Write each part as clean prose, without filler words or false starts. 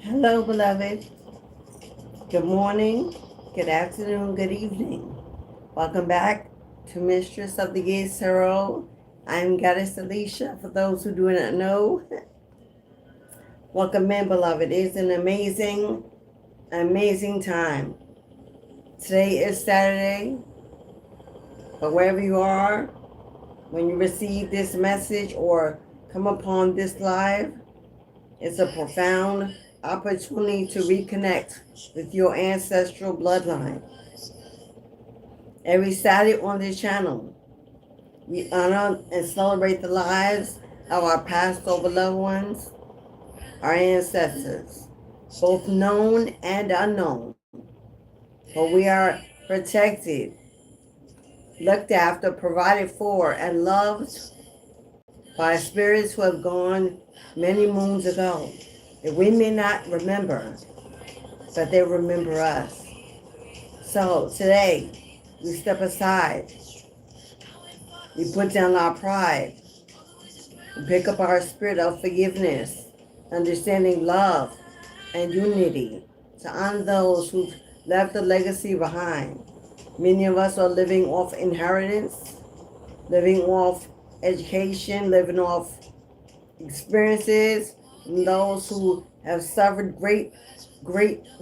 Hello, beloved. Good morning, good afternoon, good evening. Welcome back to Mistress of the Years Tarot. I'm Goddess Alicia, for those who do not know. Welcome in, beloved. It's an amazing time. Today is Saturday, but wherever you are, when you receive this message or come upon this live, it's a profound opportunity to reconnect with your ancestral bloodline. Every Saturday on this channel, we honor and celebrate the lives of our passed over loved ones, our ancestors, both known and unknown. For we are protected, looked after, provided for, and loved by spirits who have gone many moons ago, that we may not remember, but they remember us. So today, we step aside, we put down our pride, we pick up our spirit of forgiveness, understanding love and unity, to honor those who've left a legacy behind. Many of us are living off inheritance, living off education, living off experiences, and those who have suffered great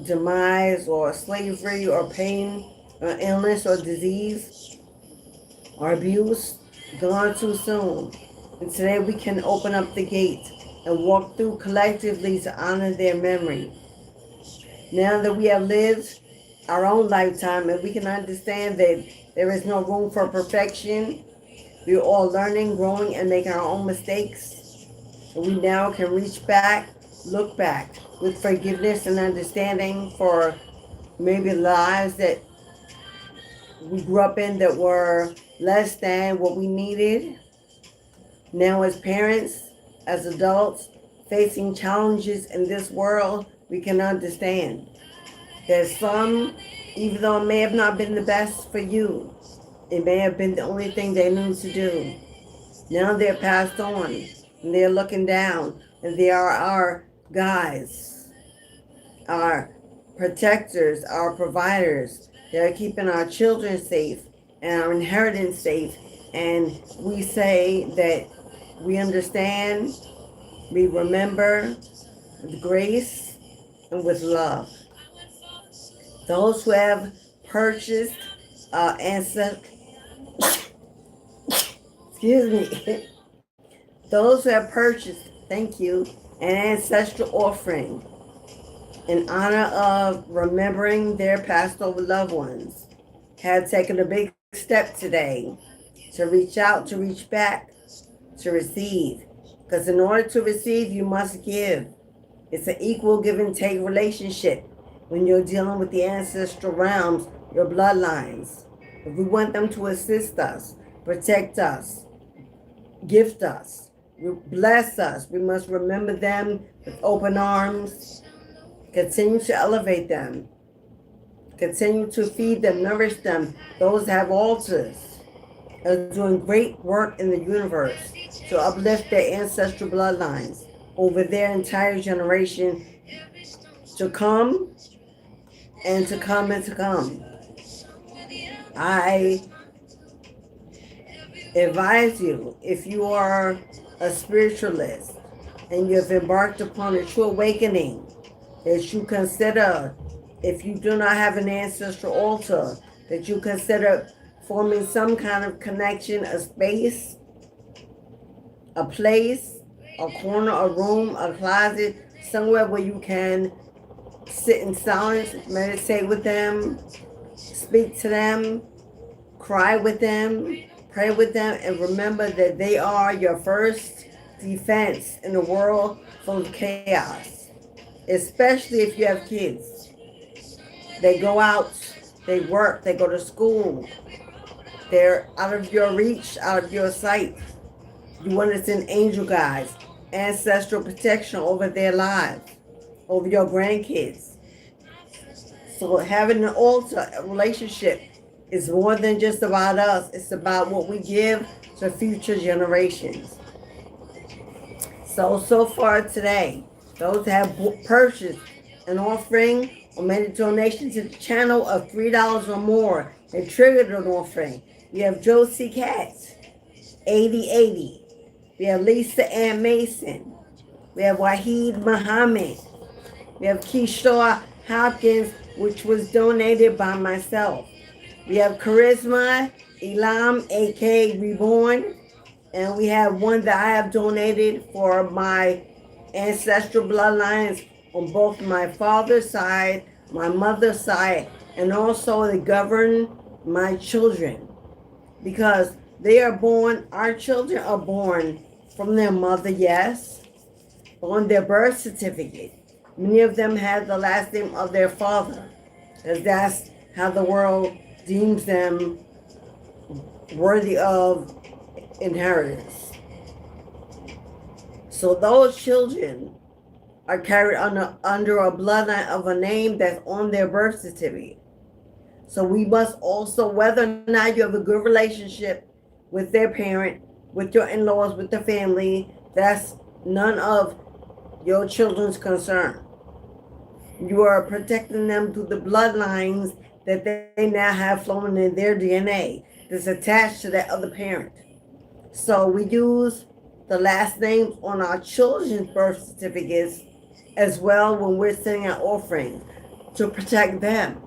demise or slavery or pain or illness or disease or abuse, gone too soon. And today we can open up the gate and walk through collectively to honor their memory. Now that we have lived our own lifetime and we can understand that there is no room for perfection, we're all learning, growing, and making our own mistakes. And we now can reach back, look back with forgiveness and understanding for maybe lives that we grew up in that were less than what we needed. Now as parents, as adults, facing challenges in this world, we can understand that some, even though it may have not been the best for you, it may have been the only thing they knew to do. Now they're passed on, and they're looking down, and they are our guides, our protectors, our providers. They're keeping our children safe and our inheritance safe. And we say that we understand, we remember with grace and with love. Those who have purchased those who have purchased, thank you, an ancestral offering in honor of remembering their passed over loved ones, have taken a big step today to reach out, to reach back, to receive. Because in order to receive, you must give. It's an equal give and take relationship when you're dealing with the ancestral realms, your bloodlines. If we want them to assist us, protect us, gift us, bless us, we must remember them with open arms, continue to elevate them, continue to feed them, nourish them. Those have altars are doing great work in the universe to uplift their ancestral bloodlines over their entire generation to come and to come and to come. I advise you, if you are a spiritualist and you have embarked upon a true awakening, that you consider, if you do not have an ancestral altar, that you consider forming some kind of connection, a space, a place, a corner, a room, a closet, somewhere where you can sit in silence, meditate with them, speak to them, cry with them, pray with them, and remember that they are your first defense in a world full of chaos, especially if you have kids. They go out, they work, they go to school, they're out of your reach, out of your sight. You want to send angel guides, ancestral protection over their lives, over your grandkids. So having an altar, a relationship, is more than just about us. It's about what we give to future generations. So far today, those have purchased an offering or made a donation to the channel of $3 or more and triggered an offering. We have Josie Katz, 8080. We have Lisa Ann Mason. We have Wahid Muhammad. We have Keisha Hopkins, which was donated by myself. We have Charisma Elam, aka Reborn. And we have one that I have donated for my ancestral bloodlines on both my father's side, my mother's side, and also to govern my children. Because they are born, our children are born from their mother, yes, on their birth certificate. Many of them have the last name of their father, because that's how the world deems them worthy of inheritance. So those children are carried under a bloodline of a name that's on their birth certificate. So we must also, whether or not you have a good relationship with their parent, with your in-laws, with the family, that's none of your children's concern. You are protecting them through the bloodlines that they now have flowing in their DNA that's attached to that other parent. So we use the last names on our children's birth certificates as well when we're sending out offerings to protect them.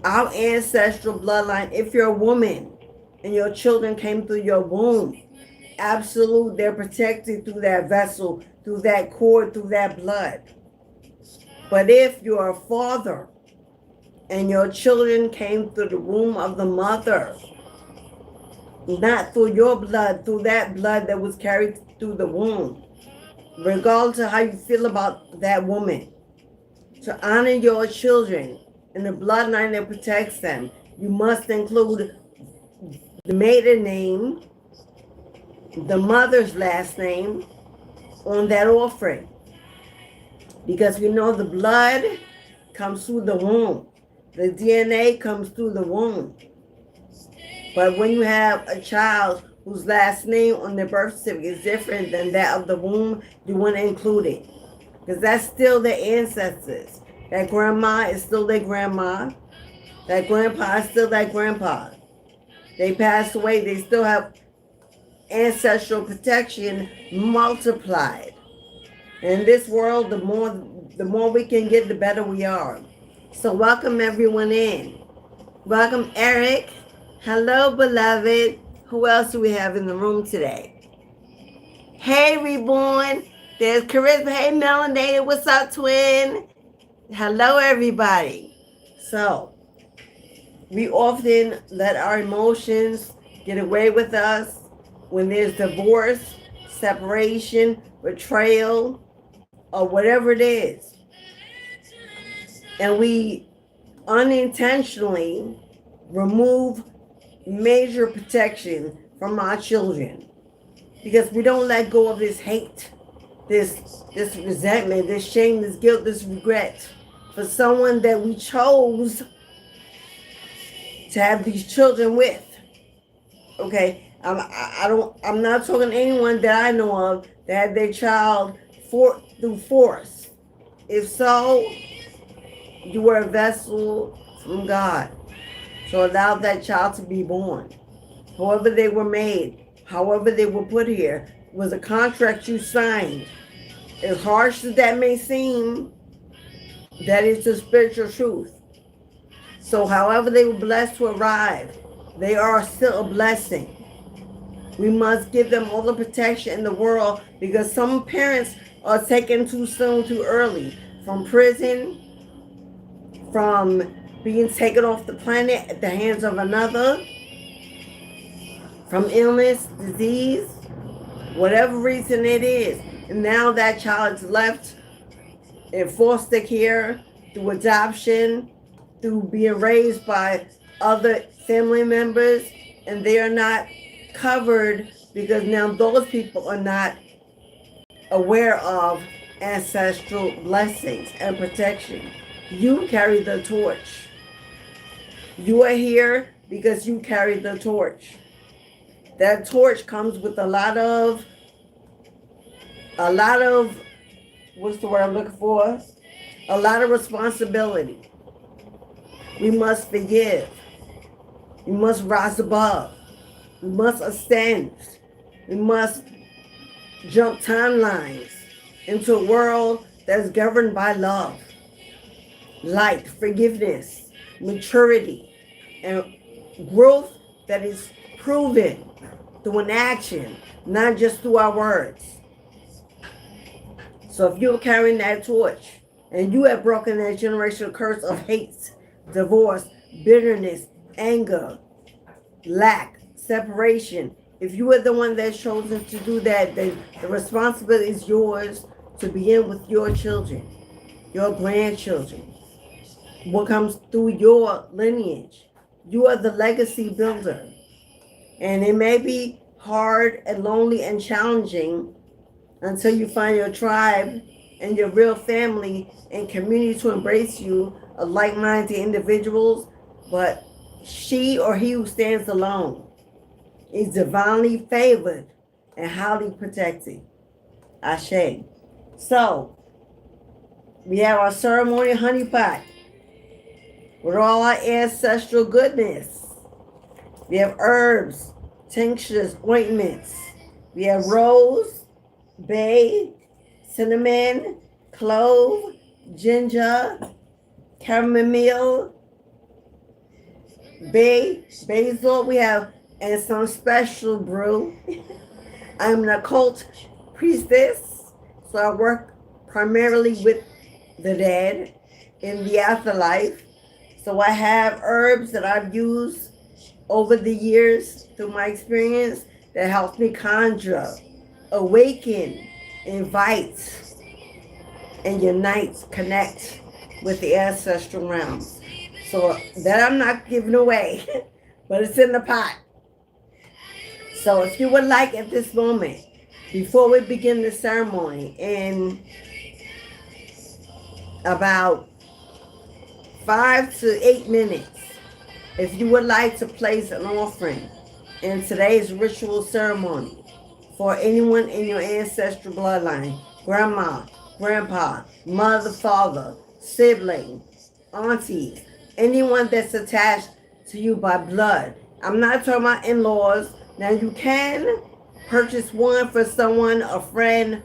Our ancestral bloodline, if you're a woman and your children came through your womb, absolute, they're protected through that vessel, through that cord, through that blood. But if you're a father and your children came through the womb of the mother, not through your blood, through that blood that was carried through the womb, regardless of how you feel about that woman, to honor your children and the bloodline that protects them, you must include the maiden name, the mother's last name on that offering. Because we know the blood comes through the womb. The DNA comes through the womb. But when you have a child whose last name on their birth certificate is different than that of the womb, you want to include it. Because that's still their ancestors. That grandma is still their grandma. That grandpa is still that grandpa. They passed away, they still have ancestral protection multiplied. In this world, the more we can get, the better we are. So welcome everyone in. Welcome Eric. Hello, beloved. Who else do we have in the room today? Hey, Reborn. There's Charisma. Hey, Melanated. What's up, twin? Hello, everybody. So, we often let our emotions get away with us when there's divorce, separation, betrayal, or whatever it is. And we unintentionally remove major protection from our children because we don't let go of this hate, this resentment, this shame, this guilt, this regret for someone that we chose to have these children with. Okay, I'm not talking to anyone that I know of that had their child through force. If so, you were a vessel from God. So allow that child to be born. However they were made, however they were put here, was a contract you signed. As harsh as that may seem, that is the spiritual truth. So however they were blessed to arrive, they are still a blessing. We must give them all the protection in the world because some parents are taken too soon, too early, from prison, from being taken off the planet at the hands of another, from illness, disease, whatever reason it is. And now that child is left in foster care, through adoption, through being raised by other family members, and they are not covered because now those people are not aware of ancestral blessings and protection. You carry the torch. You are here because you carry the torch. That torch comes with a lot of, what's the word I'm looking for? a lot of responsibility. We must forgive. We must rise above. We must ascend. We must jump timelines into a world that's governed by love, light, forgiveness, maturity, and growth that is proven through an action, not just through our words. So if you're carrying that torch and you have broken that generational curse of hate, divorce, bitterness, anger, lack, separation, if you are the one that's chosen to do that, then the responsibility is yours to begin with your children, your grandchildren, what comes through your lineage. You are the legacy builder. And it may be hard and lonely and challenging until you find your tribe and your real family and community to embrace you, of like-minded individuals. But she or he who stands alone is divinely favored and highly protected. Ashe. So, we have our ceremonial honeypot with all our ancestral goodness. We have herbs, tinctures, ointments. We have rose, bay, cinnamon, clove, ginger, chamomile, basil. We have and some special brew. I'm an occult priestess, so I work primarily with the dead in the afterlife. So I have herbs that I've used over the years through my experience that helps me conjure, awaken, invite, and unite, connect with the ancestral realms. So that I'm not giving away, but it's in the pot. So if you would like at this moment, before we begin the ceremony, in about 5 to 8 minutes, if you would like to place an offering in today's ritual ceremony for anyone in your ancestral bloodline, grandma, grandpa, mother, father, sibling, auntie, anyone that's attached to you by blood. I'm not talking about in-laws. Now you can purchase one for someone, a friend,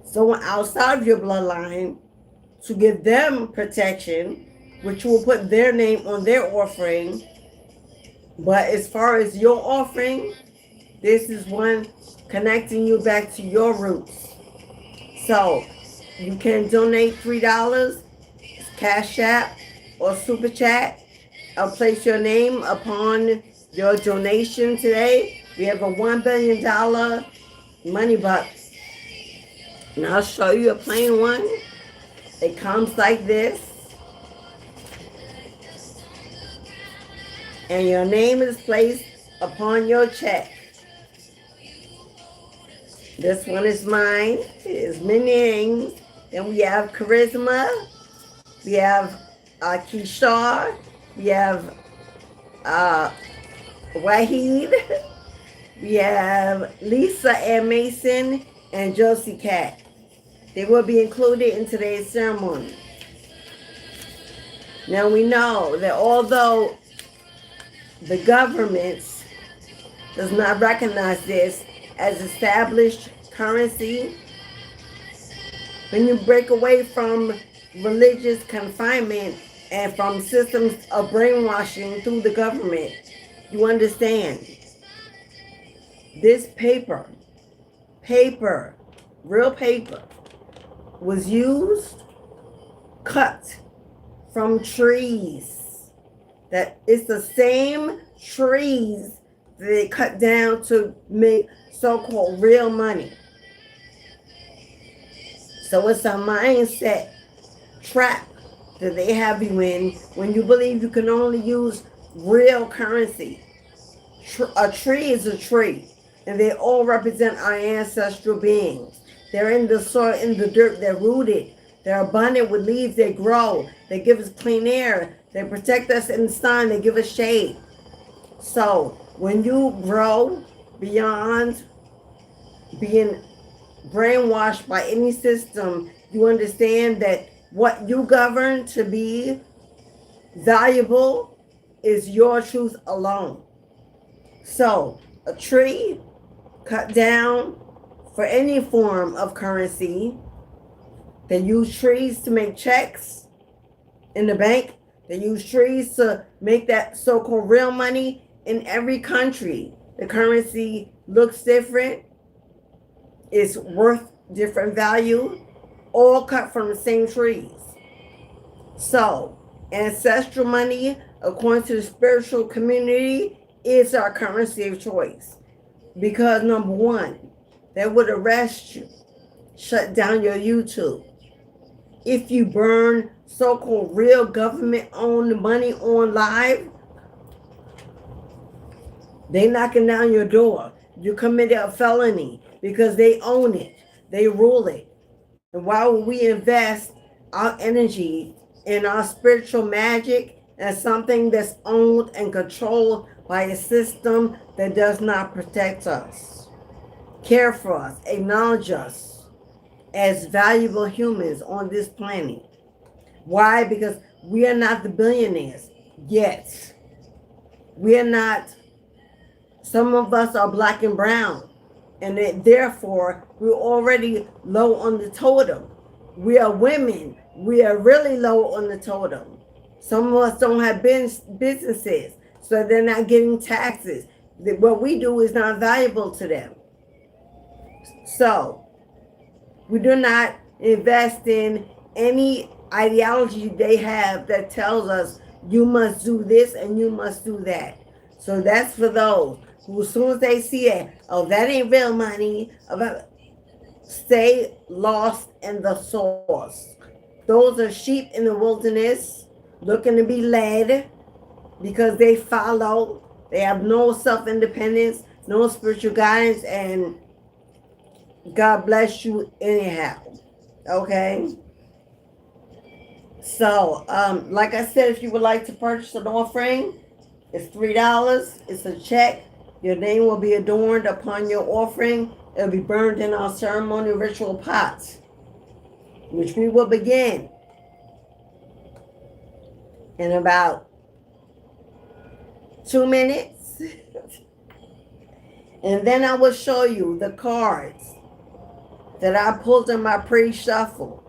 someone outside of your bloodline to give them protection, which will put their name on their offering. But as far as your offering, this is one connecting you back to your roots. So you can donate $3, Cashapp or Super Chat. I'll place your name upon your donation today. We have a $1 billion money box. And I'll show you a plain one. It comes like this. And your name is placed upon your check. This one is mine. It's many names. Then we have Charisma. We have Kishar. We have Wahid. We have Lisa and Mason and Josie Cat. They will be included in today's ceremony. Now we know that although the government does not recognize this as established currency, when you break away from religious confinement and from systems of brainwashing through the government, you understand this paper, real paper, was used, cut from trees. That it's the same trees that they cut down to make so-called real money. So it's a mindset trap that they have you in when you believe you can only use real currency. A tree is a tree, and they all represent our ancestral beings. They're in the soil, in the dirt, they're rooted. They're abundant with leaves, they grow. They give us clean air. They protect us in the sun, they give us shade. So when you grow beyond being brainwashed by any system, you understand that What you govern to be valuable is your truth alone. So, a tree cut down for any form of currency. They use trees to make checks in the bank. They use trees to make that so-called real money in every country. The currency looks different. It's worth different value. All cut from the same trees. So, ancestral money, according to the spiritual community, is our currency of choice. Because number one, they would arrest you, shut down your YouTube. If you burn so-called real government-owned money on live, they knocking down your door. You committed a felony because they own it. They rule it. And why would we invest our energy in our spiritual magic and something that's owned and controlled by a system that does not protect us, care for us, acknowledge us as valuable humans on this planet? Why? Because we are not the billionaires yet. We are not, some of us are black and brown, and therefore we're already low on the totem. We are women. We are really low on the totem. Some of us don't have businesses, so they're not getting taxes. What we do is not valuable to them. So we do not invest in any ideology they have that tells us you must do this and you must do that. So that's for those who, as soon as they see it, oh, that ain't real money, stay lost in the source. Those are sheep in the wilderness looking to be led because they follow. They have no self-independence, no spiritual guidance, and God bless you anyhow. Okay? So, like I said, if you would like to purchase an offering, it's $3. It's a check. Your name will be adorned upon your offering. It'll be burned in our ceremonial ritual pots, which we will begin in about 2 minutes. And then I will show you the cards that I pulled in my pre-shuffle.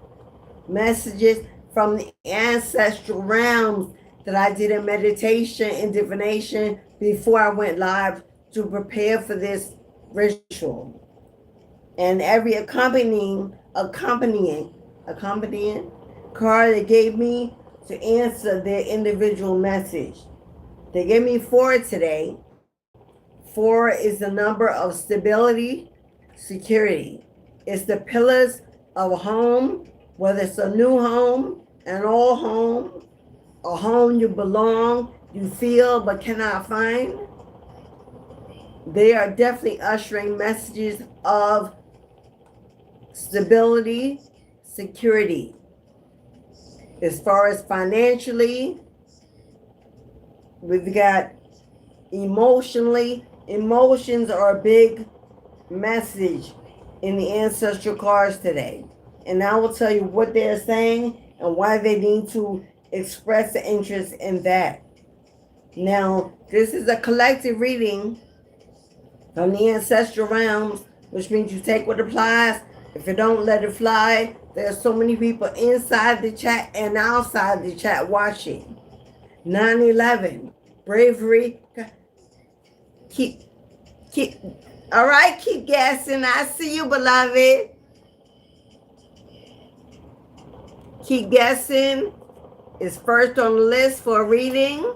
Messages from the ancestral realms that I did in meditation and divination before I went live to prepare for this ritual. And every accompanying card they gave me to answer their individual message. They gave me 4 today. 4 is the number of stability, security. It's the pillars of a home, whether it's a new home, an old home, a home you belong, you feel but cannot find. They are definitely ushering messages of stability, security. As far as financially, we've got emotionally. Emotions are a big message in the ancestral cards today. And I will tell you what they're saying and why they need to express the interest in that. Now, this is a collective reading from the ancestral realms, which means you take what applies. If you don't, let it fly. There are so many people inside the chat and outside the chat watching. 9/11, bravery. Keep, all right, keep guessing. I see you, beloved. Keep guessing is first on the list for a reading.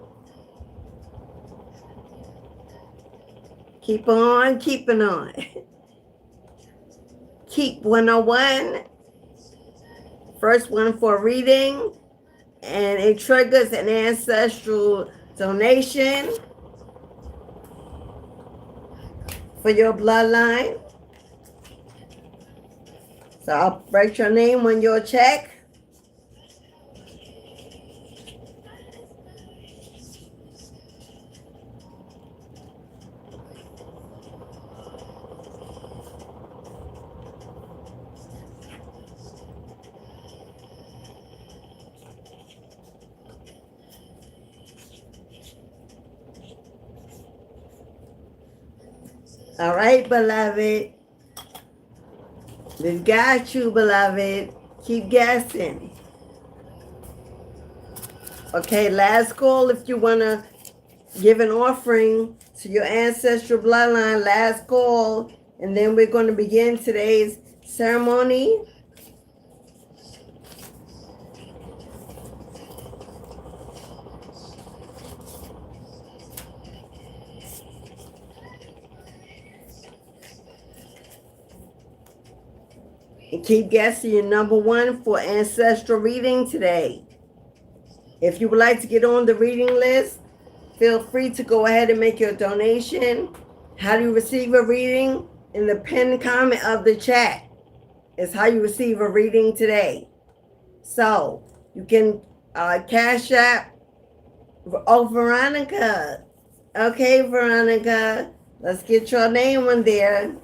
Keep on keeping on. Keep 101. First one for a reading. And it triggers an ancestral donation for your bloodline. So I'll write your name on your check. All right, beloved. We've got you, beloved. Keep guessing. Okay, last call if you want to give an offering to your ancestral bloodline. Last call. And then we're going to begin today's ceremony. And keep guessing your number one for ancestral reading today. If you would like to get on the reading list, feel free to go ahead and make your donation. How do you receive a reading? In the pinned comment of the chat is how you receive a reading today. So you can Cash App. Oh, Veronica. Okay, Veronica. Let's get your name on there.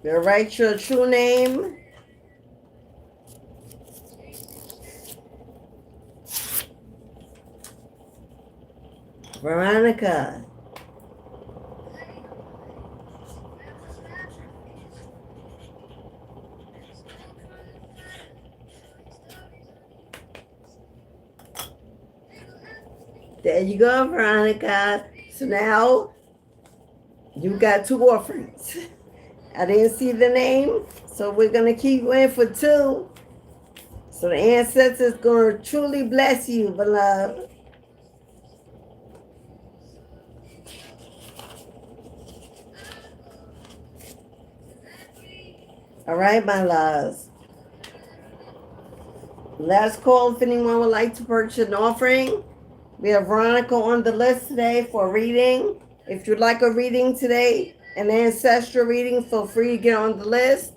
You'll write your true name. Veronica. There you go, Veronica. So now you got 2 offerings. I didn't see the name, so we're going to keep in for 2. So the ancestors going to truly bless you, beloved. All right, my loves. Last call if anyone would like to purchase an offering. We have Veronica on the list today for a reading. If you'd like a reading today, an ancestral reading, feel free to get on the list.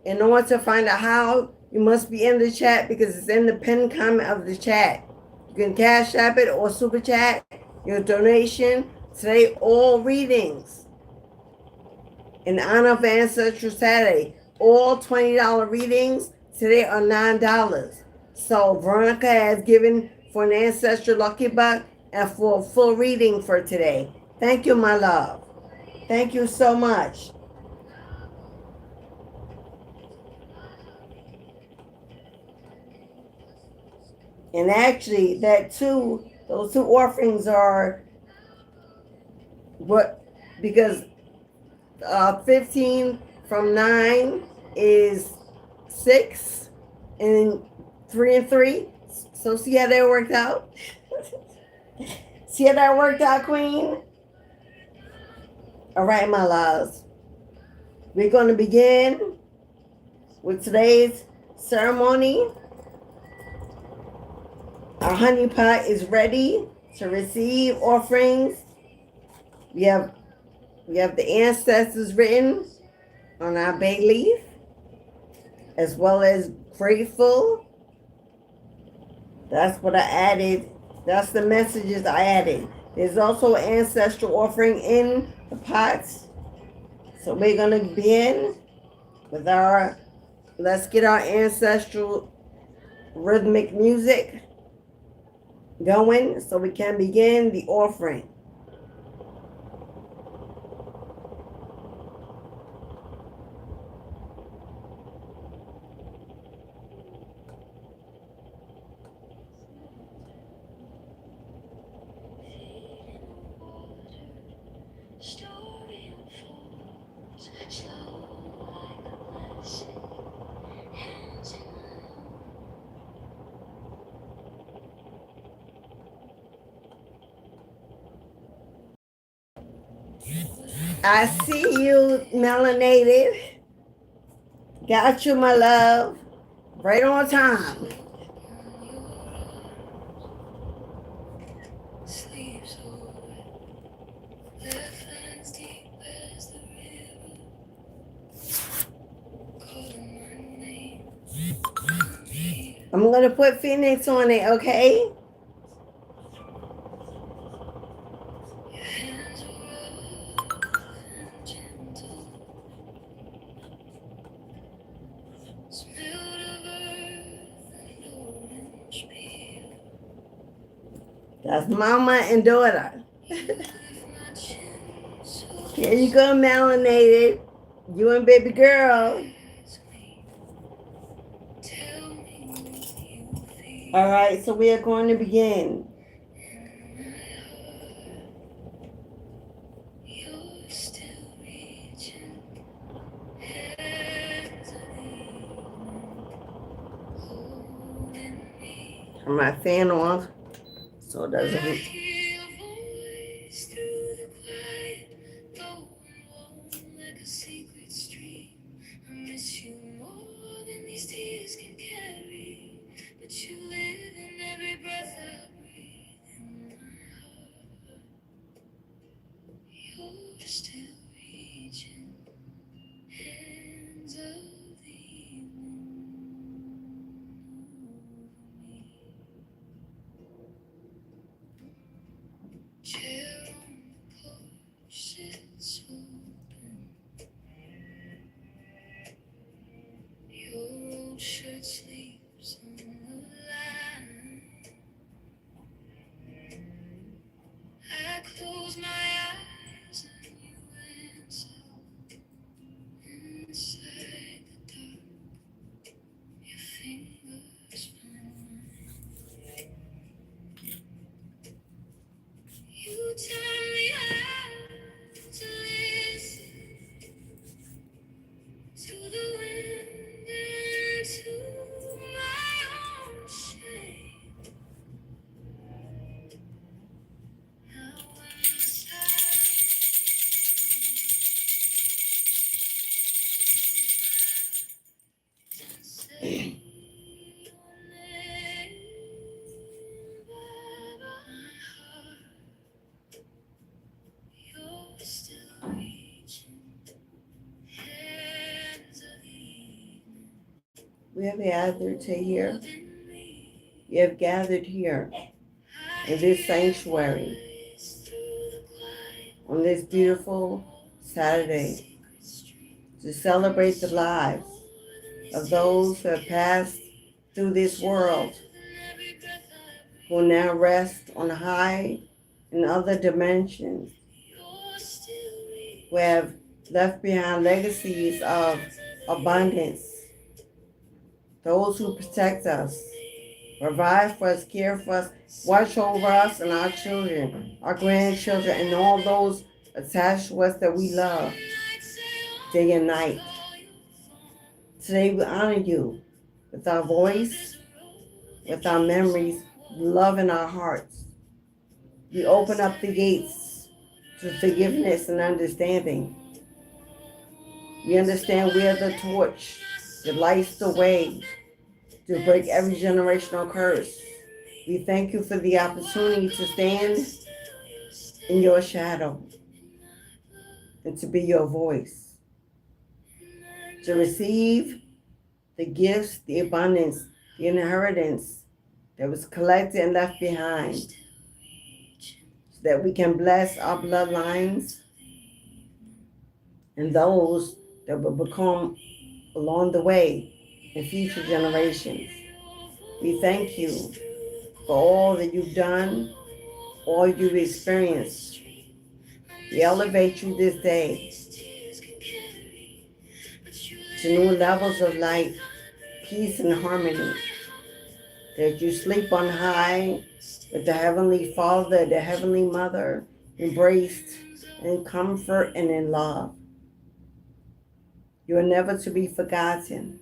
In order to find out how, you must be in the chat because it's in the pinned comment of the chat. You can Cash App it or Super Chat your donation. Today, all readings in honor of Ancestral Saturday. All $20 readings today are $9. So Veronica has given for an ancestral lucky buck and for a full reading for today. Thank you, my love. Thank you so much. And actually, those 2 offerings are what, because 15 from 9 is 6, and 3 and 3. So see how that worked out? See how that worked out, Queen? All right, my loves. We're going to begin with today's ceremony. Our honey pot is ready to receive offerings. We have the ancestors written on our bay leaf, as well as grateful. That's what I added. That's the messages I added. There's also an ancestral offering in the pots. So we're going to begin with let's get our ancestral rhythmic music going so we can begin the offering. I see you, melanated. Got you, my love. Right on time. I'm going to put Phoenix on it, okay? That's mama and daughter. Here you go, melanated. You and baby girl. All right, so we are going to begin. Turn my fan off so it doesn't. We have gathered to here. We have gathered here in this sanctuary on this beautiful Saturday to celebrate the lives of those who have passed through this world, who now rest on high in other dimensions, who have left behind legacies of abundance, those who protect us, provide for us, care for us, watch over us and our children, our grandchildren, and all those attached to us that we love day and night. Today we honor you with our voice, with our memories, love in our hearts. We open up the gates to forgiveness and understanding. We understand we are the torch that lights the way to break every generational curse. We thank you for the opportunity to stand in your shadow and to be your voice, to receive the gifts, the abundance, the inheritance that was collected and left behind, so that we can bless our bloodlines and those that will become along the way in future generations. We thank you for all that you've done, all you've experienced. We elevate you this day to new levels of light, peace, and harmony, that you sleep on high with the Heavenly Father, the Heavenly Mother, embraced in comfort and in love. You are never to be forgotten,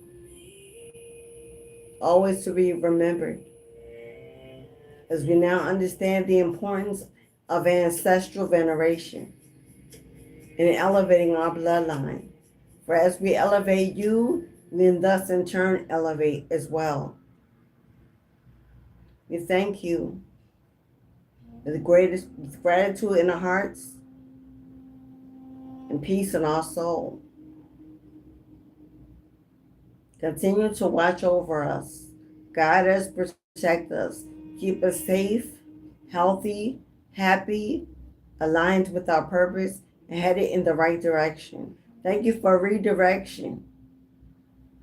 always to be remembered, as we now understand the importance of ancestral veneration in elevating our bloodline. For as we elevate you, we thus in turn elevate as well. We thank you with the greatest gratitude in our hearts and peace in our soul. Continue to watch over us, guide us, protect us, keep us safe, healthy, happy, aligned with our purpose, and headed in the right direction. Thank you for redirection.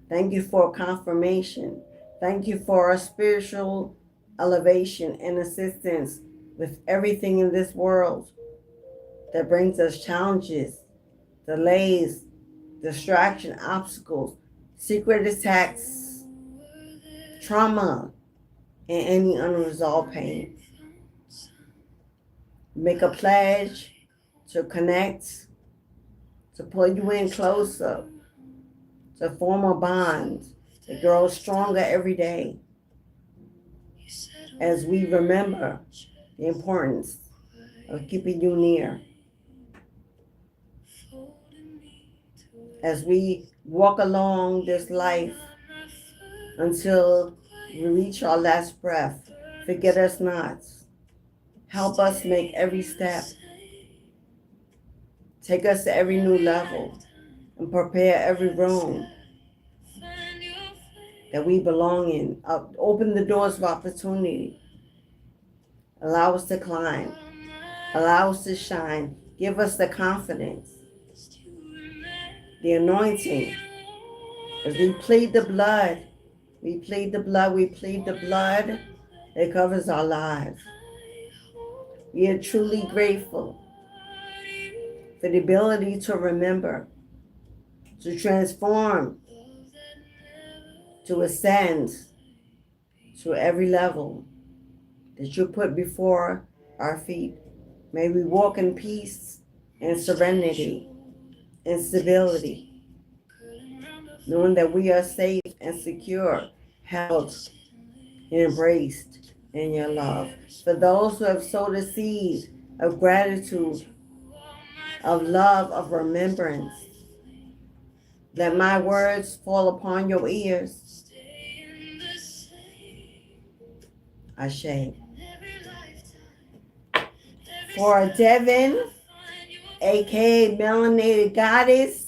Thank you for confirmation. Thank you for our spiritual elevation and assistance with everything in this world that brings us challenges, delays, distraction, obstacles, secret attacks, trauma, and any unresolved pain. Make a pledge to connect, to pull you in closer, to form a bond that grows stronger every day as we remember the importance of keeping you near. As we walk along this life until we reach our last breath, forget us not. Help us make every step. Take us to every new level and prepare every room that we belong in. Open the doors of opportunity. Allow us to climb. Allow us to shine. Give us the confidence, the anointing. As we plead the blood, we plead the blood, we plead the blood that covers our lives. We are truly grateful for the ability to remember, to transform, to ascend to every level that you put before our feet. May we walk in peace and serenity and stability, knowing that we are safe and secure, held and embraced in your love. For those who have sowed a seed of gratitude, of love, of remembrance, let my words fall upon your ears. Ashe. For Devin, aka Melanated Goddess,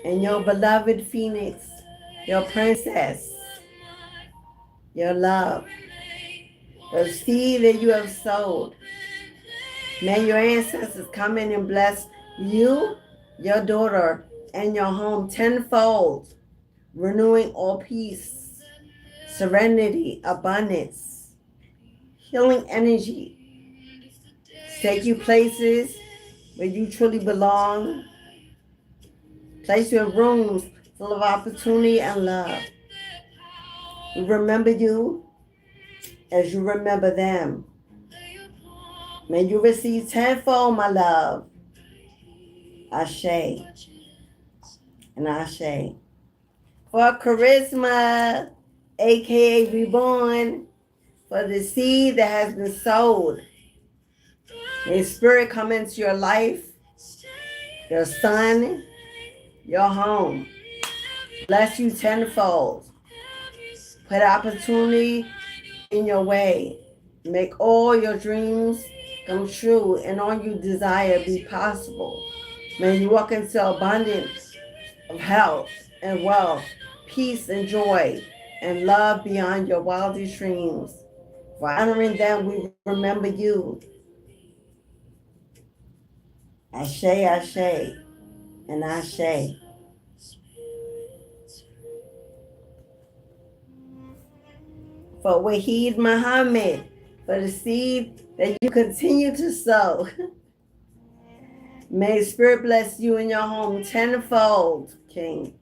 and your beloved Phoenix, your princess, your love, the seed that you have sowed. May your ancestors come in and bless you, your daughter, and your home tenfold, renewing all peace, serenity, abundance, healing energy. Take you places where you truly belong. Place you in rooms full of opportunity and love. We remember you as you remember them. May you receive tenfold, my love. Ashe and Ashe. For Charisma, aka Reborn, for the seed that has been sowed. May Spirit come into your life, your son, your home. Bless you tenfold. Put opportunity in your way. Make all your dreams come true and all you desire be possible. May you walk into abundance of health and wealth, peace and joy, and love beyond your wildest dreams. For honoring them, we remember you. Ashe, Ashe, and Ashe. For Wahid Muhammad, for the seed that you continue to sow. May Spirit bless you in your home tenfold, King.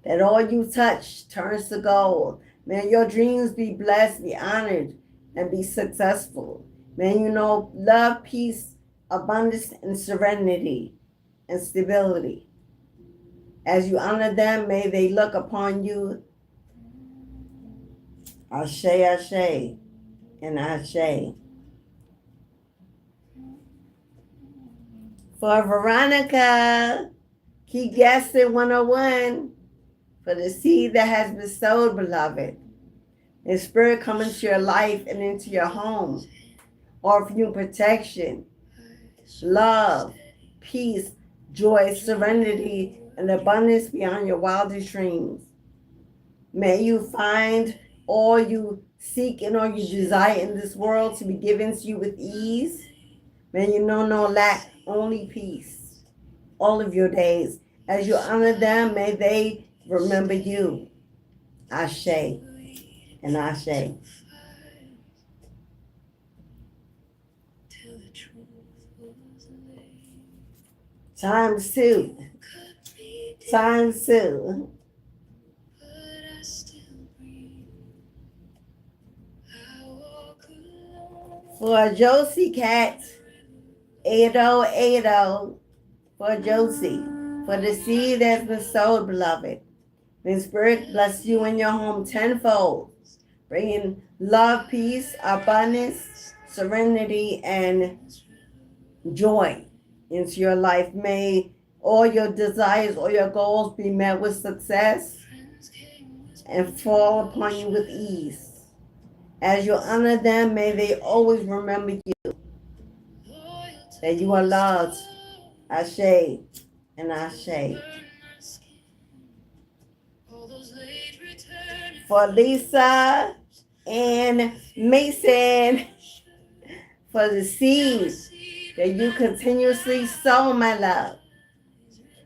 That all you touch turns to gold. May your dreams be blessed, be honored, and be successful. May you know love, peace, abundance, and serenity, and stability. As you honor them, may they look upon you. Ashe, Ashe, and Ashe. For Veronica, keep guessing 101. For the seed that has been sowed, beloved. May Spirit come into your life and into your home. Offer you protection, love, peace, joy, serenity, and abundance beyond your wildest dreams. May you find all you seek and all you desire in this world to be given to you with ease. May you know no lack, only peace, all of your days. As you honor them, may they remember you. Ashe and Ashe. Times two. Times two. For Josie Cat, 8080. For Josie. For the seed that's been sowed, beloved. May Spirit bless you in your home tenfold, bringing love, peace, abundance, serenity, and joy into your life. May all your desires, all your goals be met with success and fall upon you with ease. As you honor them, may they always remember you, that you are loved. Ashe and Ashe. For Lisa and Mason, for the seed that you continuously sow, my love.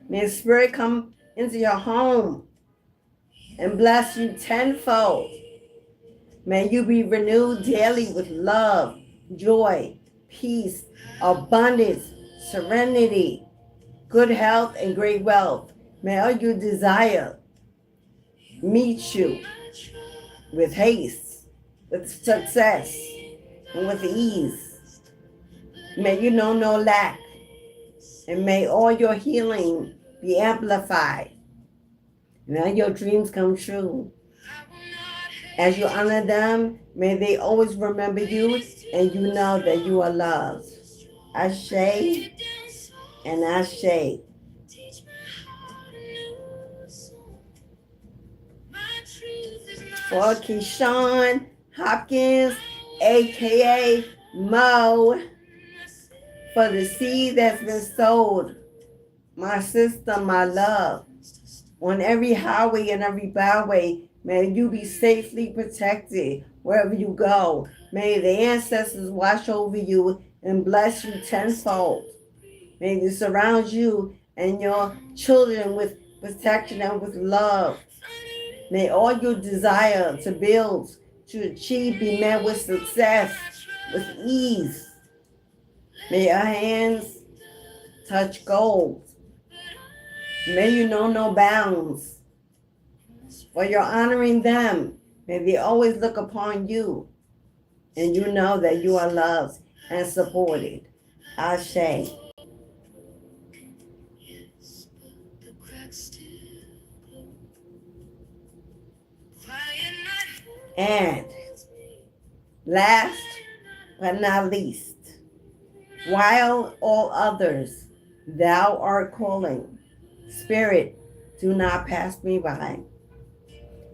May Spirit come into your home and bless you tenfold. May you be renewed daily with love, joy, peace, abundance, serenity, good health, and great wealth. May all you desire meet you with haste, with success, and with ease. May you know no lack, and may all your healing be amplified. May your dreams come true. As you honor them, may they always remember you, and you know that you are loved. Ashe and Ashe. For Keyshawn Hopkins, aka Mo, for the seed that's been sowed, my sister, my love, on every highway and every byway, may you be safely protected wherever you go. May the ancestors watch over you and bless you tenfold. May they surround you and your children with protection and with love. May all your desire to build, to achieve be met with success, with ease. May your hands touch gold. May you know no bounds. For you're honoring them, may they always look upon you, and you know that you are loved and supported. Ashe. And last but not least, while all others thou art calling, Spirit, do not pass me by.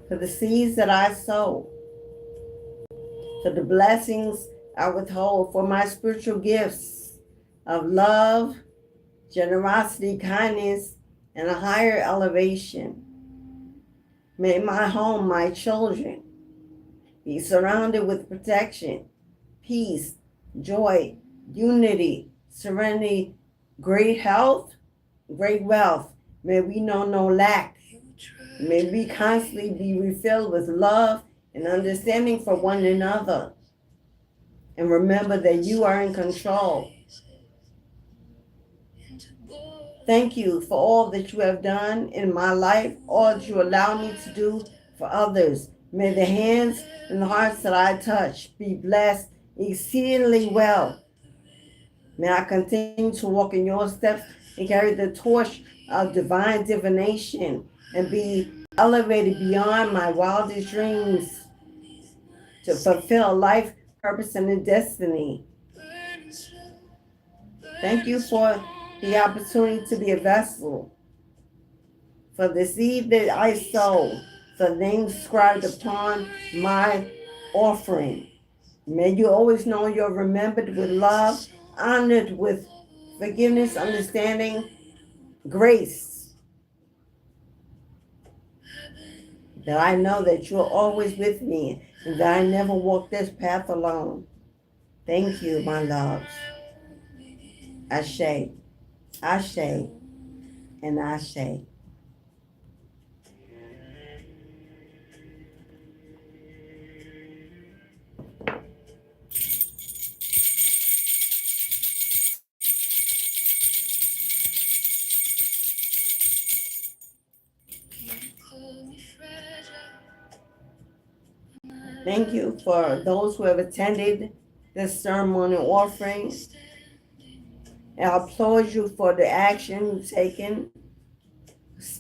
For the seeds that I sow, for the blessings I withhold, for my spiritual gifts of love, generosity, kindness, and a higher elevation. May my home, my children, be surrounded with protection, peace, joy, unity, serenity, great health, great wealth. May we know no lack. May we constantly be refilled with love and understanding for one another. And remember that you are in control. Thank you for all that you have done in my life, all that you allow me to do for others. May the hands and the hearts that I touch be blessed exceedingly well. May I continue to walk in your steps and carry the torch of divine divination and be elevated beyond my wildest dreams to fulfill life, purpose, and destiny. Thank you for the opportunity to be a vessel, for the seed that I sow, for the name inscribed upon my offering. May you always know you're remembered with love, honored with forgiveness, understanding, grace. That I know that you're always with me and that I never walk this path alone. Thank you, my loves. Ashe, Ashe, and Ashe. Thank you for those who have attended this ceremonial offering. And I applaud you for the action you've taken,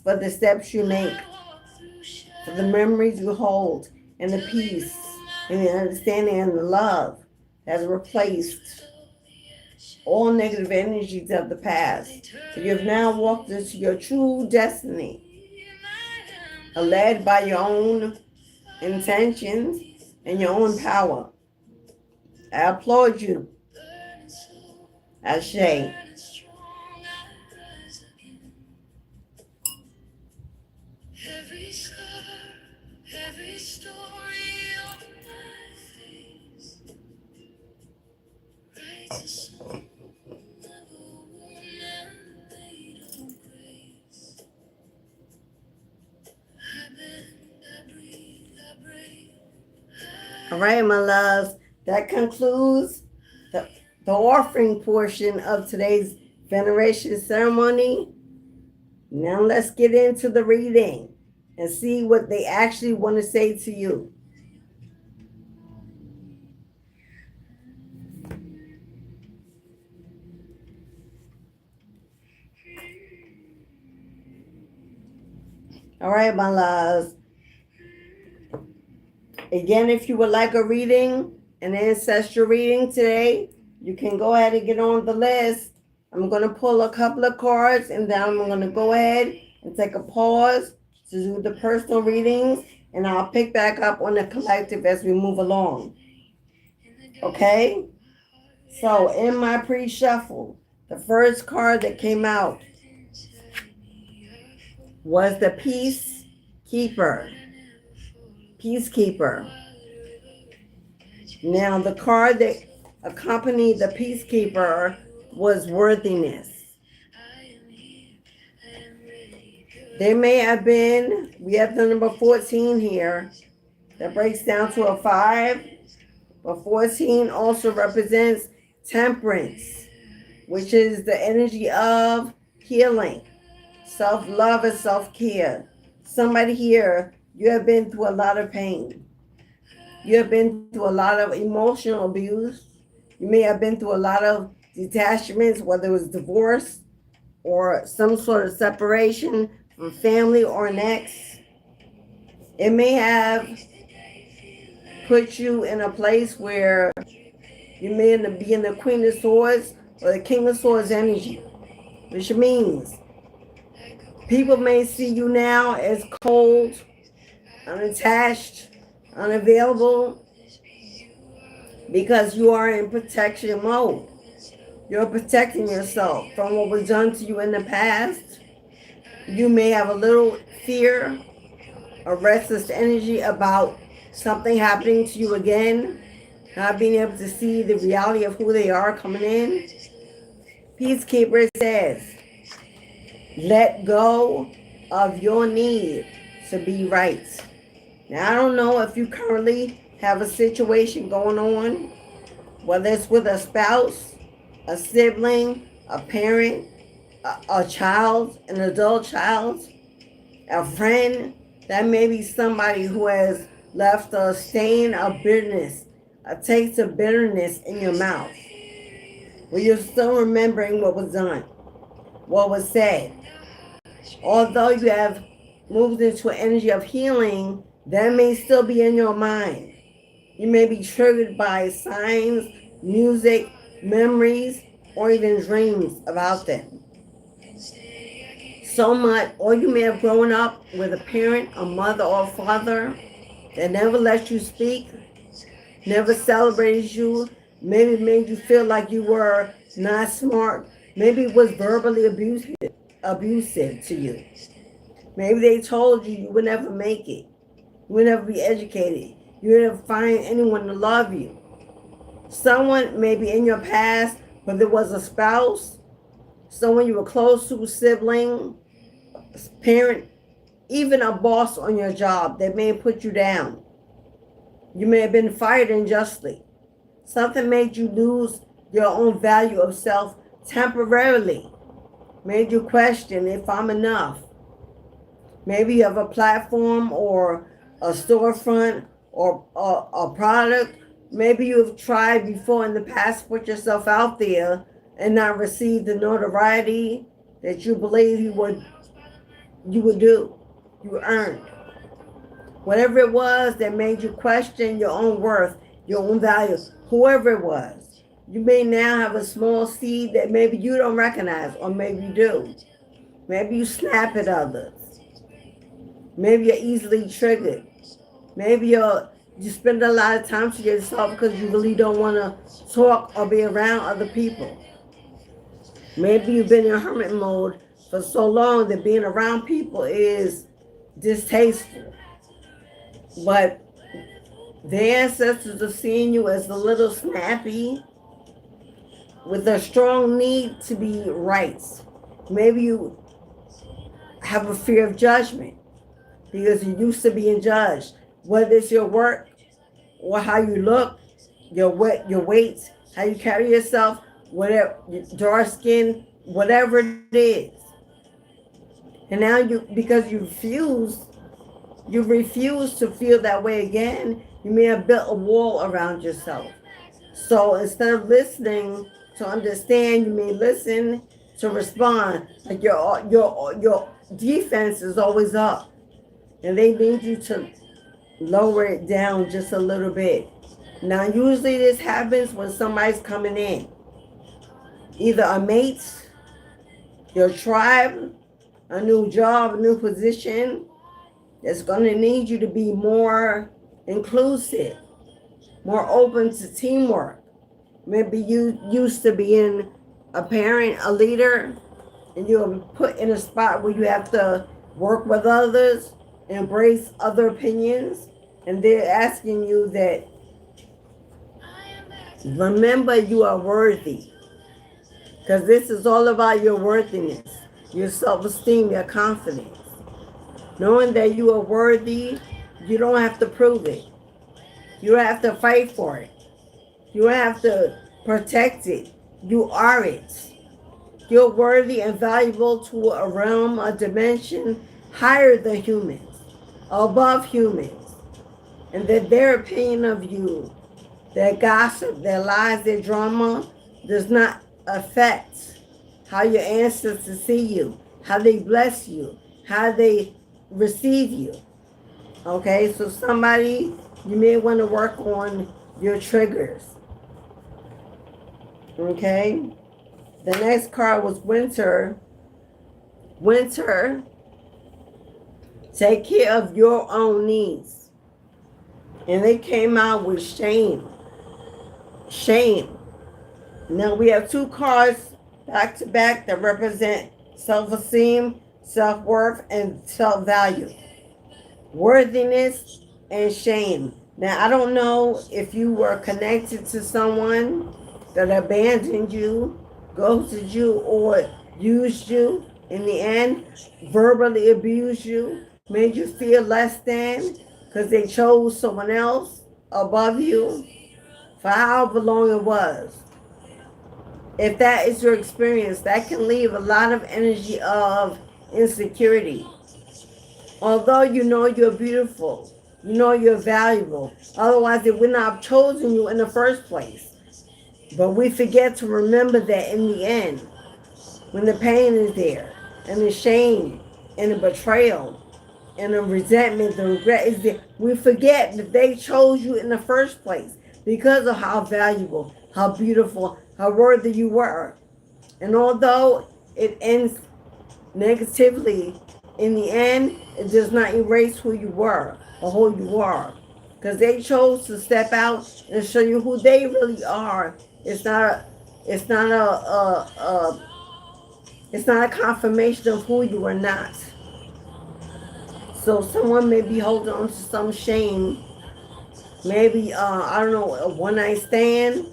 for the steps you make, for the memories you hold, and the peace, and the understanding and the love that has replaced all negative energies of the past. You have now walked into your true destiny, led by your own intentions and your own power. I applaud you. Ashe. Every story on my face writes a song of a woman made of grace. I bend, I breathe, I break. All right, my loves, that concludes the offering portion of today's veneration ceremony. Now let's get into the reading and see what they actually want to say to you. All right, my loves. Again, if you would like a reading, an ancestral reading today, you can go ahead and get on the list. I'm going to pull a couple of cards, and then I'm going to go ahead and take a pause to do the personal readings, and I'll pick back up on the collective as we move along. Okay? So in my pre-shuffle, the first card that came out was the Peacekeeper. Peacekeeper. Now the card that accompanied the Peacekeeper was Worthiness. There may have been, we have the number 14 here, that breaks down to a 5, but 14 also represents temperance, which is the energy of healing, self-love and self-care. Somebody here, you have been through a lot of pain. You have been through a lot of emotional abuse. You may have been through a lot of detachments, whether it was divorce or some sort of separation from family or an ex. It may have put you in a place where you may be in the Queen of Swords or the King of Swords energy, which means people may see you now as cold, unattached, unavailable, because you are in protection mode. You're protecting yourself from what was done to you in the past. You may have a little fear or restless energy about something happening to you again, not being able to see the reality of who they are coming in. Peacekeeper says, let go of your need to be right. Now, I don't know if you currently have a situation going on, whether it's with a spouse, a sibling, a parent, a child, an adult child, a friend. That may be somebody who has left a stain of bitterness, a taste of bitterness in your mouth, where you're still remembering what was done, what was said. Although you have moved into an energy of healing, that may still be in your mind. You may be triggered by signs, music, memories, or even dreams about them. So much, or you may have grown up with a parent, a mother, or a father that never let you speak, never celebrated you, maybe made you feel like you were not smart, maybe was verbally abusive to you. Maybe they told you you would never make it, you would never be educated, you would never find anyone to love you. Someone maybe in your past, whether it was a spouse, someone you were close to, sibling, parent, even a boss on your job that may have put you down. You may have been fired unjustly. Something made you lose your own value of self temporarily. Made you question if I'm enough. Maybe you have a platform or a storefront or a product maybe you've tried before in the past, put yourself out there and not receive the notoriety that you believe you would do, you earned. Whatever it was that made you question your own worth, your own value, whoever it was. You may now have a small seed that maybe you don't recognize, or maybe you do. Maybe you snap at others. Maybe you're easily triggered. Maybe you spend a lot of time to yourself because you really don't want to talk or be around other people. Maybe you've been in hermit mode for so long that being around people is distasteful. But the ancestors are seeing you as a little snappy with a strong need to be right. Maybe you have a fear of judgment because you're used to being judged. Whether it's your work or how you look, your weight, how you carry yourself, whatever, dark skin, whatever it is. And now because you refuse to feel that way again, you may have built a wall around yourself. So instead of listening to understand, you may listen to respond. Like your defense is always up, and they need you to lower it down just a little bit. Now, usually this happens when somebody's coming in, either a mate, your tribe, a new job, a new position. That's going to need you to be more inclusive, more open to teamwork. Maybe you used to being a parent, a leader, and you're put in a spot where you have to work with others, embrace other opinions, and they're asking you that, remember you are worthy. Because this is all about your worthiness, your self-esteem, your confidence. Knowing that you are worthy, you don't have to prove it. You don't have to fight for it. You don't have to protect it. You are it. You're worthy and valuable to a realm, a dimension higher than humans, above humans. And that their opinion of you, their gossip, their lies, their drama, does not affect how your ancestors see you, how they bless you, how they receive you. Okay, so somebody, you may want to work on your triggers. Okay, the next card was winter. Winter, take care of your own needs. And they came out with shame. Shame. Now we have two cards back to back that represent self-esteem, self-worth, and self-value. Worthiness and shame. Now, I don't know if you were connected to someone that abandoned you, ghosted you, or used you in the end, verbally abused you, made you feel less than because they chose someone else above you for however long it was. If that is your experience, that can leave a lot of energy of insecurity. Although you know you're beautiful, you know you're valuable, otherwise they would not have chosen you in the first place. But we forget to remember that in the end, when the pain is there, and the shame, and the betrayal, and the resentment, the regret is there, we forget that they chose you in the first place because of how valuable, how beautiful, how worthy you were. And although it ends negatively, in the end, it does not erase who you were or who you are. Because they chose to step out and show you who they really are. It's not a confirmation of who you are not. So someone may be holding on to some shame. Maybe, I don't know, a one-night stand.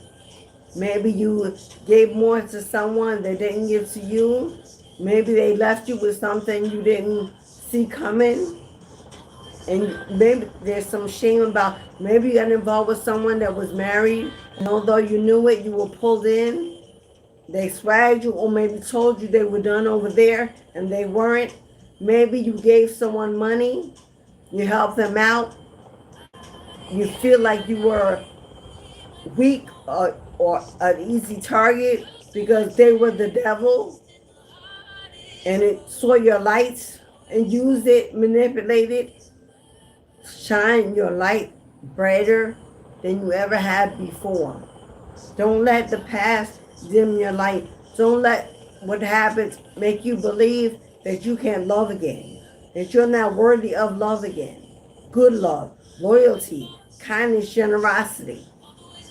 Maybe you gave more to someone that didn't give to you. Maybe they left you with something you didn't see coming. And maybe there's some shame about, maybe you got involved with someone that was married. And although you knew it, you were pulled in. They swagged you, or maybe told you they were done over there and they weren't. Maybe you gave someone money. You helped them out. you feel like you were weak or an easy target because they were the devil and it saw your lights and used it, manipulated, shine your light brighter than you ever had before. Don't let the past dim your light. Don't let what happens make you believe that you can't love again, that you're not worthy of love again. Good love, loyalty, kindness, generosity.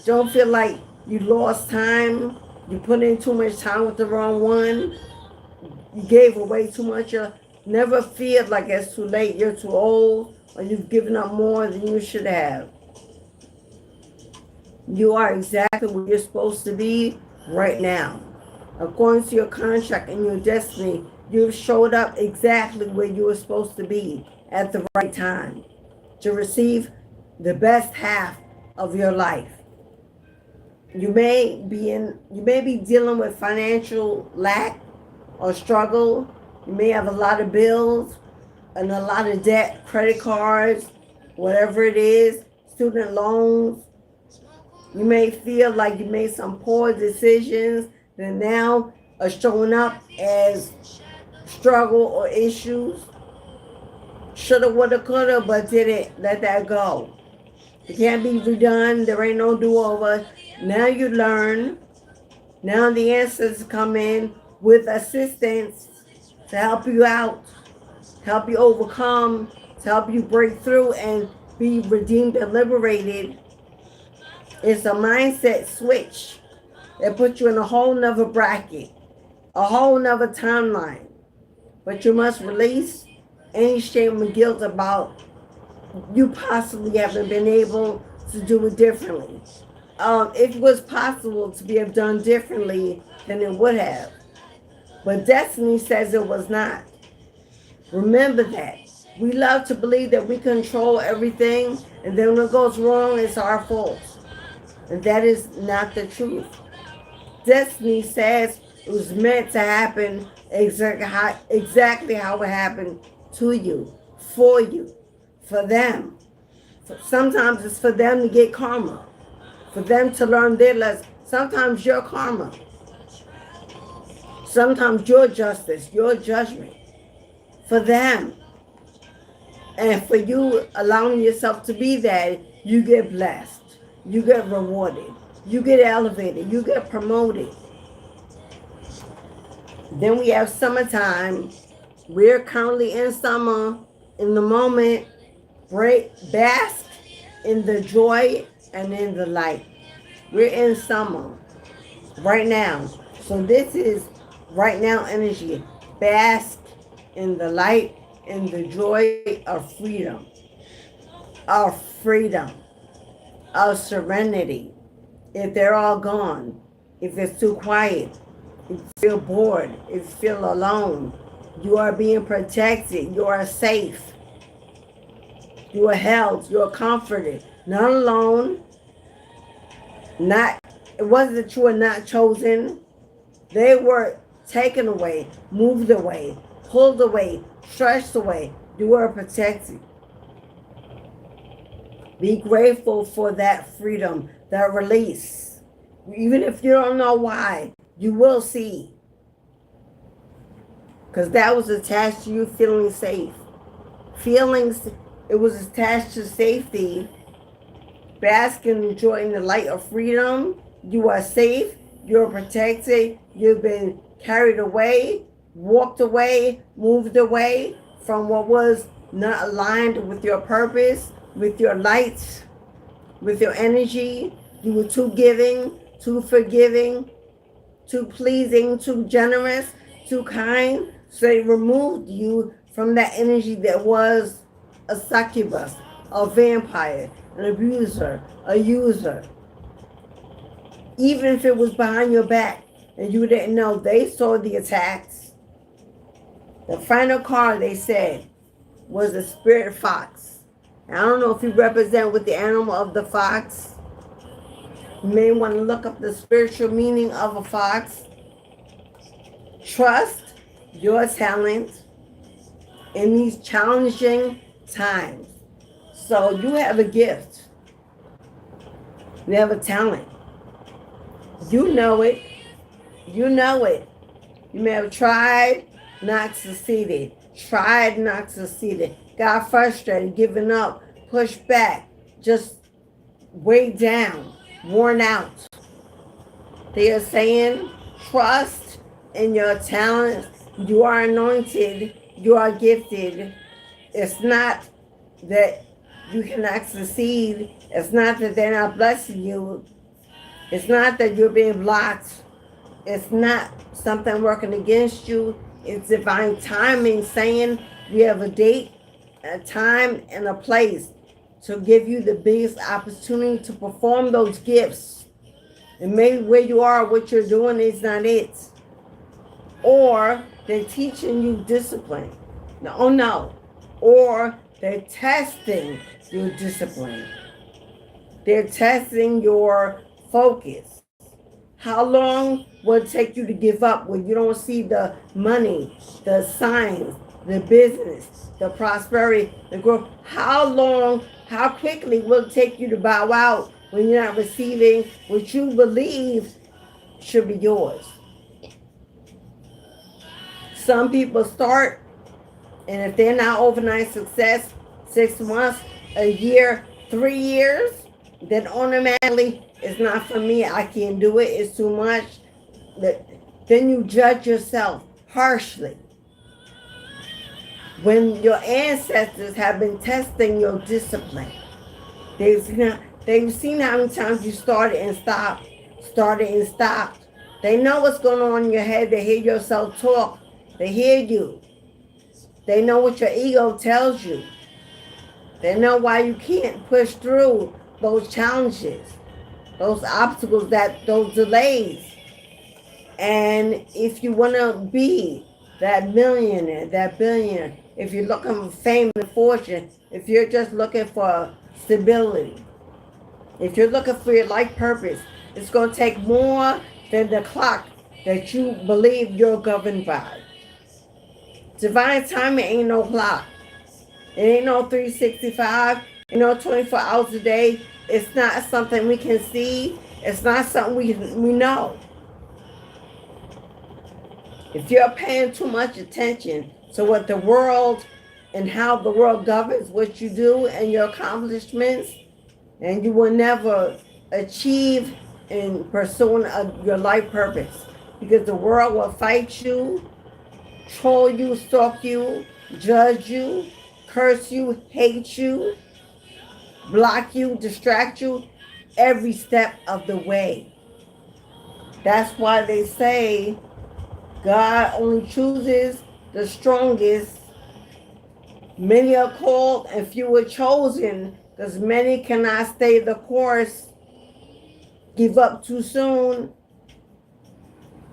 Don't feel like you lost time, you put in too much time with the wrong one, you gave away too much. Never feel like it's too late, you're too old, or you've given up more than you should have. You are exactly where you're supposed to be right now. According to your contract and your destiny, you've showed up exactly where you were supposed to be at the right time to receive the best half of your life. You may be dealing with financial lack or struggle. You may have a lot of bills and a lot of debt, credit cards, whatever it is, student loans. You may feel like you made some poor decisions that now are showing up as struggle or issues. Shoulda, woulda, coulda, but didn't let that go. It can't be redone. There ain't no do-over. Now you learn. Now the answers come in with assistance to help you out, to help you overcome, to help you break through and be redeemed and liberated. It's a mindset switch that puts you in a whole nother bracket, a whole nother timeline. But you must release any shame and guilt about you possibly haven't been able to do it differently. If it was possible to be done differently, then it would have. But destiny says it was not. Remember that. We love to believe that we control everything, and then when it goes wrong, it's our fault. And that is not the truth. Destiny says it was meant to happen exactly how it happened to you, for them. Sometimes it's for them to get karma, for them to learn their lesson. Sometimes your karma. Sometimes your justice, your judgment. For them. And for you allowing yourself to be that, you get blessed. You get rewarded. You get elevated. You get promoted. Then we have summertime. We're currently in summer. In the moment, bask in the joy and in the light. We're in summer right now. So this is right now energy. Bask in the light, in the joy of freedom. Of freedom. Of serenity. If they're all gone, if it's too quiet, if you feel bored, if you feel alone, you are being protected, you are safe, you are held, you are comforted, not alone, it wasn't that you were not chosen, they were taken away, moved away, pulled away, stretched away, you were protected. Be grateful for that freedom, that release. Even if you don't know why, you will see. Because that was attached to you feeling safe. It was attached to safety. Bask and enjoy in the light of freedom. You are safe. You're protected. You've been carried away, walked away, moved away from what was not aligned with your purpose, with your lights, with your energy. You were too giving, too forgiving, too pleasing, too generous, too kind. So they removed you from that energy that was a succubus, a vampire, an abuser, a user. Even if it was behind your back and you didn't know, they saw the attacks. The final card, they said, was the spirit fox. I don't know if you represent with the animal of the fox. You may want to look up the spiritual meaning of a fox. Trust your talent in these challenging times. So you have a gift. You have a talent. You know it. You know it. You may have tried, not succeeded. Tried, not succeeded. Got frustrated, given up, pushed back, just weighed down, worn out. They are saying, trust in your talents. You are anointed. You are gifted. It's not that you cannot succeed. It's not that they're not blessing you. It's not that you're being blocked. It's not something working against you. It's divine timing saying we have a date, a time, and a place to give you the biggest opportunity to perform those gifts. And maybe where you are, what you're doing is not it. Or they're teaching you discipline. No, oh no. Or they're testing your discipline. They're testing your focus. How long will it take you to give up when you don't see the money, the signs, the business, the prosperity, the growth? How long, how quickly will it take you to bow out when you're not receiving what you believe should be yours? Some people start, and if they're not overnight success, 6 months, a year, 3 years, then automatically it's not for me. I can't do it. It's too much. Then you judge yourself harshly. When your ancestors have been testing your discipline, they've seen how many times you started and stopped. They know what's going on in your head. They hear your self-talk. They hear you. They know what your ego tells you. They know why you can't push through those challenges, those obstacles, those delays. And if you want to be that millionaire, that billionaire, if you're looking for fame and fortune, if you're just looking for stability, if you're looking for your life purpose, it's going to take more than the clock that you believe you're governed by. Divine timing ain't no clock. It ain't no 365. Ain't no 24 hours a day. It's not something we can see. It's not something we know. If you're paying too much attention to what the world and how the world governs what you do and your accomplishments, and you will never achieve in pursuing your life purpose, because the world will fight you, troll you, stalk you, judge you, curse you, hate you, block you, distract you every step of the way. That's why they say God only chooses the strongest. Many are called and few are chosen, because many cannot stay the course, give up too soon,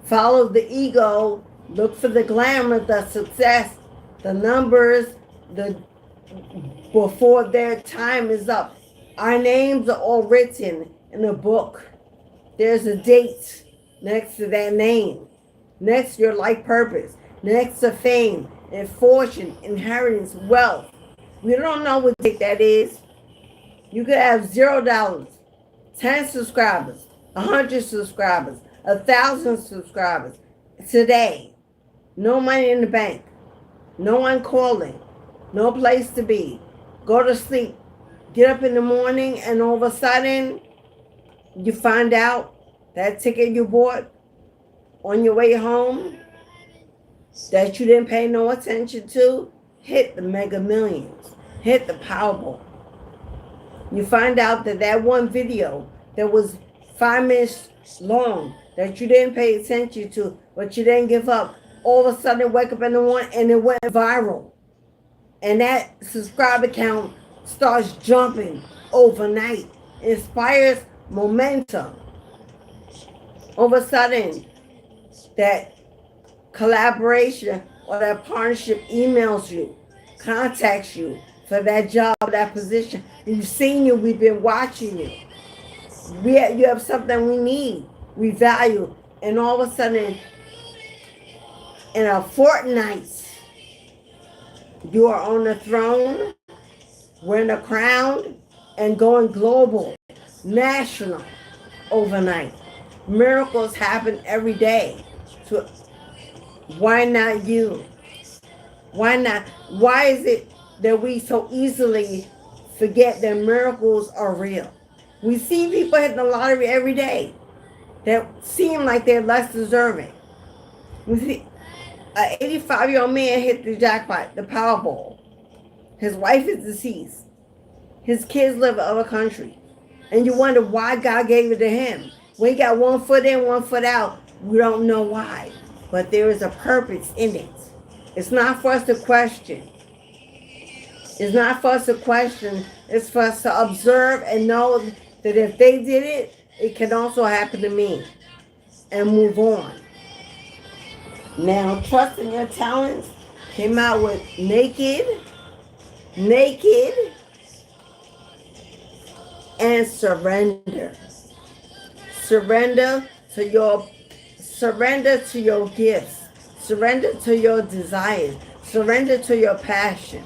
follow the ego, look for the glamour, the success, the numbers, before their time is up. Our names are all written in a book. There's a date next to that name, next to your life purpose, next to fame and fortune, inheritance, wealth. We don't know what date that is. You could have $0, 10 subscribers, 100 subscribers, 1,000 subscribers today. No money in the bank, no one calling, no place to be. Go to sleep, get up in the morning, and all of a sudden you find out that ticket you bought on your way home that you didn't pay no attention to hit the Mega Millions, hit the Powerball. You find out that one video that was 5 minutes long that you didn't pay attention to, but you didn't give up, all of a sudden wake up in the morning and it went viral. And that subscriber count starts jumping overnight. It inspires momentum. All of a sudden, that collaboration or that partnership emails you, contacts you for that job, that position. We've seen you, we've been watching you. You have something we need, we value. And all of a sudden, in a fortnight, you are on the throne, wearing a crown, and going global. national overnight. Miracles happen every day. So why not you? Why not? Why is it that we so easily forget that miracles are real? We see people hit the lottery every day that seem like they're less deserving. We see an 85-year-old man hit the jackpot, the Powerball. His wife is deceased. His kids live in other countries. And you wonder why God gave it to him. When he got one foot in, one foot out, we don't know why. But there is a purpose in it. It's not for us to question. It's not for us to question. It's for us to observe and know that if they did it, it can also happen to me. And move on. Now, Trust in Your Talents came out with Naked, and Surrender. Surrender to your gifts. Surrender to your desires. Surrender to your passion.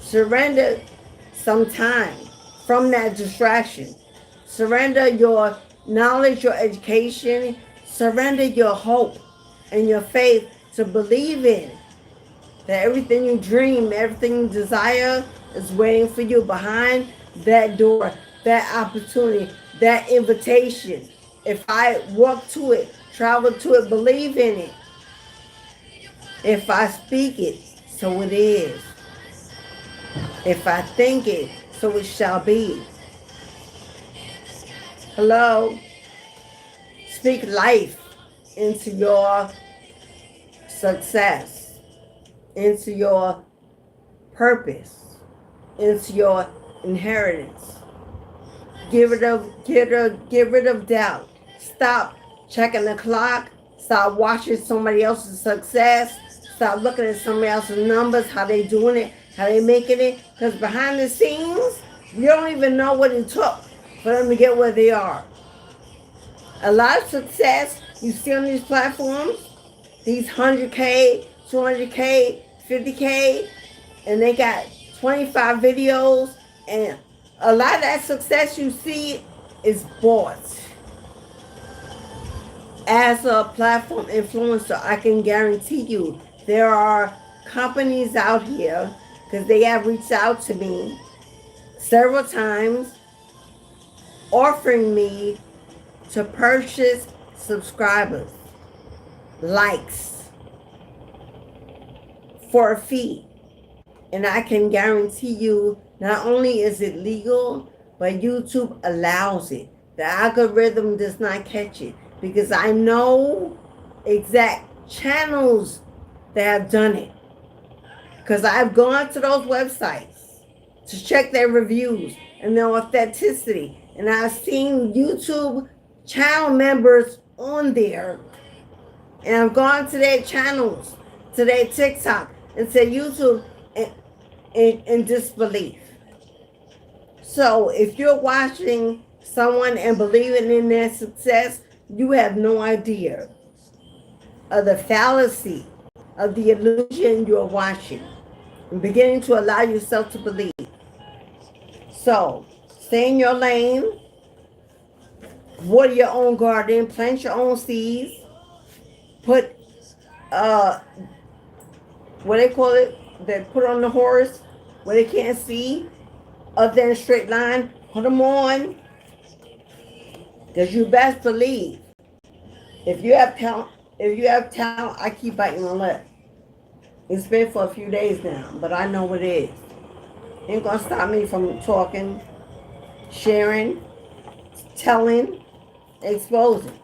Surrender some time from that distraction. Surrender your knowledge, your education. Surrender your hope and your faith to believe in that everything you dream, everything you desire is waiting for you behind that door, that opportunity, that invitation. If I walk to it, travel to it, believe in it. If I speak it, so it is. If I think it, so it shall be. Hello? Speak life into your success, into your purpose, into your inheritance. Get rid of doubt. Stop checking the clock. Stop watching somebody else's success. Stop looking at somebody else's numbers, how they doing it, how they making it. Because behind the scenes, you don't even know what it took for them to get where they are. A lot of success you see on these platforms, these 100K, 200K, 50K, and they got 25 videos, and a lot of that success you see is bought. As a platform influencer, I can guarantee you there are companies out here, because they have reached out to me several times, offering me to purchase subscribers, likes, for a fee. And I can guarantee you, not only is it legal, but YouTube allows it. The algorithm does not catch it, because I know exact channels that have done it. Because I've gone to those websites to check their reviews and their authenticity. And I've seen YouTube channel members on there. And I've gone to their channels, to their TikTok, and said YouTube in disbelief. So if you're watching someone and believing in their success, you have no idea of the fallacy of the illusion you're watching and beginning to allow yourself to believe. So stay in your lane, water your own garden, plant your own seeds, put what they call it, they put on the horse where they can't see other than a straight line, put them on. Because you best believe, if you have talent, I keep biting my lip. It's been for a few days now, but I know what it is. Ain't gonna stop me from talking, sharing, telling, exposing.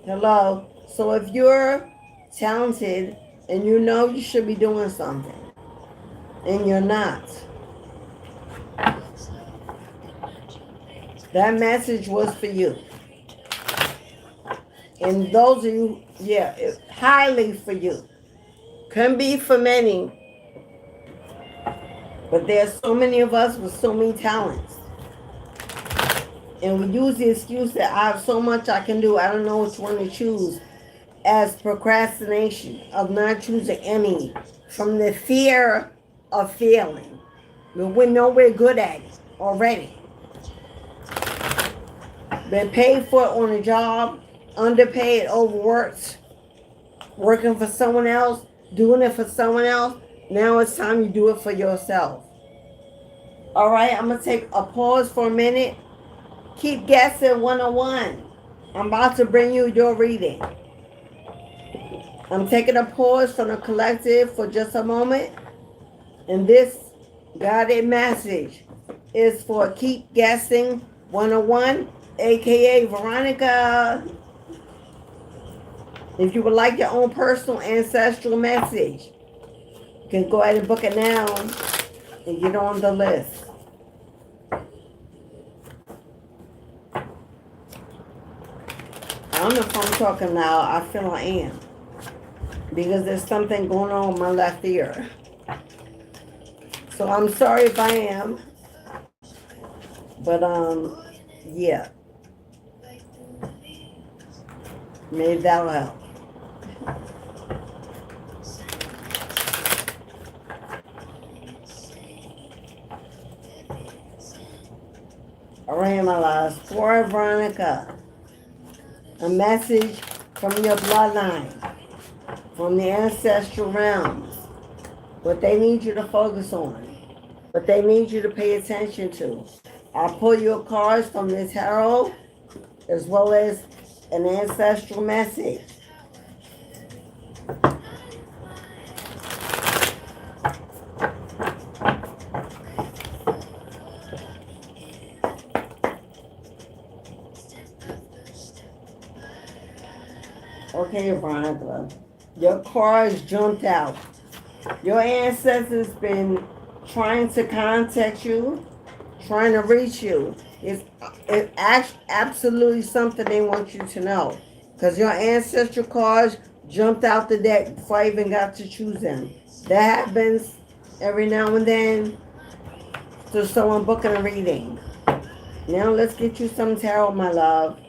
Hello? So if you're talented and you know you should be doing something, and you're not, that message was for you. And those of you, highly for you. Couldn't be for many. But there's so many of us with so many talents. And we use the excuse that I have so much I can do, I don't know which one to choose, as procrastination, of not choosing any, from the fear of failing. We know we're good at it. already. Been paid for it on a job, underpaid, overworked, working for someone else, doing it for someone else. Now it's time you do it for yourself. All right, I'm going to take a pause for a minute. Keep guessing 101. I'm about to bring you your reading. I'm taking a pause from the collective for just a moment. And this guided message is for Keep Guessing 101, aka Veronica. If you would like your own personal ancestral message, you can go ahead and book it now and get on the list. I don't know if I'm talking loud. I feel I am. Because there's something going on with my left ear. So I'm sorry if I am. But, yeah. Maybe that'll help. All right, my loves. For Veronica, a message from your bloodline, from the ancestral realms, what they need you to focus on, what they need you to pay attention to. I'll pull your cards from this tarot, as well as an ancestral message. Okay, Veronica, your cards jumped out. Your ancestors been trying to contact you, trying to reach you. It's absolutely something they want you to know. Because your ancestral cards jumped out the deck before I even got to choose them. That happens every now and then to someone booking a reading. Now let's get you some tarot, my love.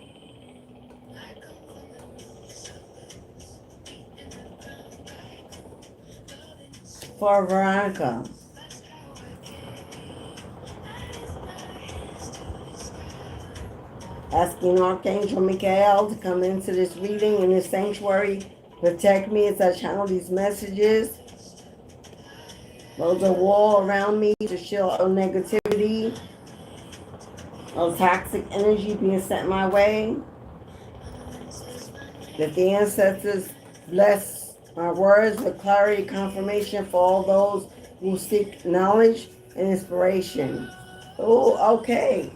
For Veronica. Asking Archangel Michael to come into this reading in this sanctuary. Protect me as I channel these messages. Build a wall around me to shield all negativity, all toxic energy being sent my way. That the ancestors bless my words with clarity, confirmation for all those who seek knowledge and inspiration. Oh, okay.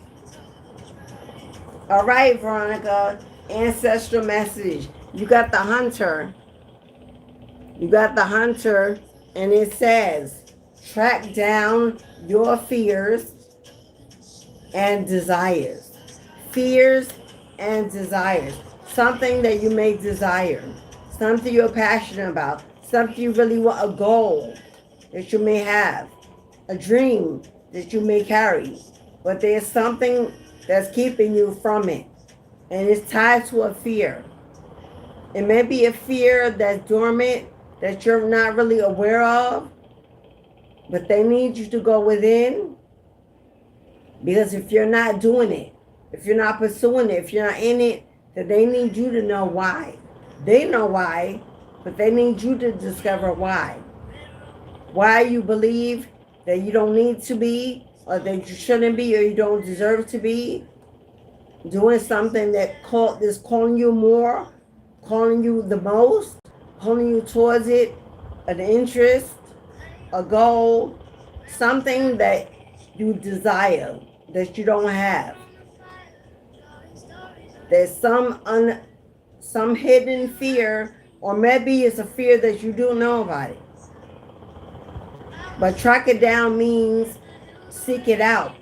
All right, Veronica, ancestral message. You got the hunter. You got the hunter, and it says, track down your fears and desires. Fears and desires. Something that you may desire. Something you're passionate about. Something you really want, a goal that you may have. A dream that you may carry. But there's something that's keeping you from it. And it's tied to a fear. It may be a fear that's dormant, that you're not really aware of. But they need you to go within. Because if you're not doing it, if you're not pursuing it, if you're not in it, then they need you to know why. They know why, but they need you to discover why. Why you believe that you don't need to be, or that you shouldn't be, or you don't deserve to be doing something that is calling you more, calling you the most, calling you towards it, an interest, a goal, something that you desire that you don't have. There's some hidden fear, or maybe it's a fear that you do know about it. But track it down means seek it out.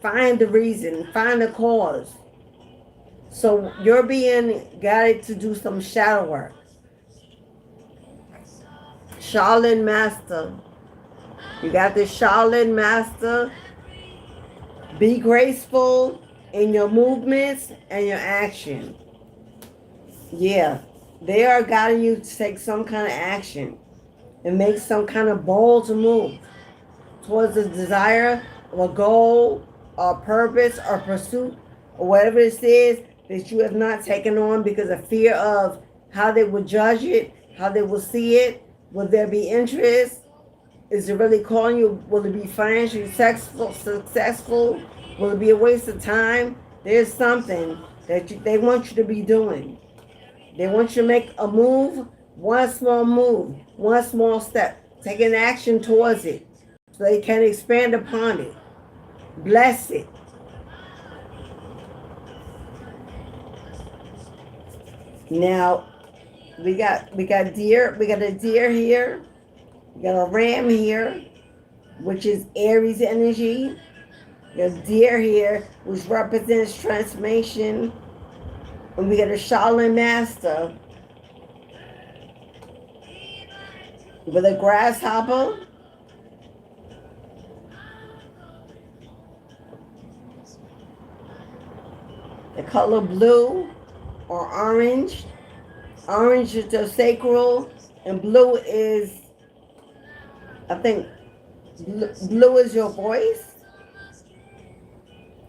Find the reason, find the cause. So you're being guided to do some shadow work. Shaolin Master. You got the Shaolin Master. Be graceful in your movements and your action. Yeah, they are guiding you to take some kind of action and make some kind of bold move towards the desire of a goal or purpose or pursuit or whatever this is that you have not taken on because of fear of how they will judge it, how they will see it. Will there be interest? Is it really calling you? Will it be financially successful? Will it be a waste of time? There's something that they want you to be doing. They want you to make a move, one small move, one small step. Take an action towards it so they can expand upon it. Bless it. Now, we got deer. We got a deer here. We got a ram here, which is Aries energy. We got a deer here, which represents transformation. And we got a Shaolin master with a grasshopper. The color blue or orange. Orange is the sacral, and blue is, I think, blue is your voice.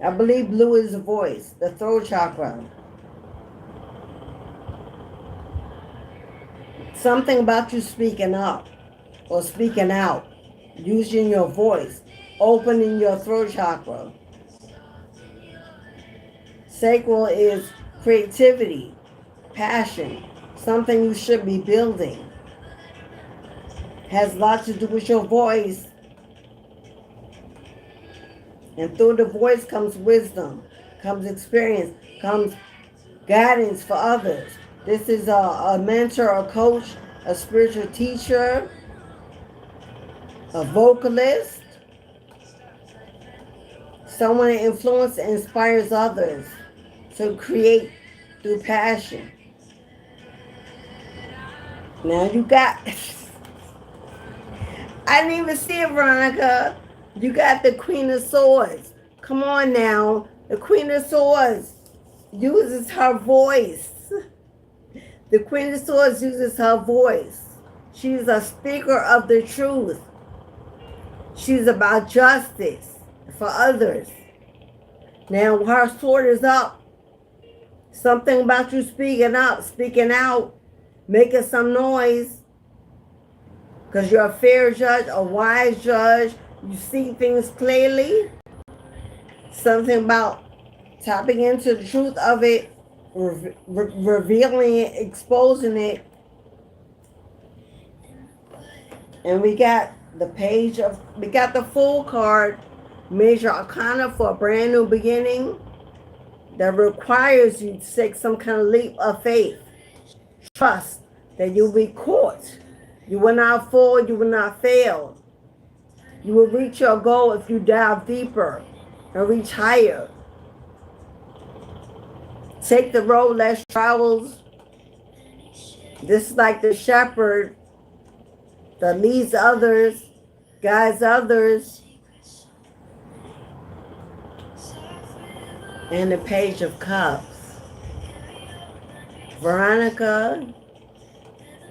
I believe blue is the voice, the throat chakra. Something about you speaking up or speaking out, using your voice, opening your throat chakra. Sacral is creativity, passion, something you should be building. Has a lot to do with your voice. And through the voice comes wisdom, comes experience, comes guidance for others. This is a mentor, a coach, a spiritual teacher, a vocalist, someone that influences and inspires others to create through passion. Now you got, I didn't even see it, Veronica. You got the Queen of Swords. Come on now. The Queen of Swords uses her voice. The Queen of Swords uses her voice. She's a speaker of the truth. She's about justice for others. Now her sword is up. Something about you speaking up, speaking out, making some noise. Because you're a fair judge, a wise judge. You see things clearly. Something about tapping into the truth of it, revealing it, exposing it. And we got the page of, we got the Fool card, Major Arcana for a brand new beginning that requires you to take some kind of leap of faith. Trust that you'll be caught. You will not fall, you will not fail. You will reach your goal if you dive deeper and reach higher. Take the road less traveled. This is like the shepherd that leads others, guides others. And the Page of Cups. Veronica,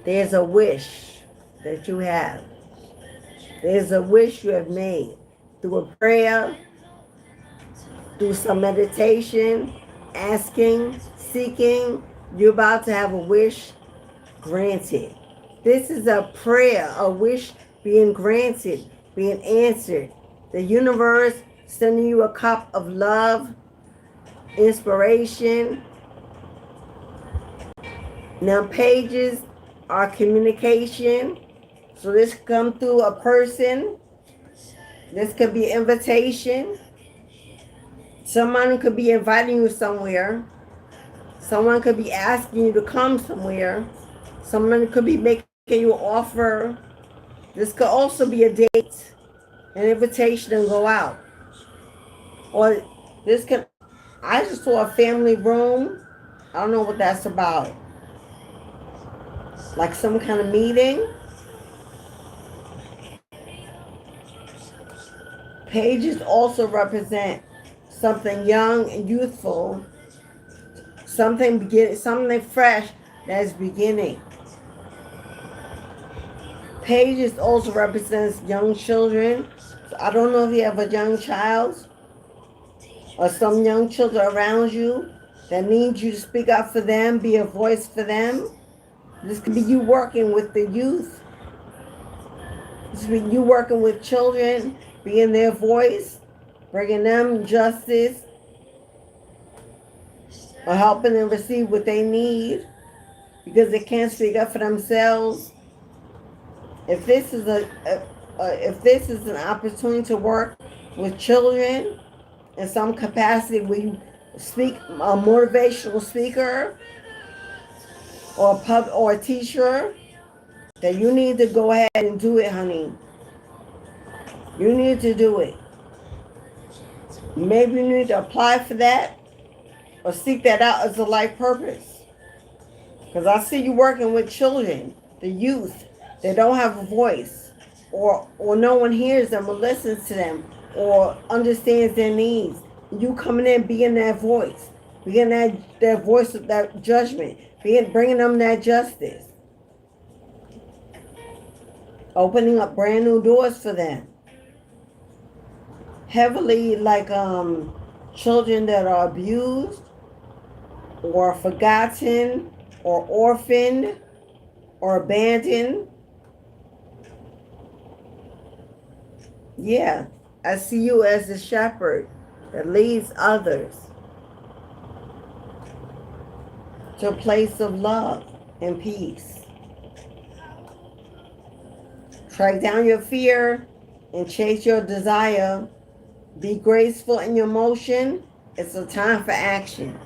there's a wish that you have. There's a wish you have made through a prayer, through some meditation, asking, seeking. You're about to have a wish granted. This is a prayer, a wish being granted, being answered. The universe sending you a cup of love, inspiration. Now pages are communication. So this could come through a person. This could be an invitation. Someone could be inviting you somewhere. Someone could be asking you to come somewhere. Someone could be making you an offer. This could also be a date, an invitation, and go out. Or this could, I just saw a family room. I don't know what that's about. Like some kind of meeting. Pages also represent something young and youthful, something fresh that is beginning. Pages also represents young children. So I don't know if you have a young child. or some young children around you that need you to speak up for them, be a voice for them. This could be you working with the youth. This could be you working with children, being their voice, bringing them justice, or helping them receive what they need because they can't speak up for themselves. If this is an opportunity to work with children in some capacity, where you speak a motivational speaker or a teacher, then you need to go ahead and do it, honey. You need to do it. Maybe you need to apply for that or seek that out as a life purpose. Because I see you working with children, the youth. They don't have a voice, or no one hears them or listens to them or understands their needs. You coming in being that voice, being that voice of that judgment, bringing them that justice, opening up brand new doors for them. Heavily like children that are abused or forgotten or orphaned or abandoned. Yeah, I see you as a shepherd that leads others to a place of love and peace. Track down your fear and chase your desire. Be graceful in your motion. It's a time for action.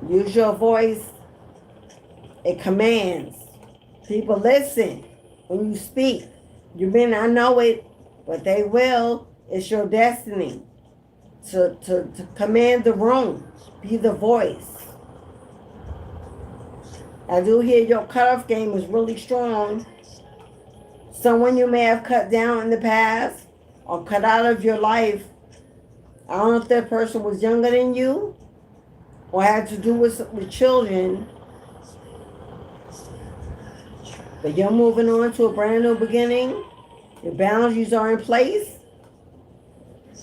Use your voice. It commands. People listen when you speak. You may not know it, but they will. It's your destiny to command the room. Be the voice. I do hear your cutoff game is really strong. Someone you may have cut down in the past or cut out of your life. I don't know if that person was younger than you or had to do with children. But you're moving on to a brand new beginning. Your boundaries are in place.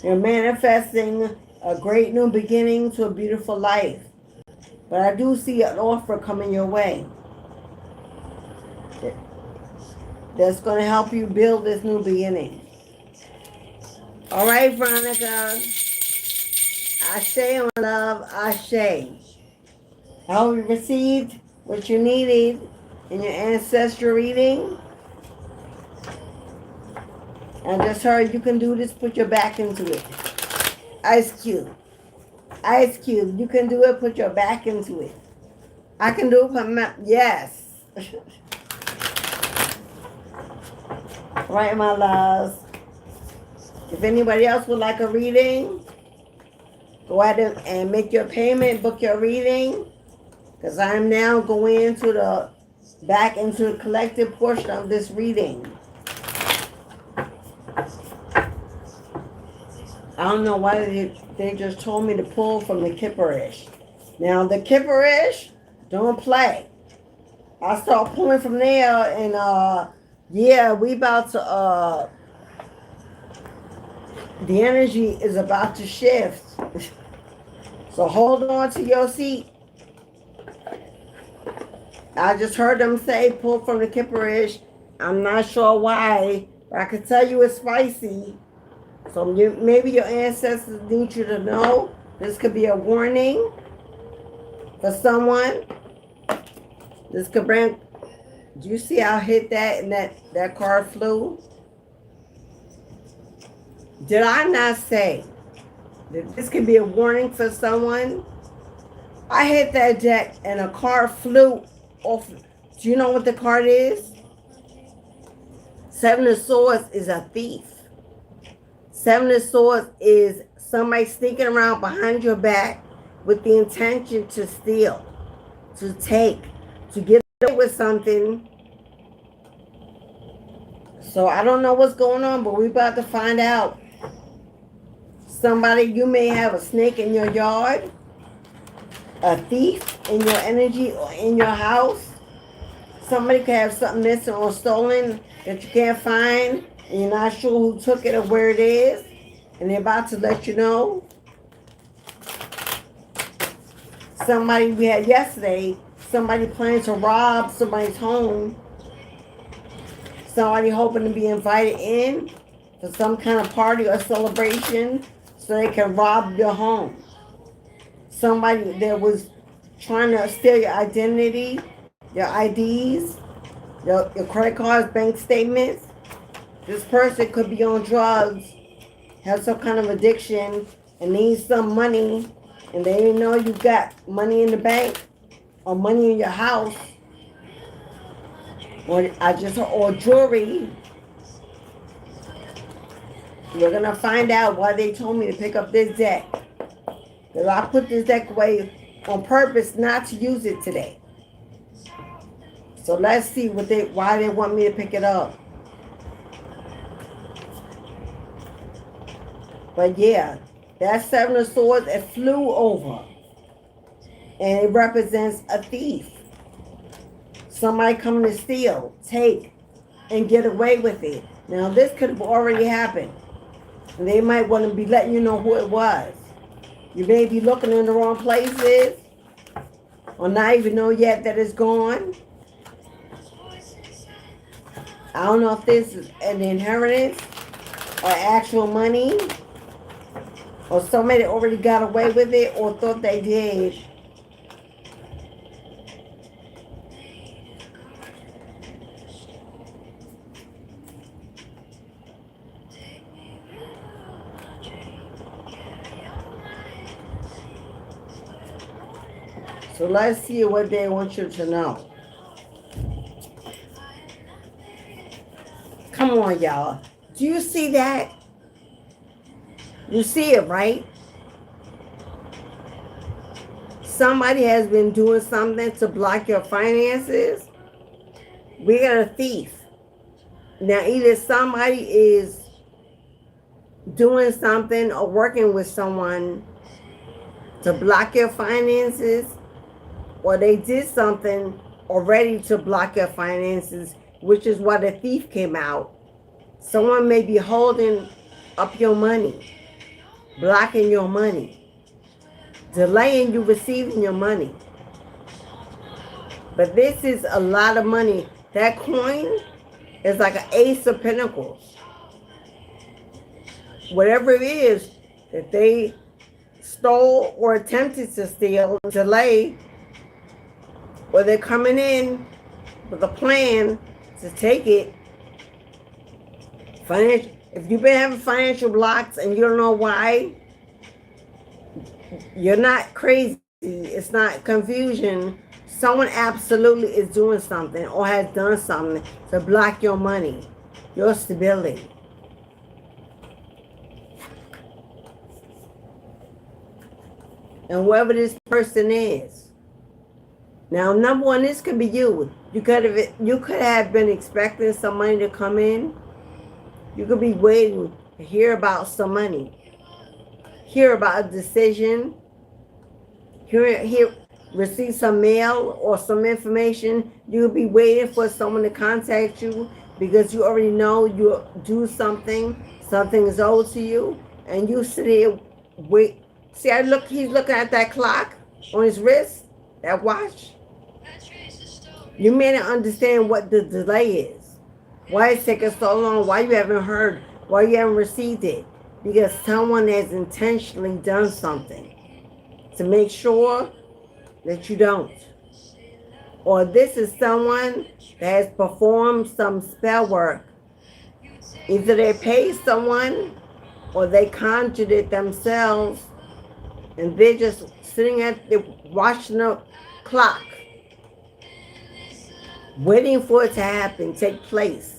You're manifesting a great new beginning to a beautiful life. But I do see an offer coming your way that's going to help you build this new beginning. All right, Veronica. Ashe on love, Ashe. I hope you received what you needed in your ancestral reading. I just heard you can do this, put your back into it. Ice Cube. Ice Cube, you can do it, put your back into it. I can do it, put my, yes. Right, my loves. If anybody else would like a reading, go ahead and make your payment, book your reading. Because I'm now going into back into the collective portion of this reading. I don't know why they just told me to pull from the Kipperish. Now, the Kipperish, don't play. I start pulling from there, and yeah, we about to, the energy is about to shift. So hold on to your seat. I just heard them say pull from the Kipperish. I'm not sure why, but I can tell you it's spicy. So maybe your ancestors need you to know. This could be a warning for someone. This could bring... Do you see how I hit that and that card flew? Did I not say that this could be a warning for someone? I hit that deck and a card flew off. Do you know what the card is? Seven of Swords is a thief. Seven of Swords is somebody sneaking around behind your back with the intention to steal, to take, to get away with something. So I don't know what's going on, but we're about to find out. Somebody, you may have a snake in your yard, a thief in your energy or in your house. Somebody could have something missing or stolen that you can't find, and you're not sure who took it or where it is. And they're about to let you know. Somebody we had yesterday, somebody planning to rob somebody's home. Somebody hoping to be invited in for some kind of party or celebration so they can rob your home. Somebody that was trying to steal your identity, your IDs, your credit cards, bank statements. This person could be on drugs, have some kind of addiction, and needs some money, and they didn't know you got money in the bank or money in your house, or jewelry. We're gonna find out why they told me to pick up this deck. Because I put this deck away on purpose not to use it today. So let's see why they want me to pick it up. But yeah, that Seven of Swords, it flew over. And it represents a thief. Somebody coming to steal, take, and get away with it. Now this could have already happened. And they might want to be letting you know who it was. You may be looking in the wrong places, or not even know yet that it's gone. I don't know if this is an inheritance or actual money, or somebody already got away with it or thought they did. So let's see what they want you to know. Come on, y'all. Do you see that? You see it, right? Somebody has been doing something to block your finances. We got a thief. Now, either somebody is doing something or working with someone to block your finances, or they did something already to block your finances, which is why the thief came out. Someone may be holding up your money, blocking your money, delaying you receiving your money. But this is a lot of money. That coin is like an Ace of Pentacles. Whatever it is that they stole or attempted to steal, delay, or they're coming in with a plan to take it. If you've been having financial blocks and you don't know why, you're not crazy. It's not confusion. Someone absolutely is doing something or has done something to block your money, your stability. And whoever this person is. Now, number one, this could be you. You could have been expecting some money to come in. You could be waiting to hear about some money, hear about a decision, receive some mail or some information. You could be waiting for someone to contact you because you already know you do something. Something is owed to you, and you sit here wait. See, he's looking at that clock on his wrist, that watch. You may not understand what the delay is. Why it's taking so long? Why you haven't heard? Why you haven't received it? Because someone has intentionally done something to make sure that you don't. Or this is someone that has performed some spell work. Either they paid someone or they conjured it themselves, and they're just sitting watching the clock, waiting for it to happen, take place.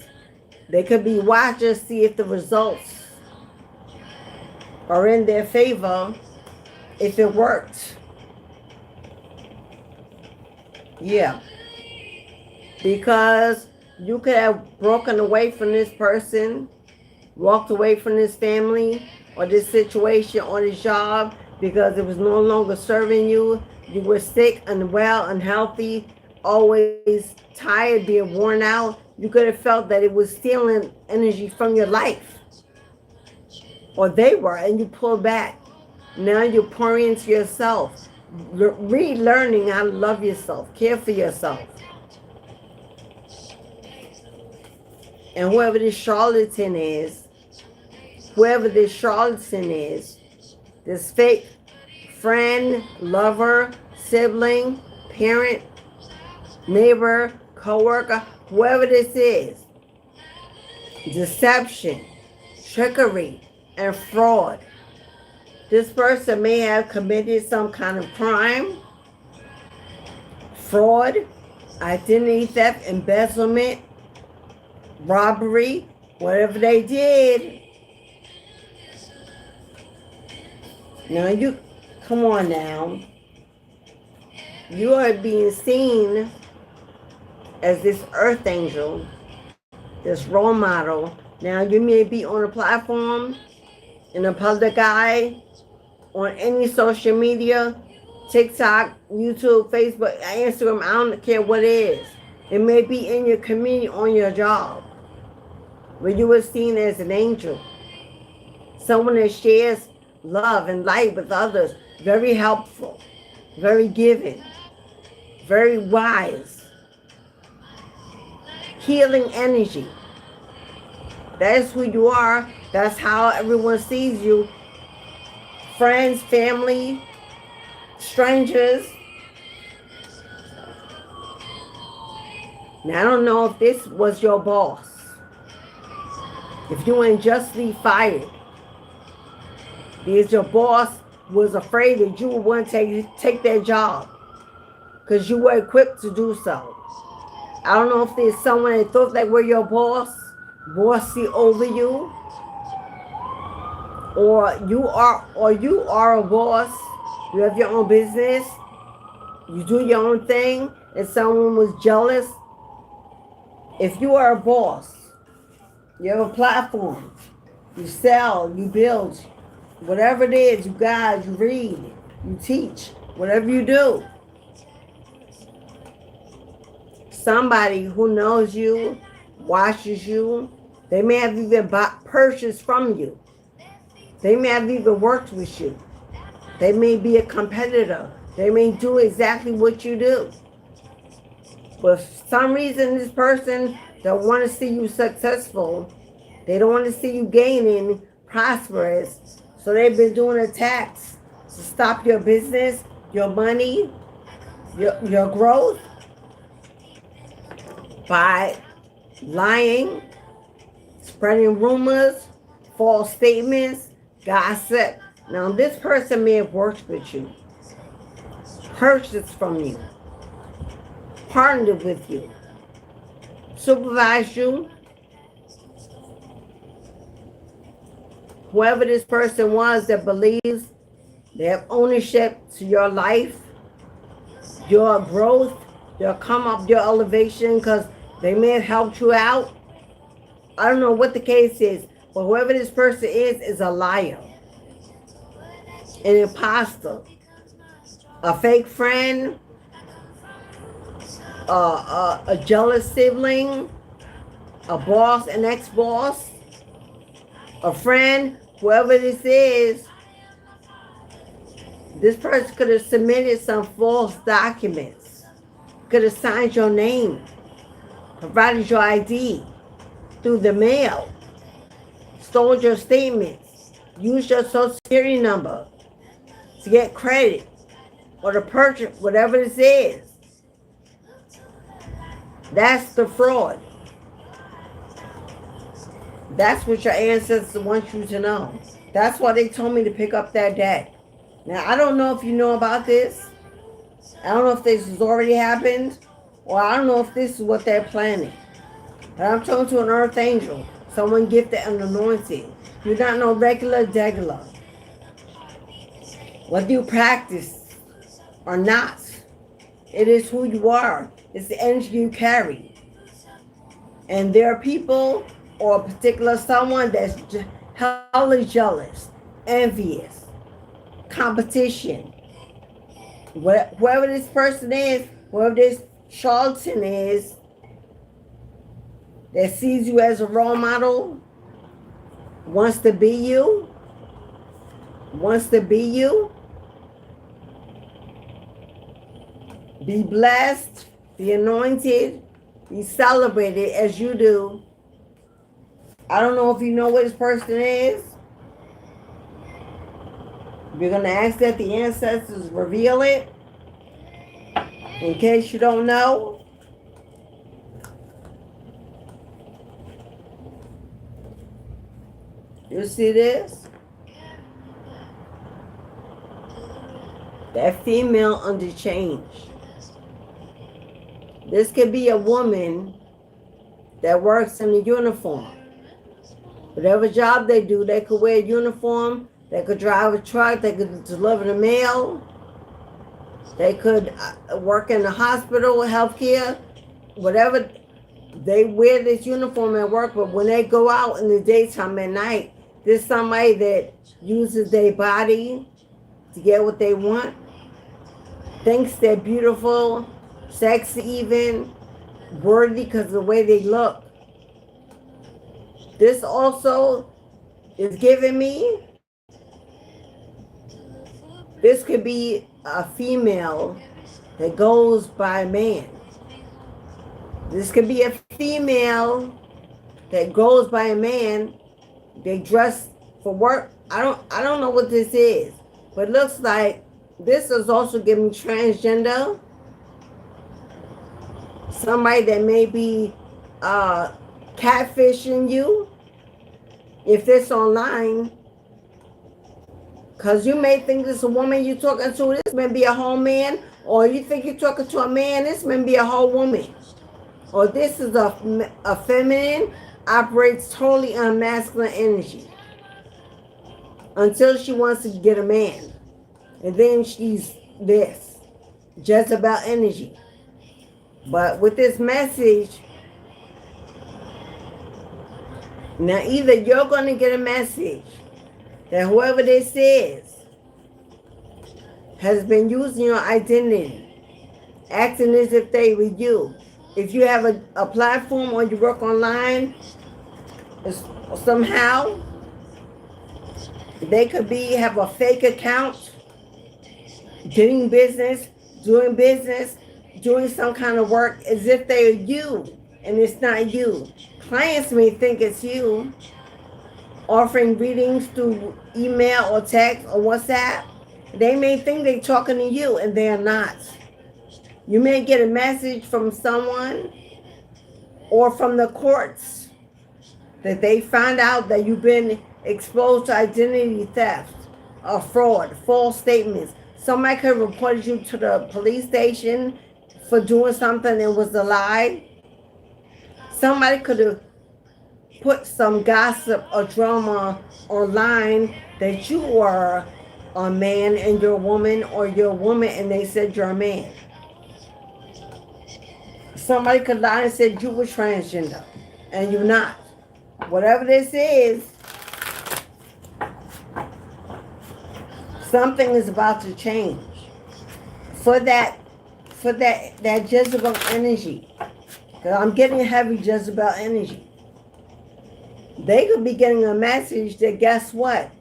They could be watching, see if the results are in their favor, if it worked. Yeah. Because you could have broken away from this person, walked away from this family, or this situation, or this job, because it was no longer serving you. You were sick, unwell, unhealthy, always tired, being worn out. You could have felt that it was stealing energy from your life. or they were, and you pulled back. Now you're pouring into yourself, relearning how to love yourself, care for yourself. And whoever this charlatan is, this fake friend, lover, sibling, parent, neighbor, co-worker, whoever this is, deception, trickery, and fraud. This person may have committed some kind of crime, fraud, identity theft, embezzlement, robbery, whatever they did. Now you, come on now. You are being seen as this earth angel, this role model. Now you may be on a platform, in a public eye, on any social media, TikTok, YouTube, Facebook, Instagram, I don't care what it is. It may be in your community, on your job, where you were seen as an angel. Someone that shares love and light with others. Very helpful, very giving, very wise. Healing energy. That's who you are. That's how everyone sees you. Friends, family, strangers. Now, I don't know if this was your boss. If you were unjustly fired, because your boss was afraid that you would want to take that job because you were equipped to do so. I don't know if there's someone that thought they were your boss, bossy over you, or you are a boss. You have your own business. You do your own thing, and someone was jealous. If you are a boss, you have a platform, you sell, you build, whatever it is, you guide, you read, you teach, whatever you do. Somebody who knows you, watches you, they may have even purchased from you. They may have even worked with you. They may be a competitor. They may do exactly what you do. But for some reason, this person don't want to see you successful. They don't want to see you gaining, prosperous. So they've been doing attacks to stop your business, your money, your growth by lying, spreading rumors, false statements, gossip. Now, this person may have worked with you, purchased from you, partnered with you, supervised you. Whoever this person was that believes they have ownership to your life, your growth, your come up, your elevation, because they may have helped you out. I don't know what the case is, but whoever this person is a liar, an imposter, a fake friend, a jealous sibling, a boss, an ex-boss, a friend, whoever this is. This person could have submitted some false documents, could have signed your name, provided your ID through the mail, stole your statements, used your social security number to get credit or to purchase whatever this is. That's the fraud. That's what your ancestors want you to know. That's why they told me to pick up that deck. Now, I don't know if you know about this. I don't know if this has already happened, or I don't know if this is what they're planning. But I'm talking to an earth angel, someone gifted and anointed. You're not no regular degular. Whether you practice or not, it is who you are. It's the energy you carry. And there are people or a particular someone that's hella jealous, envious, competition. Whoever this person is, whoever this charlatan is, that sees you as a role model, wants to be you, wants to be you. Be blessed, be anointed, be celebrated as you do. I don't know if you know what this person is. You're going to ask that the ancestors reveal it. In case you don't know. You see this? That female under change. This could be a woman that works in a uniform. Whatever job they do, they could wear a uniform, they could drive a truck, they could deliver the mail, they could work in the hospital, healthcare, whatever. They wear this uniform at work, but when they go out in the daytime at night, there's somebody that uses their body to get what they want, thinks they're beautiful, sexy even, worthy because of the way they look. This also is giving me, this could be a female that goes by a man. This could be a female that goes by a man. They dress for work. I don't know what this is, but it looks like this is also giving transgender. Somebody that may be catfishing you. If it's online, because you may think this is a woman you're talking to, this may be a whole man, or you think you're talking to a man, this may be a whole woman. Or this is a feminine, operates totally on masculine energy until she wants to get a man. And then she's this, Jezebel energy. But with this message, now either you're going to get a message that whoever this is has been using your identity, acting as if they were you. If you have a platform or you work online, somehow they could have a fake account, getting business, doing some kind of work as if they're you, and it's not you. Clients may think it's you, offering readings through email or text or WhatsApp. They may think they're talking to you, and they're not. You may get a message from someone or from the courts that they find out that you've been exposed to identity theft or fraud, false statements. Somebody could have reported you to the police station for doing something that was a lie. Somebody could have put some gossip or drama online that you were a man and you're a woman, or you're a woman and they said you're a man. Somebody could lie and said you were transgender and you're not. Whatever this is, something is about to change for that Jezebel energy. Because I'm getting heavy Jezebel energy. They could be getting a message that, guess what?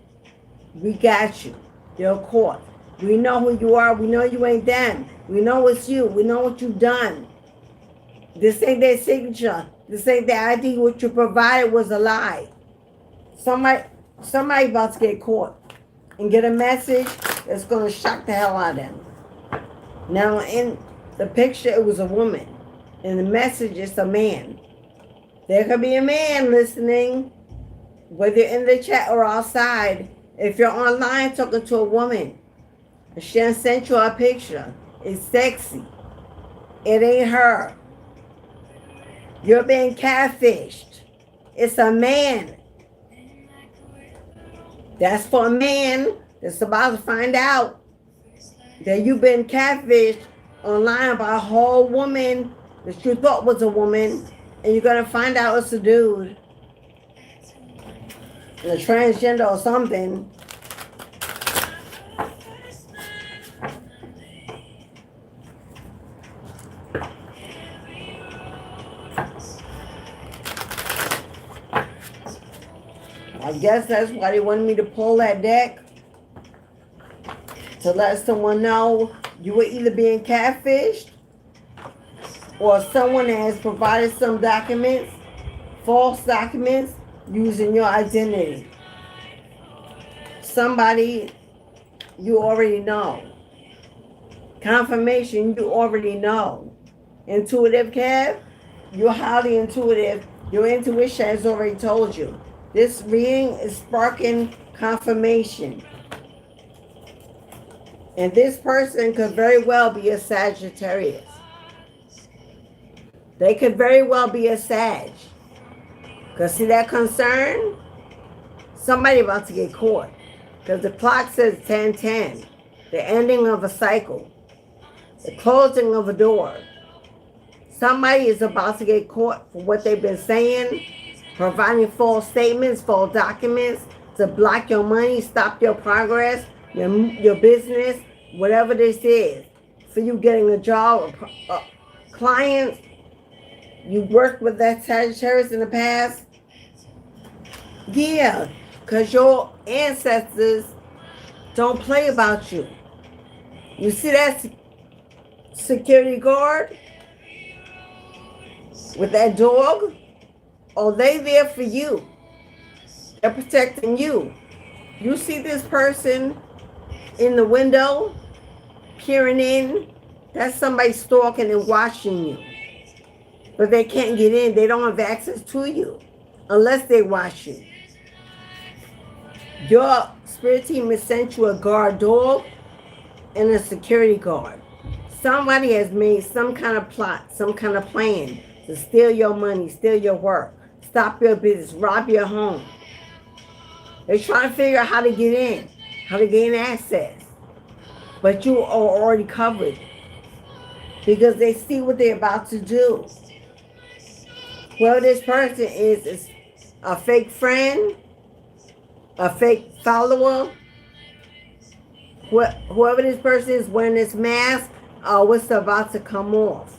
We got you. You're caught. We know who you are. We know you ain't them. We know it's you. We know what you've done. This ain't their signature. This ain't their ID. What you provided was a lie. Somebody about to get caught and get a message that's going to shock the hell out of them. Now, in the picture, it was a woman. In the message, it's a man. There could be a man listening, whether in the chat or outside. If you're online talking to a woman, and she sent you a picture, it's sexy. It ain't her. You're being catfished. It's a man. That's for a man that's about to find out that you've been catfished online by a whole woman that you thought was a woman, and you're going to find out it's a dude, a transgender or something. I guess that's why they wanted me to pull that deck. to let someone know you were either being catfished or someone has provided some documents, false documents, using your identity. Somebody you already know. Confirmation you already know. Intuitive Cav, you're highly intuitive. Your intuition has already told you. This reading is sparking confirmation. And this person could very well be a Sagittarius. They could very well be a Sag. Because see that concern? Somebody about to get caught. Because the clock says 10:10. The ending of a cycle. The closing of a door. Somebody is about to get caught for what they've been saying, providing false statements, false documents to block your money, stop your progress, your business, whatever this is. For you getting a job, clients, you worked with that Sagittarius in the past. Yeah, because your ancestors don't play about you. You see that security guard with that dog? Oh, they there for you. They're protecting you. You see this person in the window, peering in? That's somebody stalking and watching you. But they can't get in. They don't have access to you unless they watch you. Your spirit team has sent you a guard dog and a security guard. Somebody has made some kind of plot, some kind of plan to steal your money, steal your work, stop your business, rob your home. They're trying to figure out how to get in, how to gain access. But you are already covered because they see what they're about to do. Whoever this person is a fake friend, a fake follower. Whoever this person is wearing this mask, what's about to come off.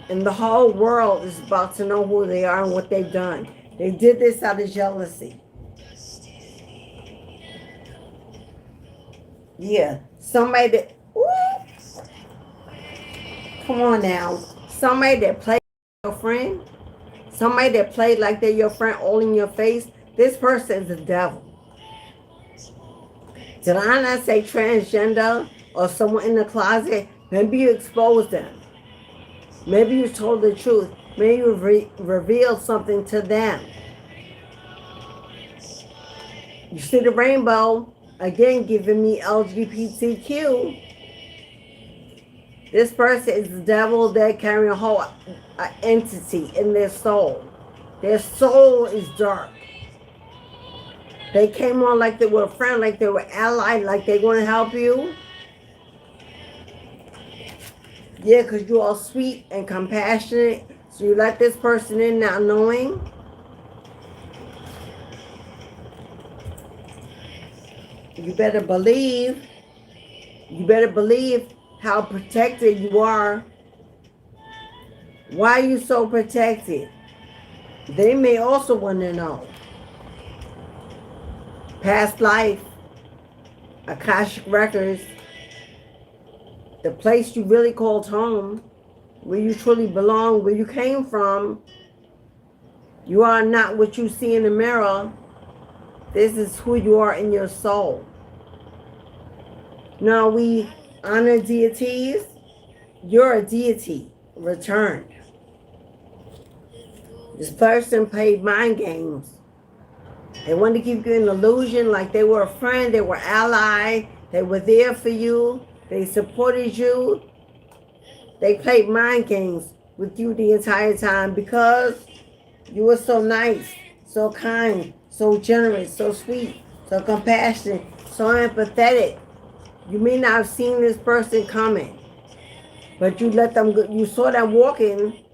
And the whole world is about to know who they are and what they've done. They did this out of jealousy. Yeah, somebody that, ooh, come on now. Somebody that played your friend, somebody that played like they're your friend all in your face, this person is the devil. Did I not say transgender or someone in the closet? Maybe you exposed them. Maybe you told the truth. Maybe you revealed something to them. You see the rainbow, again giving me LGBTQ. This person is the devil. They're carrying a whole entity in their soul. Their soul is dark. They came on like they were a friend, like they were allied, like they want to help you. Yeah, because you're all sweet and compassionate. So you let this person in not knowing. You better believe how protected you are. Why are you so protected? They may also want to know. Past life, Akashic records, the place you really called home, where you truly belong, where you came from. You are not what you see in the mirror. This is who you are in your soul. Now we honor deities. You're a deity returned. This person played mind games. They wanted to give you an illusion like they were a friend, they were allied, they were there for you, they supported you. They played mind games with you the entire time because you were so nice, so kind, so generous, so sweet, so compassionate, so empathetic. You may not have seen this person coming, but you let them go. You saw them walking.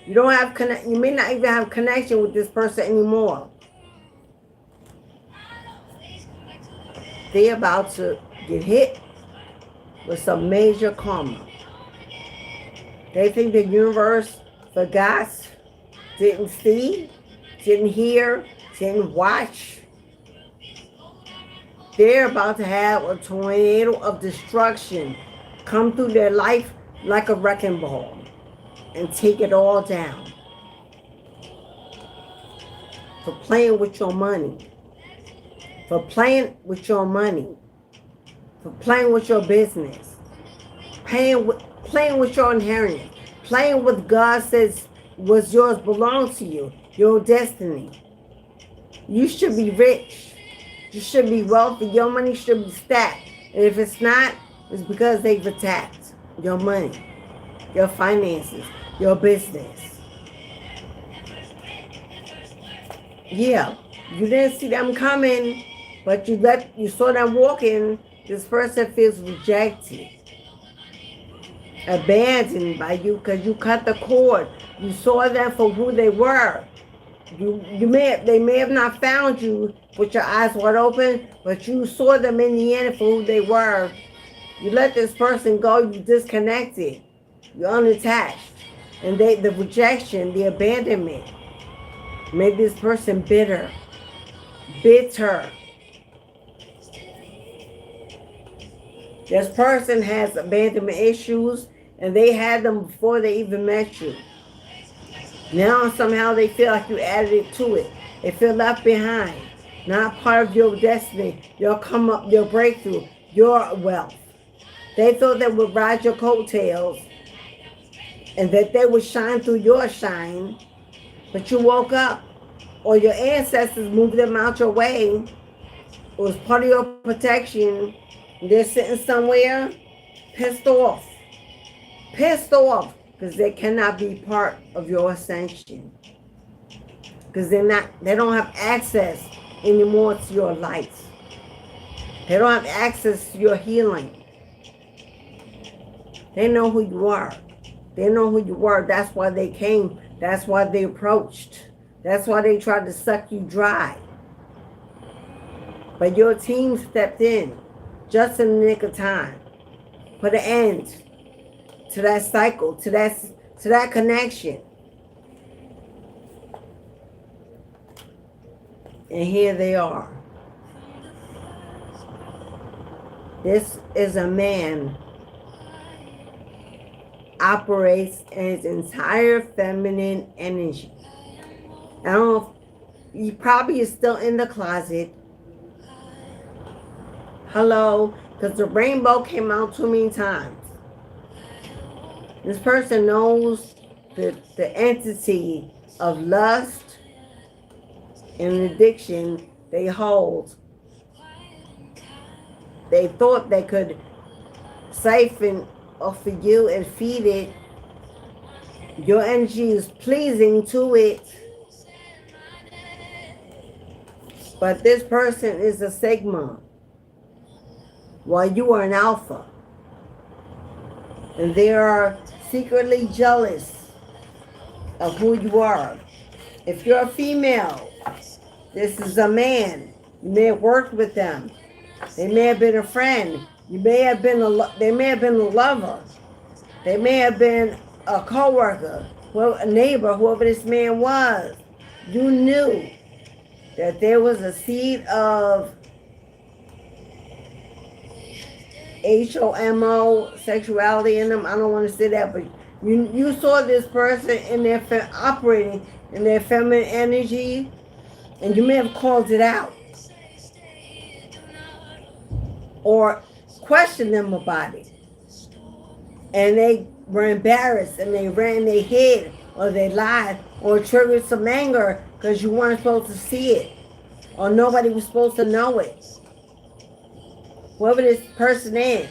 You don't have you may not even have connection with this person anymore. They're about to get hit with some major karma. They think the universe forgot, didn't see, didn't hear, didn't watch. They're about to have a tornado of destruction come through their life like a wrecking ball and take it all down for playing with your money, for playing with your money, for playing with your business, playing with your inheritance, playing with God says was yours belongs to you, your destiny. You should be rich. You should be wealthy. Your money should be stacked. And if it's not, it's because they've attacked your money, your finances, your business. Yeah, you didn't see them coming, but you saw them walking. This person feels rejected, abandoned by you because you cut the cord. You saw them for who they were. They may have not found you with your eyes wide open, but you saw them in the end for who they were. You let this person go, you disconnected, you're unattached. And the rejection, the abandonment, made this person bitter. This person has abandonment issues, and they had them before they even met you. Now somehow they feel like you added it to it. They feel left behind, not part of your destiny, your come up, your breakthrough, your wealth. They thought they would ride your coattails and that they would shine through your shine, but you woke up, or your ancestors moved them out your way. It was part of your protection. They're sitting somewhere pissed off, because they cannot be part of your ascension, because they don't have access anymore to your light. They don't have access to your healing. They know who you are. They know who you were. That's why they came. That's why they approached. That's why they tried to suck you dry. But your team stepped in just in the nick of time. Put an end to that cycle, to that connection. And here they are. This is a man operates in his entire feminine energy. I don't know if he probably is still in the closet. Hello, because the rainbow came out too many times. This person knows the entity of lust and addiction they hold. They thought they could siphon off of you and feed it. Your energy is pleasing to it. But this person is a Sigma, while you are an Alpha. And they are secretly jealous of who you are. If you're a female, this is a man. You may have worked with them. They may have been a friend. They may have been a lover. They may have been a co-worker, a neighbor, whoever this man was. You knew that there was a seed of HOMO sexuality in them. I don't want to say that, but you saw this person in their operating in their feminine energy, and you may have called it out or questioned them about it, and they were embarrassed and they ran their head, or they lied, or triggered some anger because you weren't supposed to see it, or nobody was supposed to know it. Whoever this person is.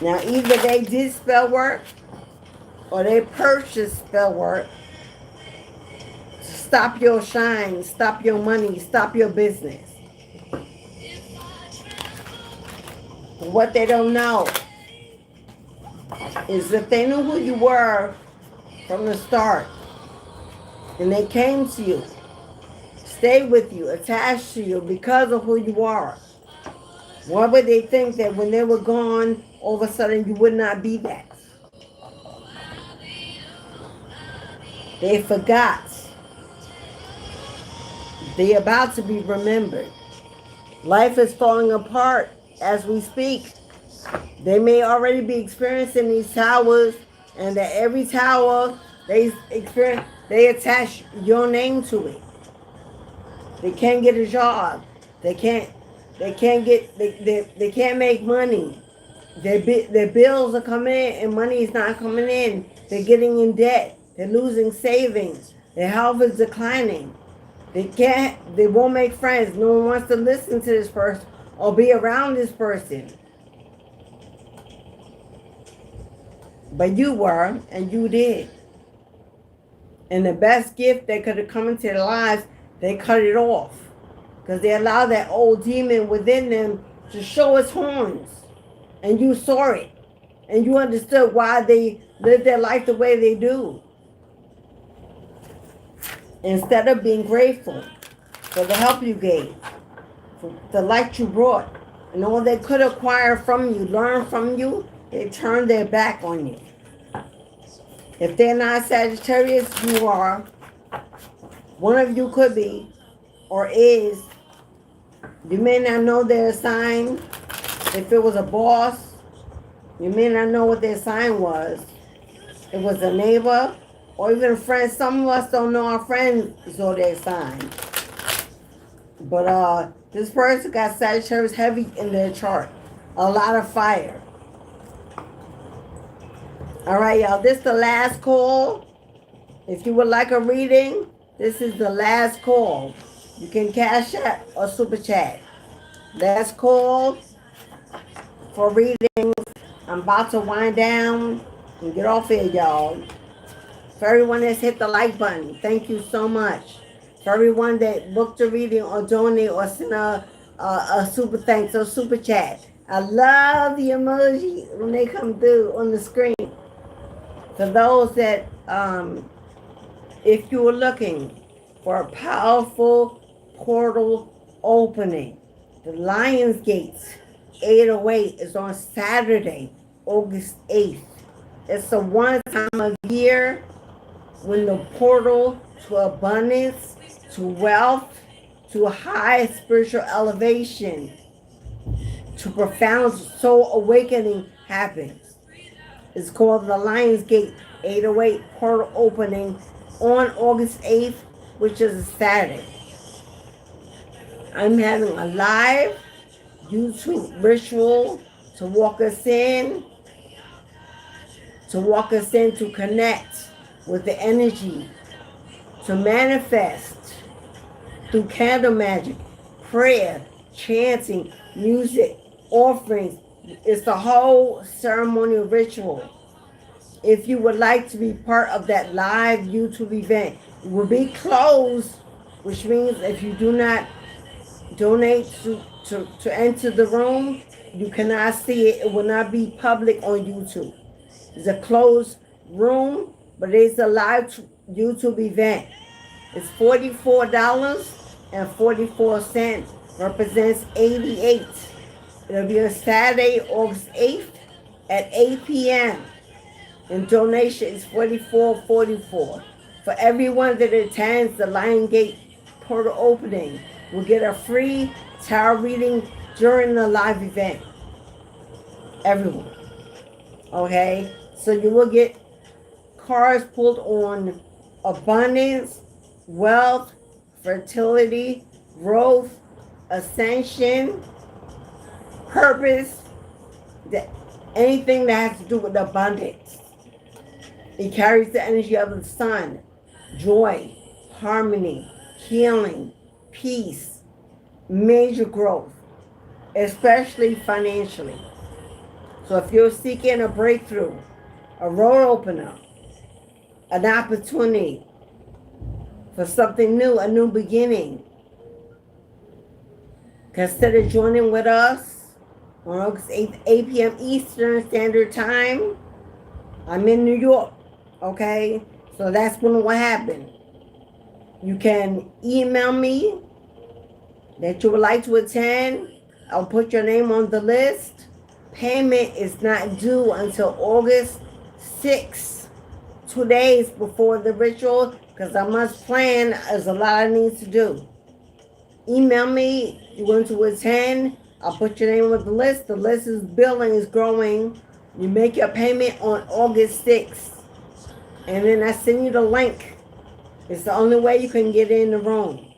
Now, either they did spell work or they purchased spell work to stop your shine, stop your money, stop your business. But what they don't know is if they knew who you were from the start and they came to you, stayed with you, attached to you because of who you are, why would they think that when they were gone, all of a sudden you would not be that? They forgot They're about to be remembered. Life is falling apart as we speak. They may already be experiencing these towers, and that every tower they experience, they attach your name to it. They can't get a job. They can't. They can't get. They can't make money. Their bills are coming in, and money is not coming in. They're getting in debt. They're losing savings. Their health is declining. They can't. They won't make friends. No one wants to listen to this person or be around this person. But you were, and you did. And the best gift that could have come into their lives, they cut it off. Because they allowed that old demon within them to show its horns. And you saw it. And you understood why they live their life the way they do. Instead of being grateful for the help you gave, for the light you brought, and all they could acquire from you, learn from you, they turned their back on you. If they're not Sagittarius, you are. One of you could be, or is. You may not know their sign. If it was a boss, you may not know what their sign was. It was a neighbor, or even a friend. Some of us don't know our friend's zodiac sign. But this person got Sagittarius heavy in their chart. A lot of fire. All right, y'all. This is the last call. If you would like a reading, this is the last call. You can cash out or super chat. Last call for readings. I'm about to wind down and get off here, y'all. For everyone that's hit the like button, thank you so much. For everyone that booked a reading or donate or sent a super thanks or super chat. I love the emoji when they come through on the screen. For those that, if you were looking for a powerful portal opening, the Lion's Gates 808 is on Saturday, August 8th. It's a one time of year when the portal to abundance, to wealth, to high spiritual elevation, to profound soul awakening happens. It's called the Lion's Gate 808 portal opening on August 8th, which is a Saturday. I'm having a live YouTube ritual to walk us in, to connect with the energy, to manifest through candle magic, prayer, chanting, music, offerings. It's the whole ceremonial ritual. If you would like to be part of that live YouTube event, it will be closed, which means if you do not donate to enter the room, you cannot see it. It will not be public on YouTube. It's a closed room, but it's a live YouTube event. It's $44.44, represents 88. It'll be on Saturday, August 8th at 8 p.m. And donation is $44.44. For everyone that attends the Lion Gate portal opening, will get a free tarot reading during the live event. Everyone. Okay? So you will get cards pulled on abundance, wealth, fertility, growth, ascension, purpose, anything that has to do with abundance. It carries the energy of the sun, joy, harmony, healing, peace, major growth, especially financially. So if you're seeking a breakthrough, a road opener, an opportunity for something new, a new beginning, consider joining with us on August 8th, 8 p.m. Eastern Standard Time. I'm in New York, okay? So that's when it will happen. You can email me that you would like to attend. I'll put your name on the list. Payment is not due until August 6th, 2 days before the ritual, because I must plan. There's a lot I need to do. email me. You want to attend, I'll put your name on the list. The list is billing, is growing. You make your payment on August 6th. And then I send you the link. It's the only way you can get in the room.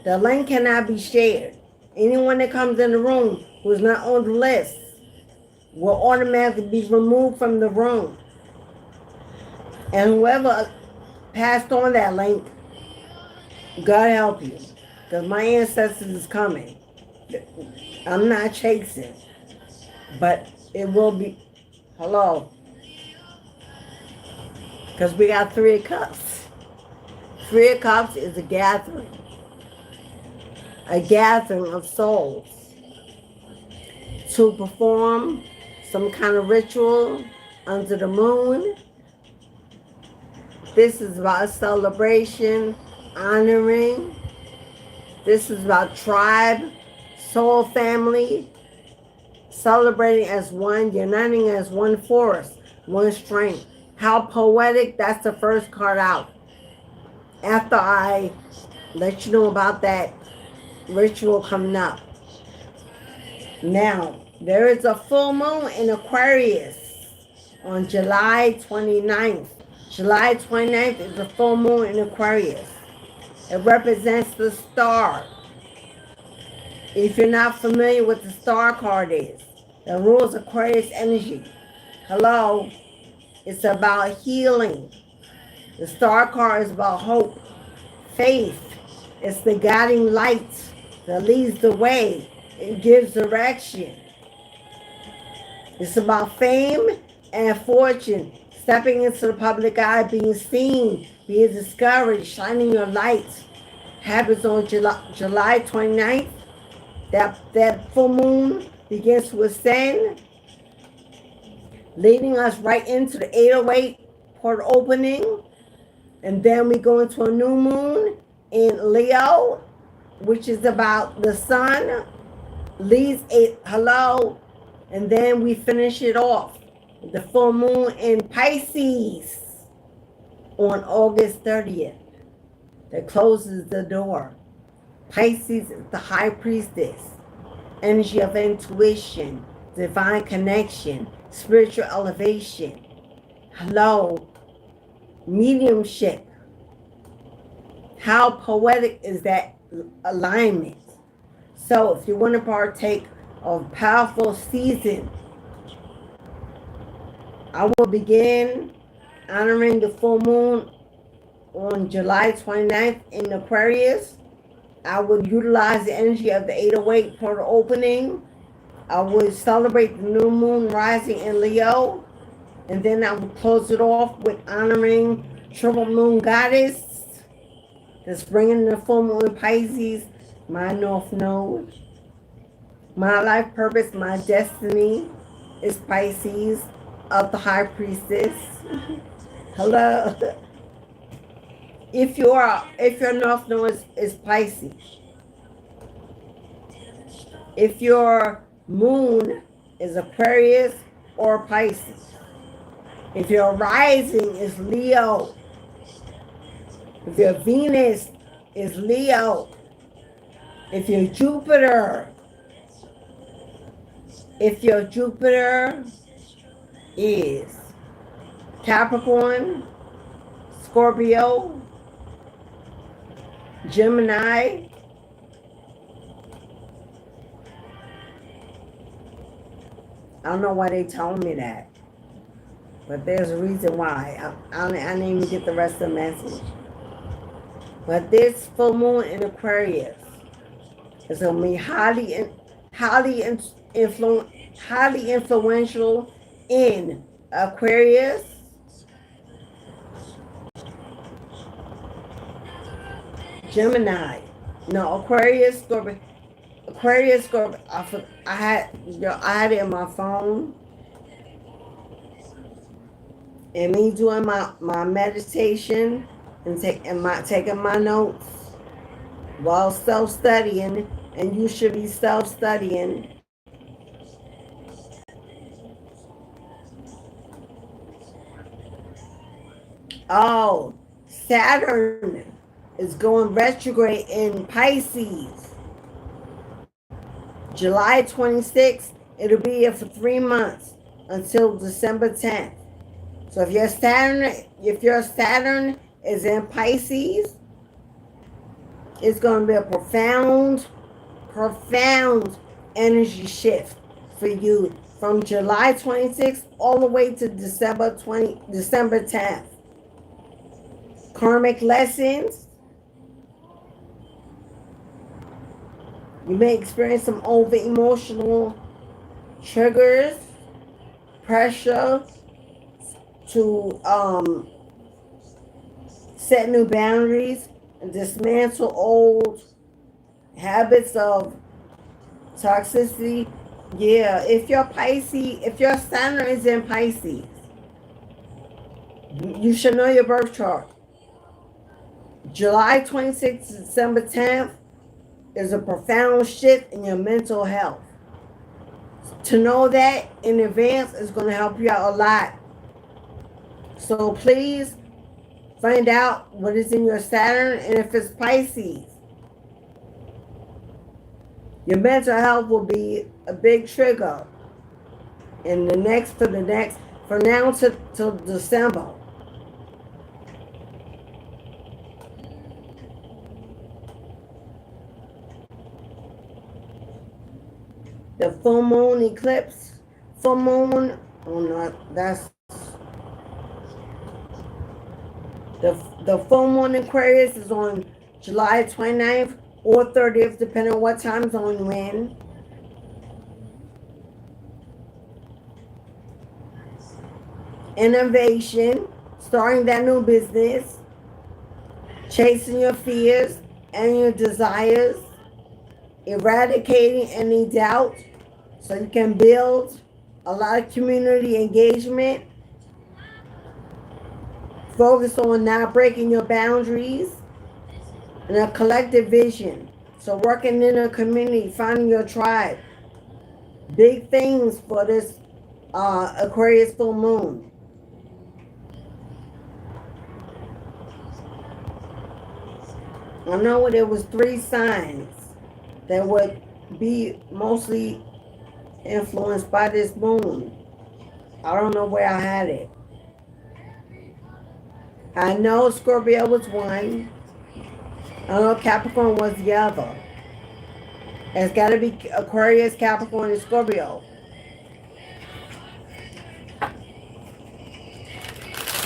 The link cannot be shared. Anyone that comes in the room who is not on the list will automatically be removed from the room. And whoever passed on that link, God help you. Because my ancestors is coming. I'm not chasing. But it will be, hello. Because we got 3 of Cups. 3 of Cups is a gathering of souls to perform some kind of ritual under the moon. This is about celebration, honoring. This is about tribe, soul family, celebrating as one, uniting as one force, one strength. How poetic, that's the first card out. After I let you know about that ritual coming up. Now, there is a full moon in Aquarius on July 29th. July 29th is a full moon in Aquarius. It represents the star. If you're not familiar with the star card is, the rules of Aquarius energy. Hello, it's about healing. The star card is about hope, faith. It's the guiding light that leads the way. It gives direction. It's about fame and fortune, stepping into the public eye, being seen, being discovered, shining your light. Happens on July 29th. That full moon begins to ascend, leading us right into the 808 portal opening. And then we go into a new moon in Leo, which is about the sun, leads a hello, and then we finish it off with the full moon in Pisces on August 30th. That closes the door. Pisces is the high priestess, energy of intuition, divine connection, spiritual elevation. Hello, mediumship. How poetic is that alignment? So if you want to partake of a powerful season, I will begin honoring the full moon on July 29th in Aquarius. I would utilize the energy of the 808 portal opening. I would celebrate the new moon rising in Leo. And then I would close it off with honoring triple moon goddess that's bringing the full moon in Pisces, my north node. My life purpose, my destiny is Pisces of the high priestess. Hello. If your north node is Pisces, if your moon is Aquarius or Pisces, if your rising is Leo, if your Venus is Leo, if your Jupiter is Capricorn, Scorpio, Gemini, I don't know why they told me that, but there's a reason why. I didn't even get the rest of the message. But this full moon in Aquarius is going to be highly influential in Aquarius, Gemini, no, Aquarius, Scorpio, I had it in my phone, and me doing my meditation and taking my notes while self-studying, and you should be self-studying. Oh, Saturn is going retrograde in Pisces. July 26th, it'll be here for 3 months until December 10th. So if your Saturn is in Pisces, it's going to be a profound energy shift for you from July 26th all the way to December 10th. Karmic lessons. You may experience some over emotional triggers, pressure to set new boundaries and dismantle old habits of toxicity. Yeah, if your Saturn is in Pisces, you should know your birth chart. July 26th to December 10th is a profound shift in your mental health. To know that in advance is going to help you out a lot. So please find out what is in your Saturn, and if it's Pisces, your mental health will be a big trigger in from now to December. The full moon eclipse, full moon, oh no, that's the full moon in Aquarius is on July 29th or 30th, depending on what time zone you're in. Innovation, starting that new business, chasing your fears and your desires, eradicating any doubt so you can build a lot of community engagement. Focus on not breaking your boundaries and a collective vision. So working in a community, finding your tribe. Big things for this Aquarius full moon. I know there was 3 signs that would be mostly influenced by this moon. I don't know where I had it. I know Scorpio was one. I know Capricorn was the other. It's got to be Aquarius, Capricorn, and Scorpio.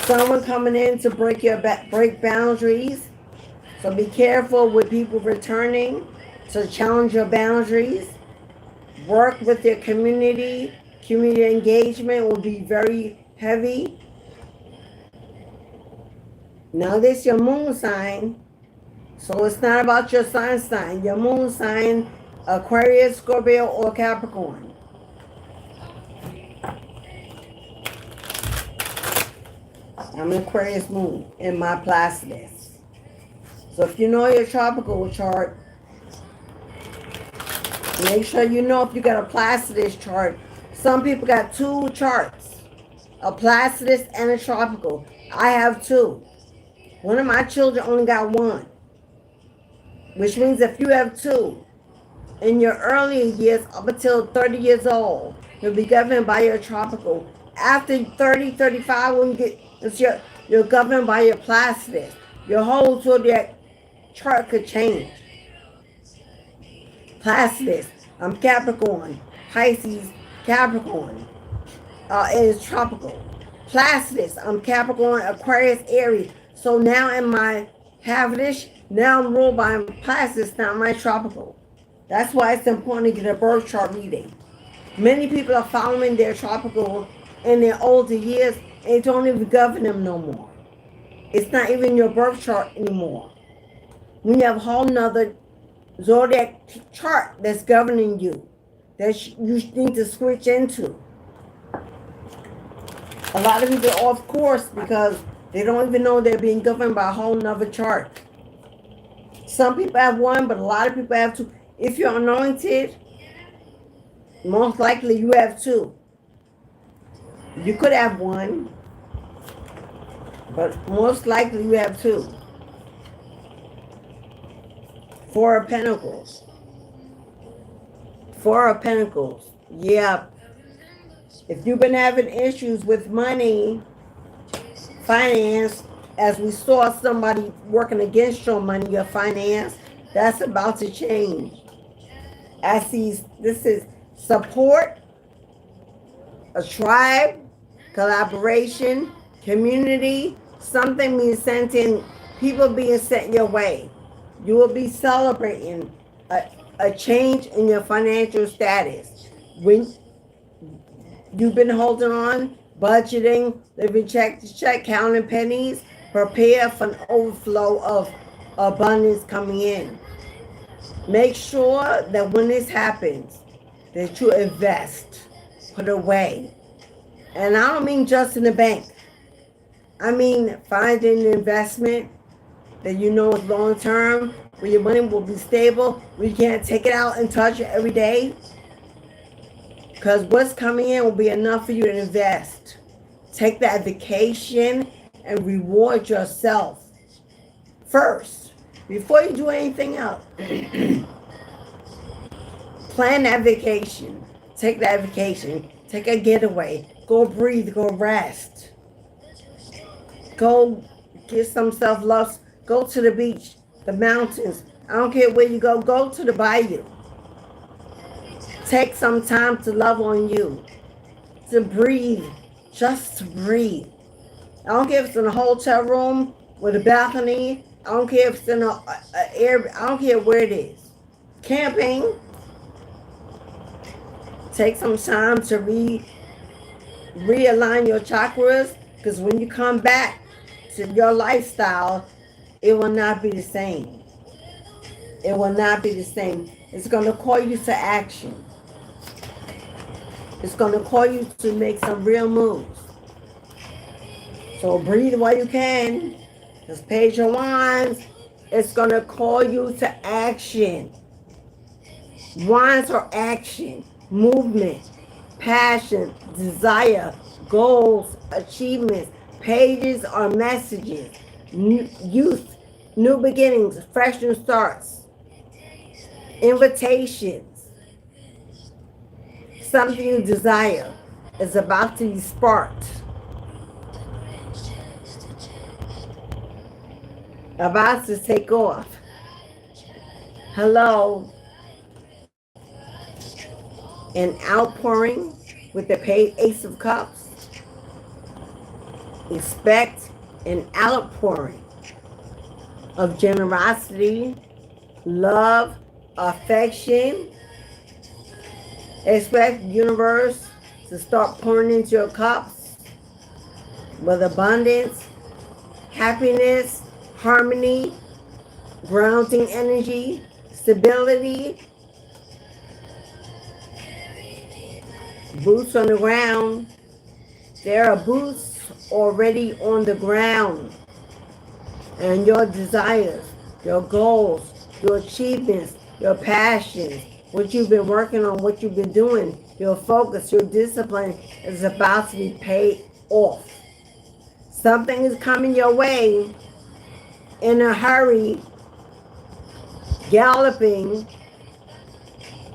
Someone coming in to break boundaries. So be careful with people returning to challenge your boundaries. Work with your community. Community engagement will be very heavy. Now this is your moon sign. So it's not about your sign. Your moon sign, Aquarius, Scorpio, or Capricorn. I'm an Aquarius moon in my Placidus. So if you know your tropical chart, make sure you know if you got a Placidus chart. Some people got 2 charts, a Placidus and a tropical. I have 2. One of my children only got 1. Which means if you have 2, in your earlier years, up until 30 years old, you'll be governed by your tropical. After 30, 35, when you're governed by your Placidus. Your whole zodiac chart could change. Placidus, I'm Capricorn, Pisces, Capricorn, it is tropical. Placidus, I'm Capricorn, Aquarius, Aries. So now in my Havidish, now I'm ruled by Placidus, not my tropical. That's why it's important to get a birth chart reading. Many people are following their tropical in their older years and it don't even govern them no more. It's not even your birth chart anymore. When you have a whole nother zodiac chart that's governing you, that you need to switch into. A lot of people are off course because they don't even know they're being governed by a whole nother chart. Some people have 1, but a lot of people have 2. If you're anointed, most likely you have 2. You could have 1, but most likely you have 2. Four of Pentacles. Four of Pentacles. Yeah. If you've been having issues with money, finance, as we saw somebody working against your money, your finance, that's about to change. I see this is support, a tribe, collaboration, community, something being sent in, people being sent your way. You will be celebrating a change in your financial status. When you've been holding on, budgeting, living check to check, counting pennies, prepare for an overflow of abundance coming in. Make sure that when this happens, that you invest, put away. And I don't mean just in the bank. I mean finding an investment that you know is long term, where your money will be stable, where you can't take it out and touch it every day. Because what's coming in will be enough for you to invest. Take that vacation and reward yourself first before you do anything else. Plan that vacation. Take that vacation. Take a getaway. Go breathe. Go rest. Go get some self-love. Go to the beach, the mountains. I don't care where you go. Go to the bayou. Take some time to love on you. To breathe. Just to breathe. I don't care if it's in a hotel room with a balcony. I don't care if it's in a air. I don't care where it is. Camping. Take some time to realign your chakras, because when you come back to your lifestyle, it will not be the same. It will not be the same. It's going to call you to action. It's going to call you to make some real moves. So breathe while you can. This Page of Wands, it's going to call you to action. Wands are action, movement, passion, desire, goals, achievements. Pages are messages, youth, new beginnings, fresh new starts, invitations. Something you desire is about to be sparked. About to take off. Hello. An outpouring with the Ace of Cups. Expect an outpouring of generosity, love, affection. Expect the universe to start pouring into your cups with abundance, happiness, harmony, grounding energy, stability. Boots on the ground. There are boots already on the ground. And your desires, your goals, your achievements, your passions, what you've been working on, what you've been doing, your focus, your discipline is about to be paid off. Something is coming your way in a hurry, galloping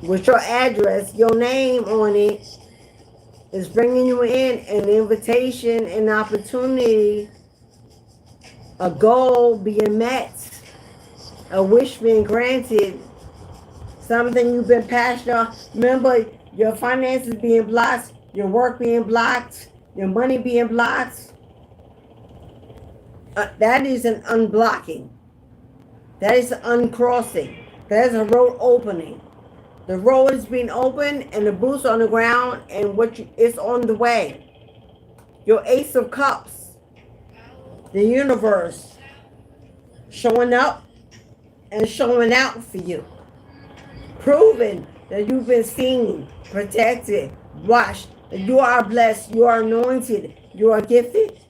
with your address, your name on it, is bringing you in an invitation, an opportunity, a goal being met, a wish being granted, something you've been passionate on. Remember, your finances being blocked, your work being blocked, your money being blocked. That is an unblocking. That is an uncrossing. That is a road opening. The road is being opened and the boots on the ground, and it's on the way. Your Ace of Cups, the universe showing up and showing out for you. Proving that you've been seen, protected, watched, that you are blessed, you are anointed, you are gifted.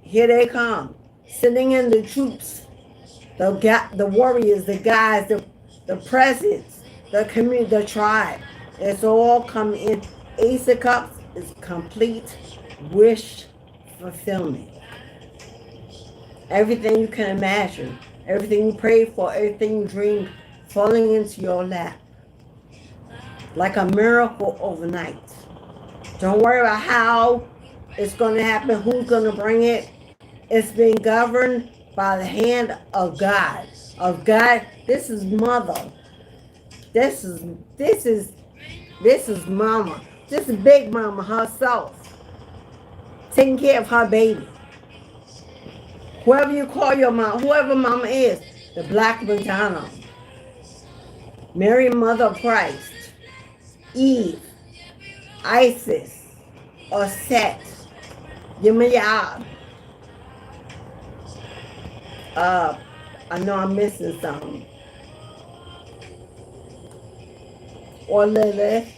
Here they come, sending in the troops, the warriors, the guys, the presence, the community, the tribe. It's all coming in. Ace of Cups is complete wish fulfillment. Everything you can imagine. Everything you prayed for, everything you dreamed, falling into your lap. Like a miracle overnight. Don't worry about how it's going to happen, who's going to bring it. It's being governed by the hand of God. Of God. This is mother. This is mama. This is big mama herself. Taking care of her baby. Whoever you call your mom, whoever mama is, the Black Madonna, Mary Mother of Christ, Eve, Isis, or Set, Yemaya. I know I'm missing some. Or Lilith.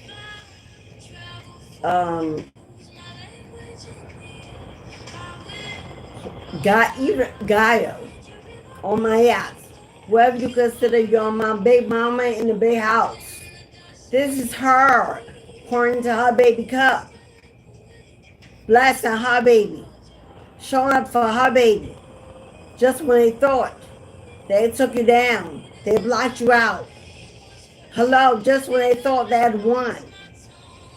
God, even Gaia, oh my yachts, whoever you consider your mom, big mama in the big house. This is her pouring into her baby cup, blessing her baby, showing up for her baby. Just when they thought they took you down, they blocked you out. Hello, just when they thought they had won.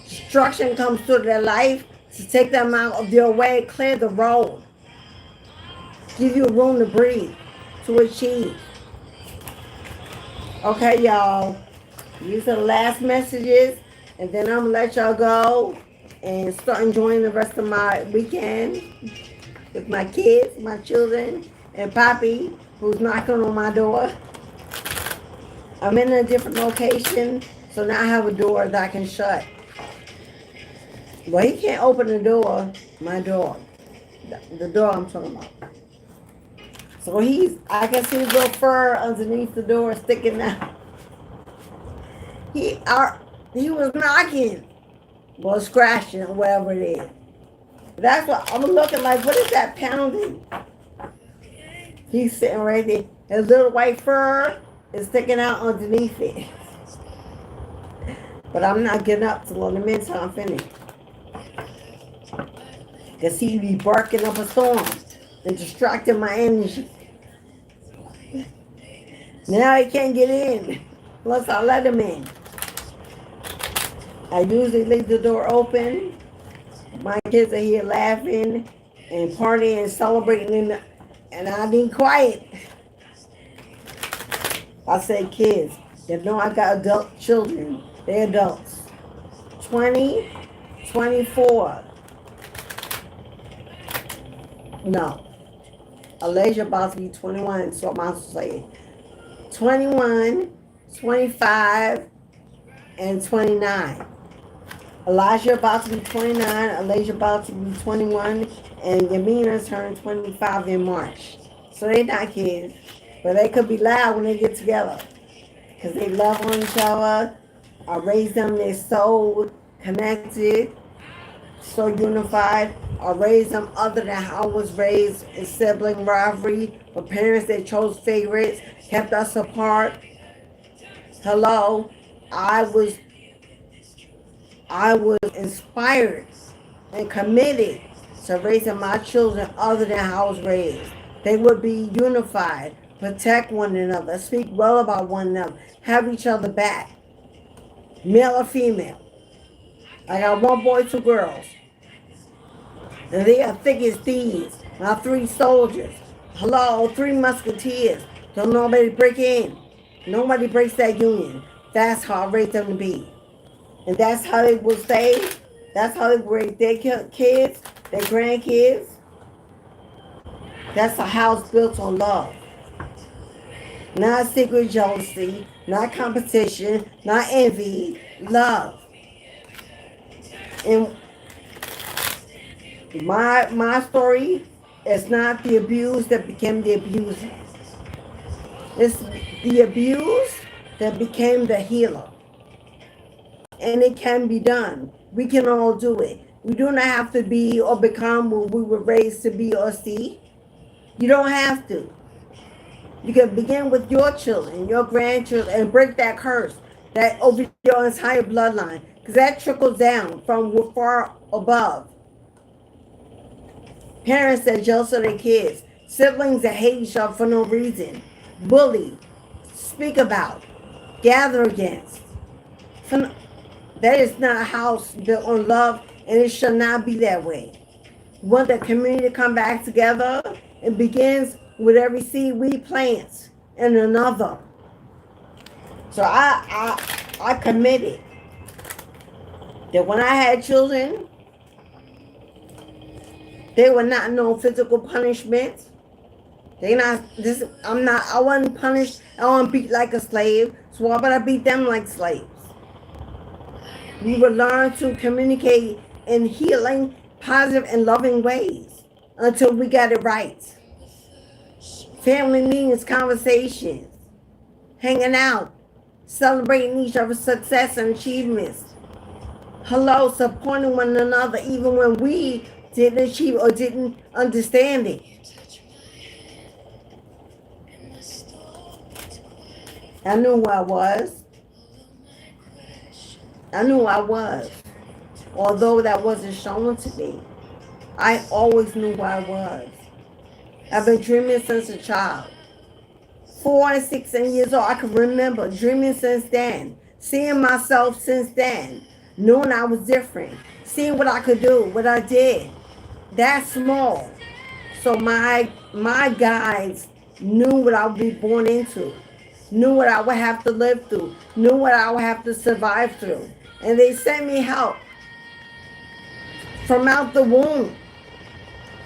Destruction comes through their life to take them out of your way, clear the road. Give you room to breathe, to achieve. Okay, y'all. These are the last messages. And then I'm going to let y'all go and start enjoying the rest of my weekend with my kids, my children, and Poppy, who's knocking on my door. I'm in a different location, so now I have a door that I can shut. Well, he can't open the door, my door. The door I'm talking about. So I can see his little fur underneath the door sticking out. He was knocking. Well, scratching or whatever it is. That's what I'm looking like. What is that pounding? He's sitting right there. His little white fur is sticking out underneath it. But I'm not getting up till in the meantime I'm finished. Because he be barking up a storm and distracting my energy. Now he can't get in unless I let him in. I usually leave the door open. My kids are here laughing and partying and celebrating, and I be quiet. I say kids. You know I got adult children. They're adults. 20, 24. No. Elijah about to be 21, so I'm about to say 21, 25, and 29. Elijah about to be 29, Elijah about to be 21, and Yamina turned 25 in March. So they're not kids, but they could be loud when they get together because they love on each other. I raised them, they're so connected, so unified. I raised them other than how I was raised in sibling rivalry. With parents that chose favorites, kept us apart. Hello, I was inspired and committed to raising my children other than how I was raised. They would be unified, protect one another, speak well about one another, have each other back, male or female. I got one boy, two girls. And they are thick as thieves. My 3 soldiers. Hello, 3 musketeers. Don't nobody break in. Nobody breaks that union. That's how I raised them to be. And that's how they will stay. That's how they raise their kids, their grandkids. That's a house built on love. Not secret jealousy, not competition, not envy, love. And my story is not the abuse that became the abuser. It's the abuse that became the healer. And it can be done. We can all do it. We do not have to be or become what we were raised to be or see. You don't have to. You can begin with your children, your grandchildren, and break that curse that over your entire bloodline. Because that trickles down from far above. Parents that jealous of their kids. Siblings that hate each other for no reason. bully, speak about, gather against. That is not a house built on love, and it shall not be that way. We want the community to come back together. It begins with every seed we plant in another. So I committed that when I had children, they were not no physical punishment. I wasn't punished. I wasn't beat like a slave. So why would I beat them like slaves? We would learn to communicate in healing, positive, and loving ways until we got it right. Family meetings, conversations, hanging out, celebrating each other's success and achievements. Hello, supporting one another even when we didn't achieve or didn't understand it. I knew who I was. I knew who I was. Although that wasn't shown to me, I always knew who I was. I've been dreaming since a child. 4 and 6 years old, I can remember dreaming since then. Seeing myself since then. Knowing I was different. Seeing what I could do, what I did. That small. So my guides knew what I would be born into. Knew what I would have to live through. Knew what I would have to survive through. And they sent me help from out the womb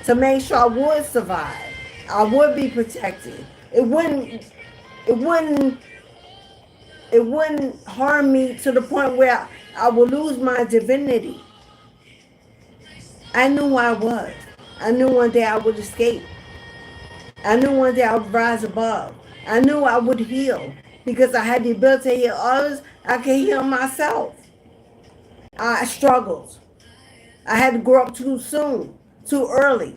to make sure I would survive. I would be protected. It wouldn't harm me to the point where I would lose my divinity. I knew who I was. I knew one day I would escape. I knew one day I would rise above. I knew I would heal because I had the ability to heal others. I could heal myself. I struggled. I had to grow up too soon, too early.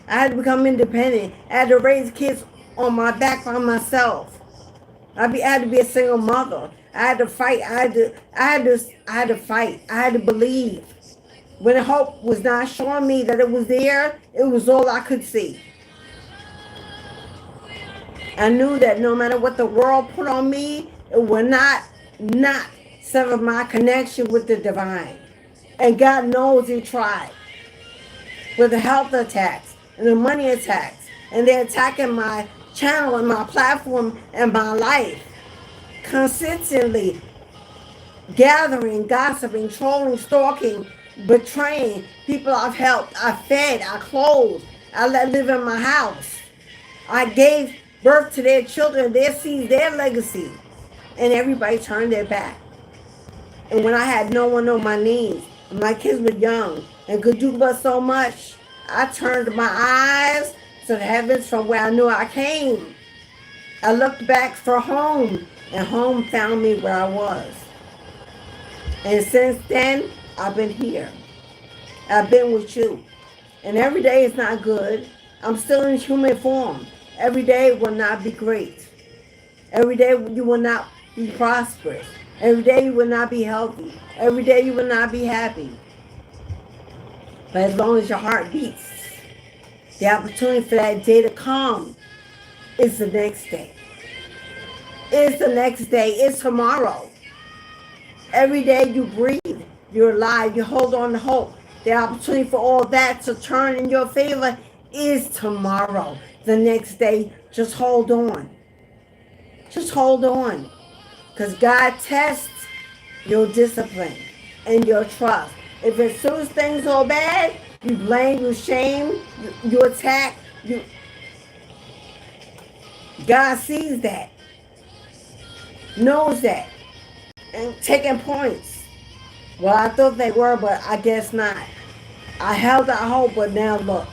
I had to become independent. I had to raise kids on my back by myself. I had to be a single mother. I had to fight. I had to fight. I had to believe. When hope was not showing me that it was there, it was all I could see. I knew that no matter what the world put on me, it would not sever my connection with the divine. And God knows He tried. With the health attacks and the money attacks, and they're attacking my channel and my platform and my life. Consistently gathering, gossiping, trolling, stalking, betraying people I've helped, I fed, I clothed, I let live in my house. I gave birth to their children, their seeds, their legacy. And everybody turned their back. And when I had no one on my knees, and my kids were young and could do but so much, I turned my eyes to the heavens from where I knew I came. I looked back for home, and home found me where I was. And since then, I've been here. I've been with you. And every day is not good. I'm still in human form. Every day will not be great. Every day you will not be prosperous. Every day you will not be healthy. Every day you will not be happy. But as long as your heart beats, the opportunity for that day to come is the next day. It's the next day. It's tomorrow. Every day you breathe, you're alive, you hold on to hope. The opportunity for all that to turn in your favor is tomorrow. The next day, just hold on. Just hold on. Because God tests your discipline and your trust. If as soon as things go bad, you blame, you shame, you attack. God sees that, knows that, and taking points. Well, I thought they were, but I guess not. I held out hope, but now look.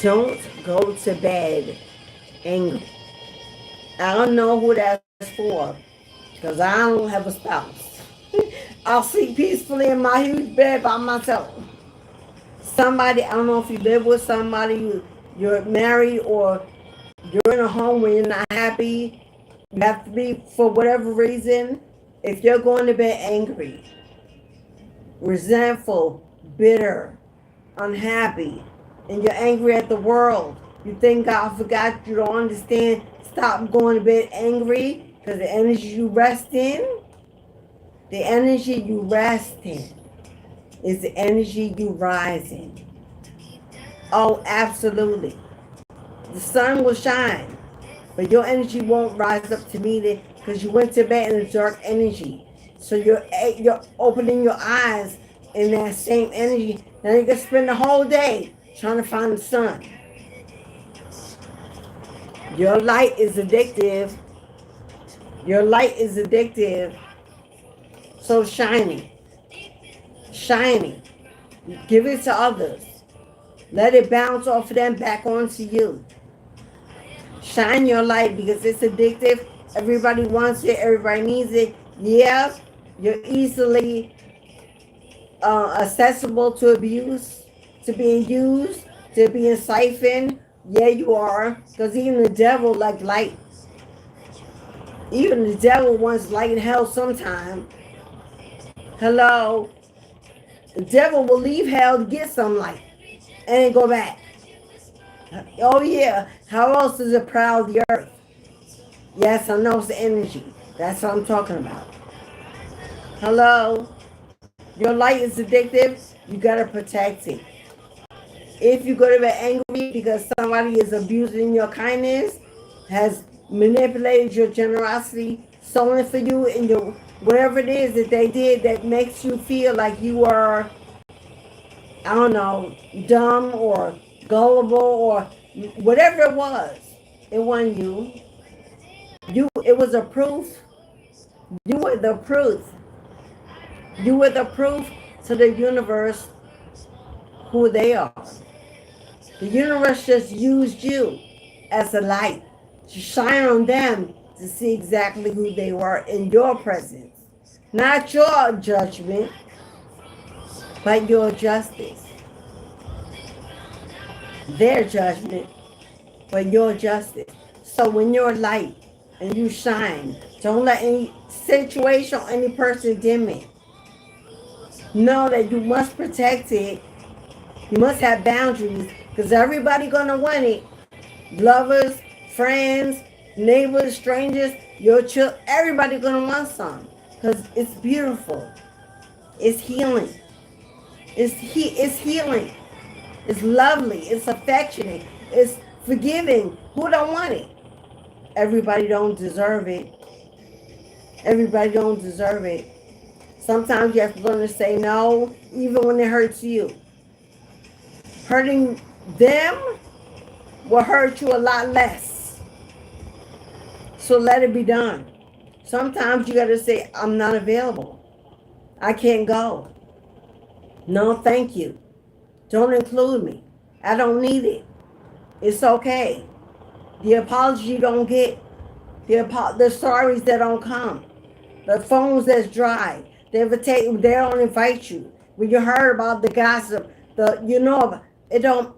Don't go to bed angry. I don't know who that's for, because I don't have a spouse. I'll sleep peacefully in my huge bed by myself. Somebody, I don't know if you live with somebody, you're married, or you're in a home where you're not happy, you have to be, for whatever reason, if you're going to bed angry, resentful, bitter, unhappy, and you're angry at the world, you think God forgot, you don't understand, stop going to bed angry, because the energy you rest in, the energy you rest in is the energy you rise in. Oh, absolutely. The sun will shine, but your energy won't rise up to meet it because you went to bed in a dark energy. So you're opening your eyes in that same energy. Now you can spend the whole day trying to find the sun. Your light is addictive. Your light is addictive. So shiny. Shiny. Give it to others. Let it bounce off of them back onto you. Shine your light because it's addictive. Everybody wants it. Everybody needs it. Yeah, you're easily accessible to abuse, to being used, to being siphoned. Yeah, you are. Because even the devil like light. Even the devil wants light in hell sometime. Hello. The devil will leave hell to get some light and then go back. Oh yeah, how else does it prowl the earth? Yes, I know it's the energy. That's what I'm talking about. Hello? Your light is addictive. You got to protect it. If you go to bed angry because somebody is abusing your kindness, has manipulated your generosity, stolen for you, and your whatever it is that they did that makes you feel like you are, I don't know, dumb or gullible or whatever it wasn't you. It was a proof. You were the proof. You were the proof to the universe who they are. The universe just used you as a light to shine on them to see exactly who they were in your presence. Not your judgment, but your justice. Their judgment, but your justice. So when you're light and you shine, don't let any situation or any person dim it. Know that you must protect it. You must have boundaries because everybody gonna want it. Lovers, friends, neighbors, strangers, your children, everybody gonna want some because it's beautiful. It's healing. It's healing. It's lovely. It's affectionate. It's forgiving. Who don't want it? Everybody don't deserve it. Everybody don't deserve it. Sometimes you have to learn to say no, even when it hurts you. Hurting them will hurt you a lot less. So let it be done. Sometimes you got to say, I'm not available. I can't go. No, thank you. Don't include me. I don't need it. It's okay. The apology you don't get. The sorries that don't come. The phones that's dry. They don't invite you. When you heard about the gossip, it don't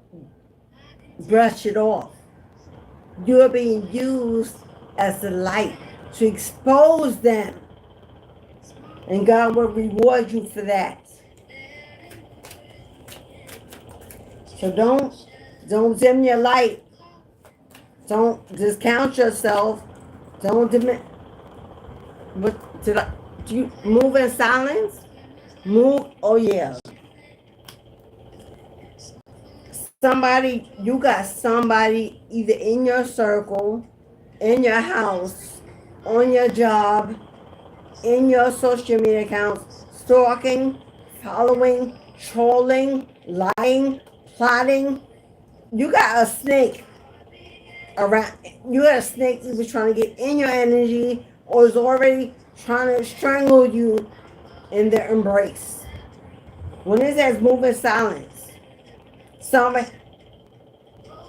brush it off. You're being used as the light to expose them. And God will reward you for that. So don't dim your light. Don't discount yourself. Don't diminish. Do you move in silence? Move, oh yeah. You got somebody either in your circle, in your house, on your job, in your social media accounts, stalking, following, trolling, lying, plotting. You got a snake around. You got a snake either trying to get in your energy or is already trying to strangle you in their embrace. When it says move in silence,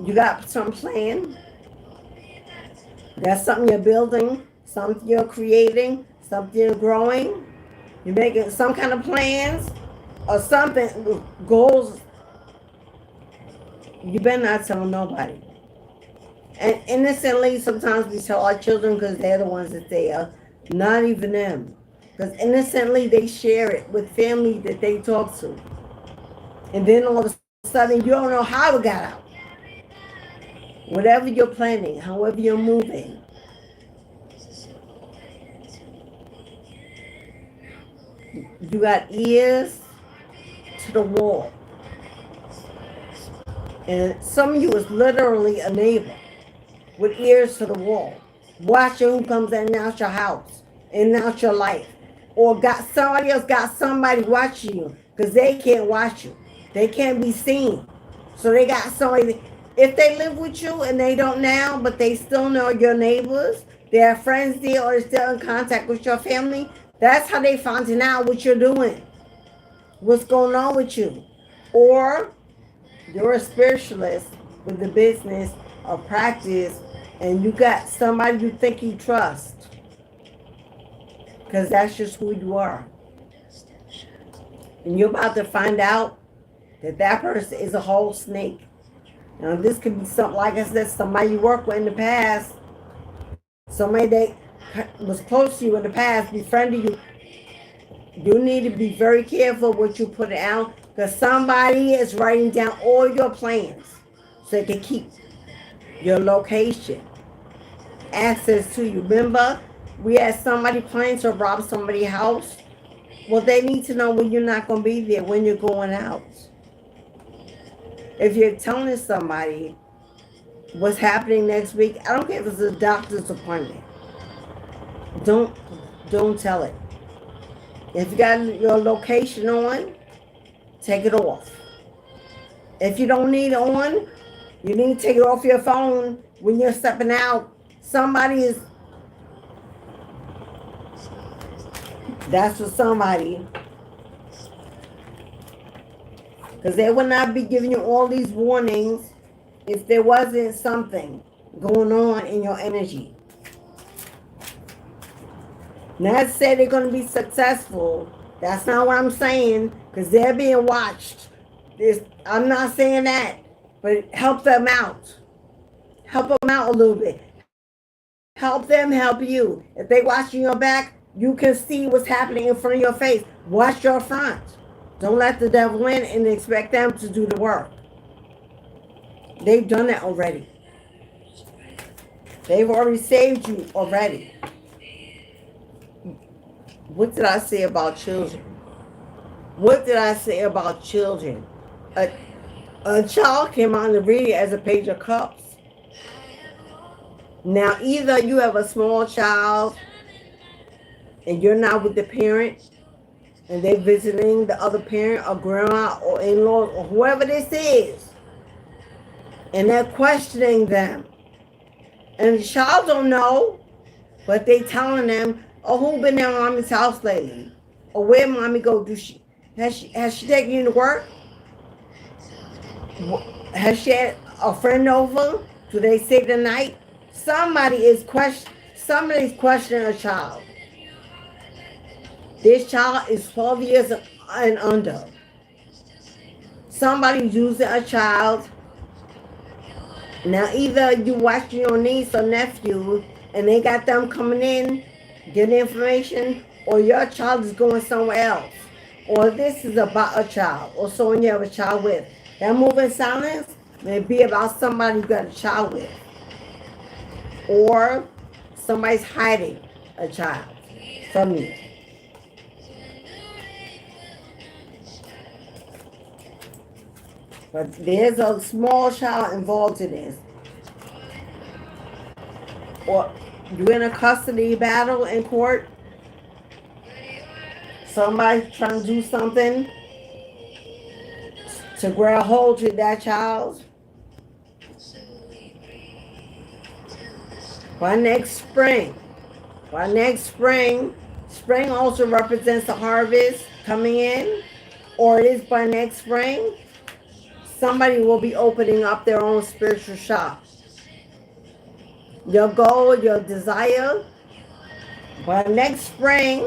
you got some plan. That's something you're building, something you're creating, something you're growing. You're making some kind of plans or something, goals You better not tell nobody. And innocently, sometimes we tell our children because they're the ones that they are. Not even them. Because innocently, they share it with family that they talk to. And then all of a sudden, you don't know how it got out. Whatever you're planning, however you're moving. You got ears to the wall. And some of you is literally a neighbor with ears to the wall, watching who comes in and out your house, in and out your life. Or got somebody else got somebody watching you because they can't watch you. They can't be seen. So they got somebody, if they live with you and they don't now, but they still know your neighbors, they have friends there or they're still in contact with your family, that's how they finding out what you're doing, what's going on with you. Or you're a spiritualist with the business of practice and you got somebody you think you trust because that's just who you are. And you're about to find out that that person is a whole snake. Now this could be something, like I said, somebody you worked with in the past, somebody that was close to you in the past, befriended you. You need to be very careful what you put out because somebody is writing down all your plans so they can keep your location, access to you. Remember, we had somebody planning to rob somebody's house. Well, they need to know when you're not going to be there, when you're going out. If you're telling somebody what's happening next week, I don't care if it's a doctor's appointment. Don't tell it. If you got your location on, take it off. If you don't need it on, you need to take it off your phone when you're stepping out. Somebody is, that's for somebody. Because they would not be giving you all these warnings if there wasn't something going on in your energy. Not say they're going to be successful. That's not what I'm saying, because they're being watched. I'm not saying that, but help them out. Help them out a little bit. Help them help you. If they watching your back, you can see what's happening in front of your face. Watch your front. Don't let the devil in and expect them to do the work. They've done that already. They've already saved you already. What did I say about children? What did I say about children? A child came on the reading as a page of cups. Now, either you have a small child and you're not with the parent and they're visiting the other parent or grandma or in-laws or whoever this is, and they're questioning them. And the child don't know, but they telling them, oh, who been at mommy's house lately? Or where mommy go? Has she taken you to work? Has she had a friend over? Do they stay the night? Somebody's questioning a child. This child is 12 years and under. Somebody's using a child. Now either you watching your niece or nephew and they got them coming in, getting information, or your child is going somewhere else. Or this is about a child or someone you have a child with. That move in silence may be about somebody you got a child with. Or somebody's hiding a child from you. But there's a small child involved in this. Or you're in a custody battle in court. Somebody's trying to do something to grab hold of that child. By next spring. Spring also represents the harvest coming in. Or it is by next spring. Somebody will be opening up their own spiritual shop. Your goal, your desire, by next spring,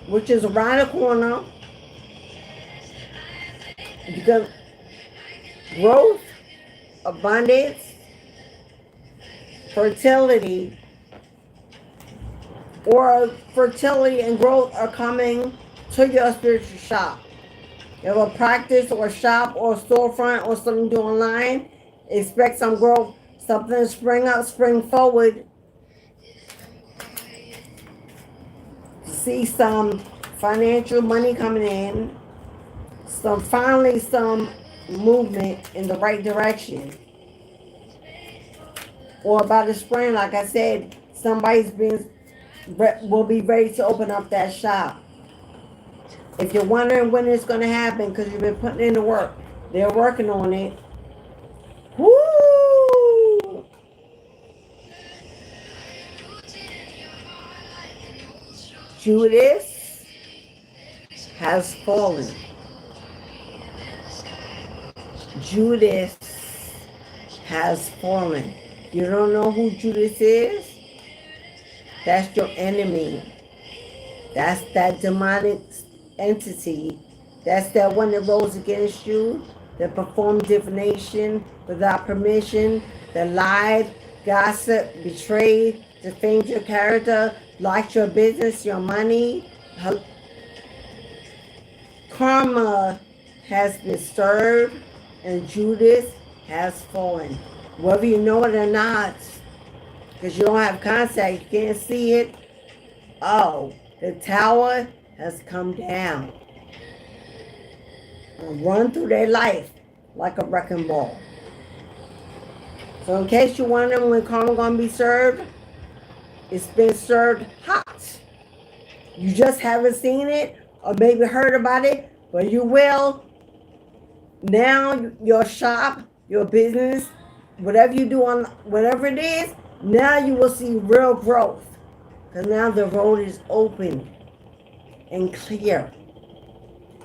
which is around the corner, because growth abundance, fertility, or fertility and growth are coming to your spiritual shop. You have a practice or a shop or a storefront or something to do online, expect some growth, something to spring up, spring forward. See some financial money coming in, finally some movement in the right direction. Or by the spring, like I said, will be ready to open up that shop. If you're wondering when it's going to happen because you've been putting in the work, they're working on it. Woo! Judas has fallen. Judas has fallen. You don't know who Judas is? That's your enemy. That's that demonic entity. That's that one that rose against you, that performed divination without permission, that lied, gossiped, betrayed, defamed your character, locked your business, your money. Karma has been served and Judas has fallen. Whether you know it or not, because you don't have contact, you can't see it. Oh, the tower has come down and run through their life like a wrecking ball. So in case you're wondering when karma going to be served, it's been served hot. You just haven't seen it or maybe heard about it, but you will. Now your shop, your business, whatever you do on whatever it is, now you will see real growth. Because now the road is open and clear.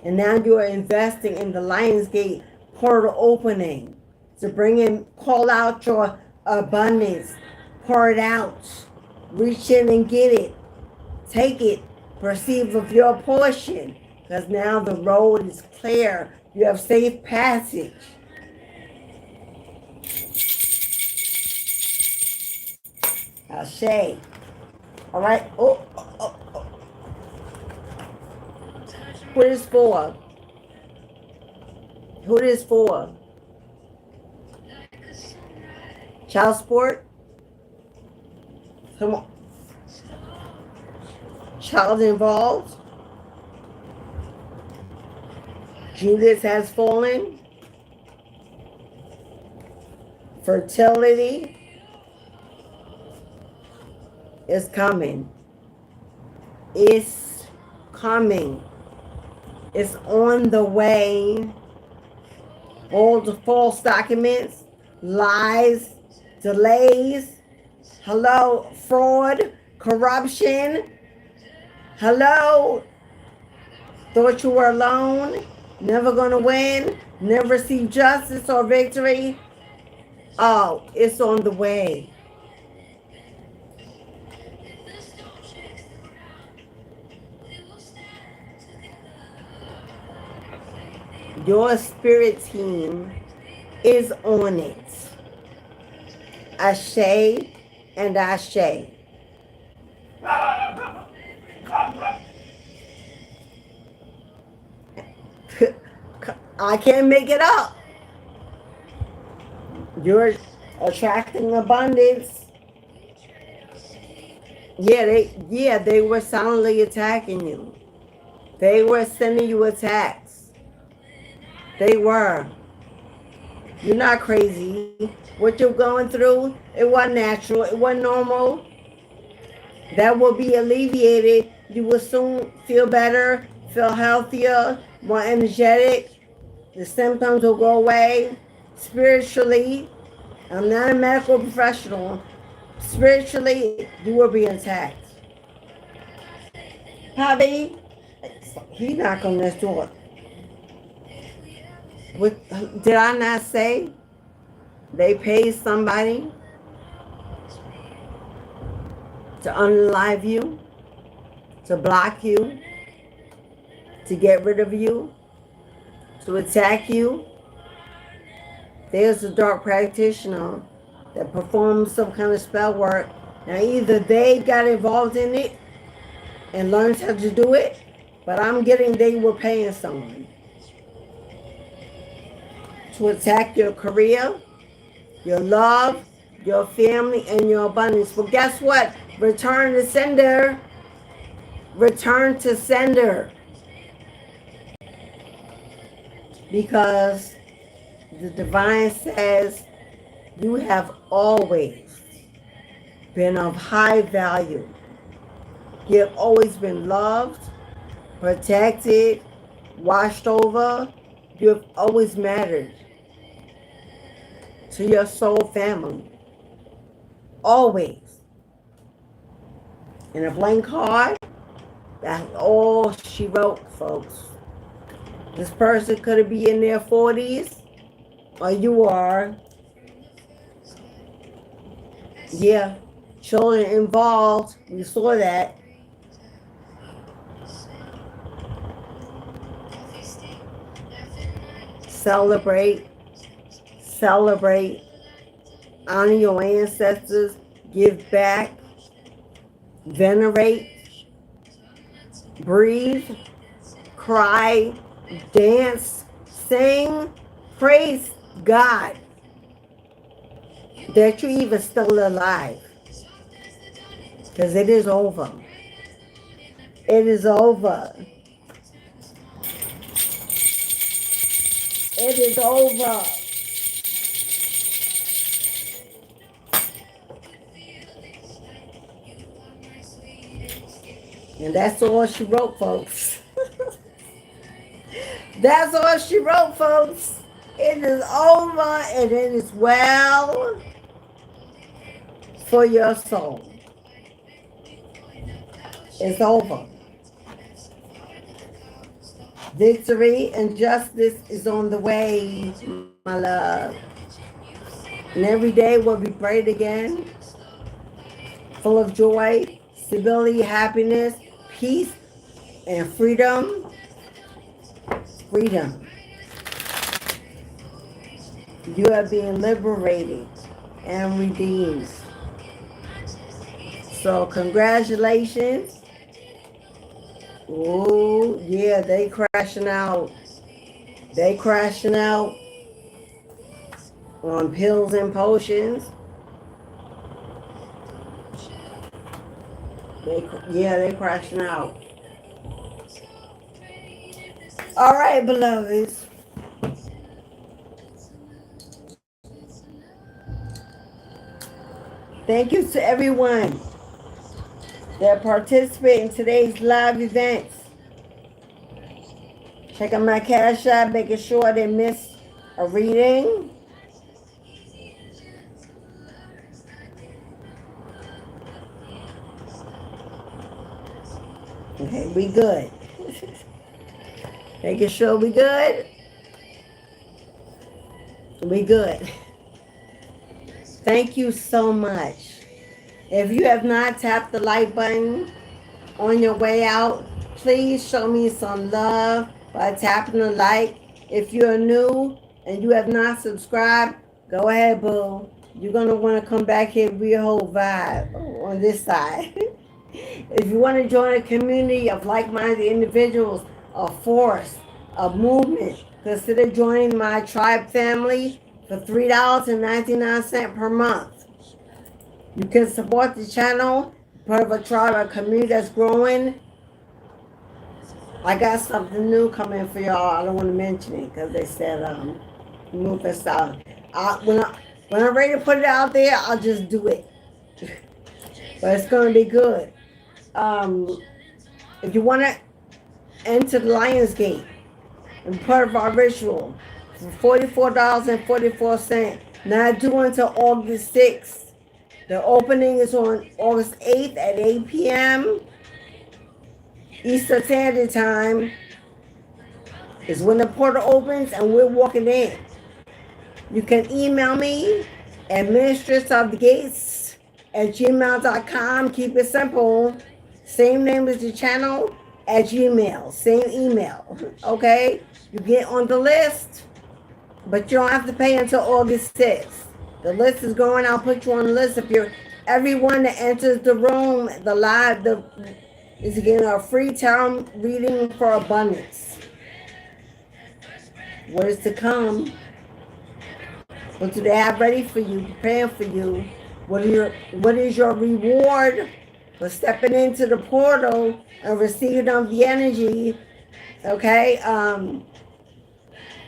And now you are investing in the Lionsgate portal opening to call out your abundance, pour it out, reach in and get it, take it, perceive of your portion. Because now the road is clear. You have safe passage. Ashe. All right. Oh. Who is for? Who is for? Child support? Come on. Child involved? Judas has fallen. Fertility is coming. It's coming. It's on the way. All the false documents, lies, delays, hello, fraud, corruption, hello, thought you were alone, never gonna win, never receive justice or victory. Oh, it's on the way. Your spirit team is on it. Ashe and Ashe. I can't make it up. You're attracting abundance. Yeah, they were silently attacking you. They were sending you attacks. They were. You're not crazy. What you're going through, it wasn't natural. It wasn't normal. That will be alleviated. You will soon feel better, feel healthier, more energetic. The symptoms will go away. Spiritually, I'm not a medical professional. Spiritually, you will be attacked. Hubby, he's knocking on this door. Did I not say they paid somebody to unalive you, to block you, to get rid of you, to attack you? there's a dark practitioner that performs some kind of spell work. Now either they got involved in it and learned how to do it, but I'm getting they were paying someone to attack your career, your love, your family, and your abundance. Well, guess what? Return to sender. Return to sender. Because the divine says you have always been of high value. You have always been loved, protected, watched over. You have always mattered to your soul family. Always. And a blank card, that's all she wrote, folks. This person could be in their 40s, or you are. Yeah, children involved. We saw that. Celebrate. Celebrate. Honor your ancestors. Give back. Venerate. Breathe. Cry. Dance. Sing. Praise God that you're even still alive. Because it is over. It is over. It is over. And that's all she wrote, folks. That's all she wrote, folks. It is over and it is well for your soul. It's over. Victory and justice is on the way, my love. And every day will be bright again, full of joy, stability, happiness, peace, and freedom. Freedom. You are being liberated and redeemed. So congratulations. Oh, yeah, they crashing out. They crashing out on pills and potions. They crashing out. All right, beloveds. Thank you to everyone that participate in today's live events. Check out my Cashapp, making sure they miss a reading. Okay, we good. Making sure we good. We good. Thank you so much. If you have not tapped the like button on your way out, please show me some love by tapping the like. If you're new and you have not subscribed, go ahead, boo. You're going to want to come back here with your whole vibe on this side. If you want to join a community of like-minded individuals, a force, a movement, consider joining my tribe family for $3.99 per month. You can support the channel, part of a tribe, a community that's growing. I got something new coming for y'all. I don't want to mention it because they said move us out. When I'm ready to put it out there, I'll just do it. But it's going to be good. If you want to enter the Lion's Gate and part of our ritual for $44.44, not due until August 6th. The opening is on August 8th at 8 p.m. Eastern Standard Time is when the portal opens and we're walking in. You can email me at mistressofthegates@gmail.com. Keep it simple. Same name as the channel at Gmail. Same email. Okay? You get on the list. But you don't have to pay until August 6th. The list is going. I'll put you on the list. If you're everyone that enters the room, is getting a free tarot reading for abundance. What is to come? What do they have ready for you, preparing for you? What is your reward for stepping into the portal and receiving of the energy? Okay,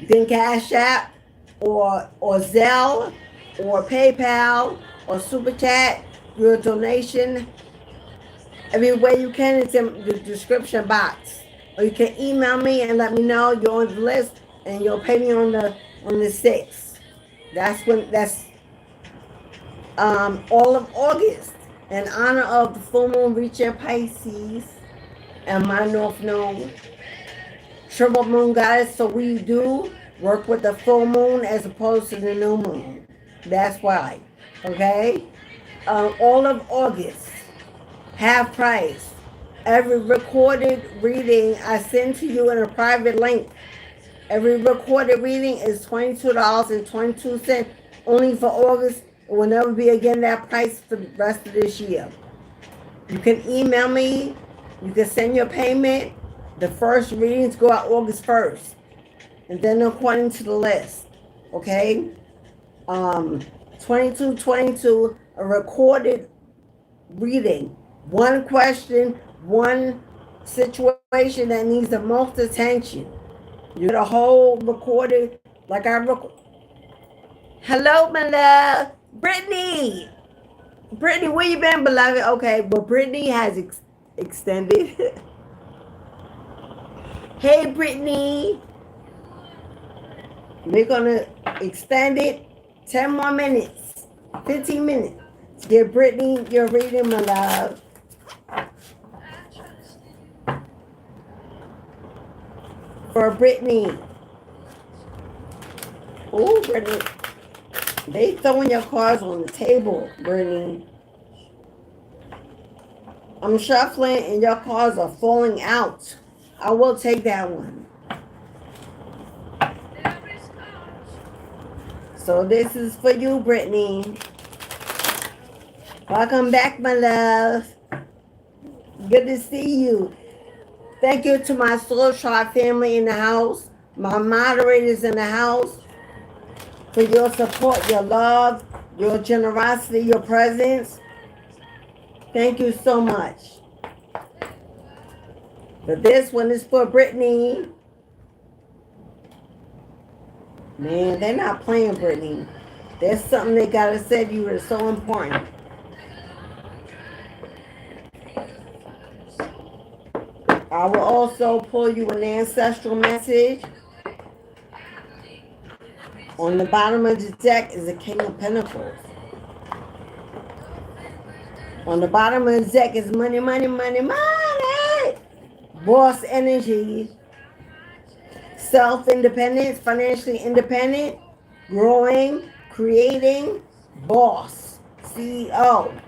then Cashapp or Zelle or PayPal or Super Chat, your donation. Every way you can, it's in the description box. Or you can email me and let me know you're on the list and you'll pay me on the 6th. That's all of August, in honor of the full moon reaching Pisces and my North Node. Triple moon goddess, so we do work with the full moon as opposed to the new moon. That's why. Okay? All of August, half price. Every recorded reading I send to you in a private link. Every recorded reading is $22.22 only for August. It will never be again that price for the rest of this year. You can email me. You can send your payment. The first readings go out August 1st. And then according to the list. Okay? 2222, a recorded reading. One question, one situation that needs the most attention. You get a whole recorded, like I record. Hello, my love. Brittany, where you been, beloved? Okay, well, Brittany has extended. Hey, Brittany. We're going to extend it 10 more minutes, 15 minutes. To give Brittany your reading, my love. For Brittany. Oh, Brittany. They throwing your cards on the table, Brittany. I'm shuffling and your cards are falling out. I will take that one. So this is for you, Brittany. Welcome back, my love. Good to see you. Thank you to my Soul Tribe family in the house, my moderators in the house, for your support, your love, your generosity, your presence. Thank you so much. But this one is for Brittany. Man, they're not playing, Brittany. There's something they gotta say to you that's so important. I will also pull you an ancestral message. On the bottom of the deck is the King of Pentacles. On the bottom of the deck is money, money, money, money. Boss energy. Self-independence, financially independent, growing, creating, boss, CEO,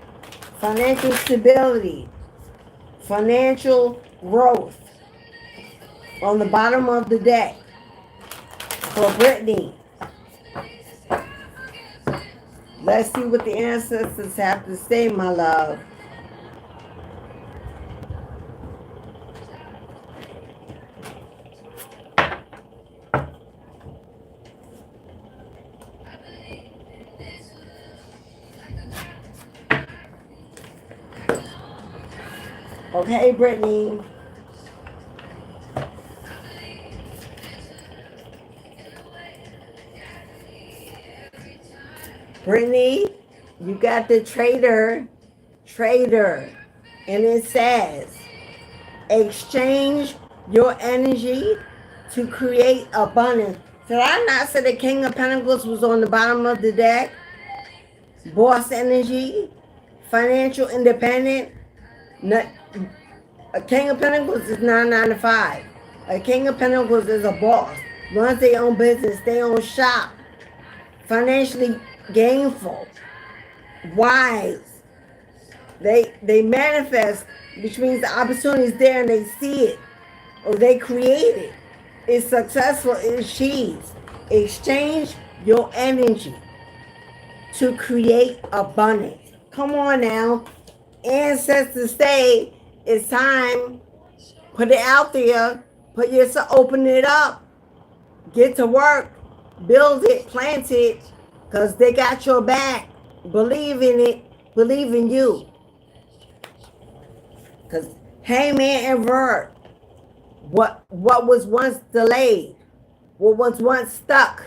financial stability, financial growth. On the bottom of the deck for Brittany. Let's see what the ancestors have to say, my love. Okay, Brittany. Brittany, you got the trader, and it says, exchange your energy to create abundance. Did I not say the King of Pentacles was on the bottom of the deck? Boss energy, financial independent. A King of Pentacles is not 9 to 5. A King of Pentacles is a boss. Runs their own business, their own shop. Financially gainful. Wise. They manifest, which means the opportunity is there and they see it. Or they create it. It's successful, it achieves. Exchange your energy to create abundance. Come on now. Ancestors say it's time. Put it out there. Put yourself, open it up. Get to work. Build it. Plant it. Because they got your back. Believe in it. Believe in you. Because Hangman and Vert, what was once delayed, what was once stuck,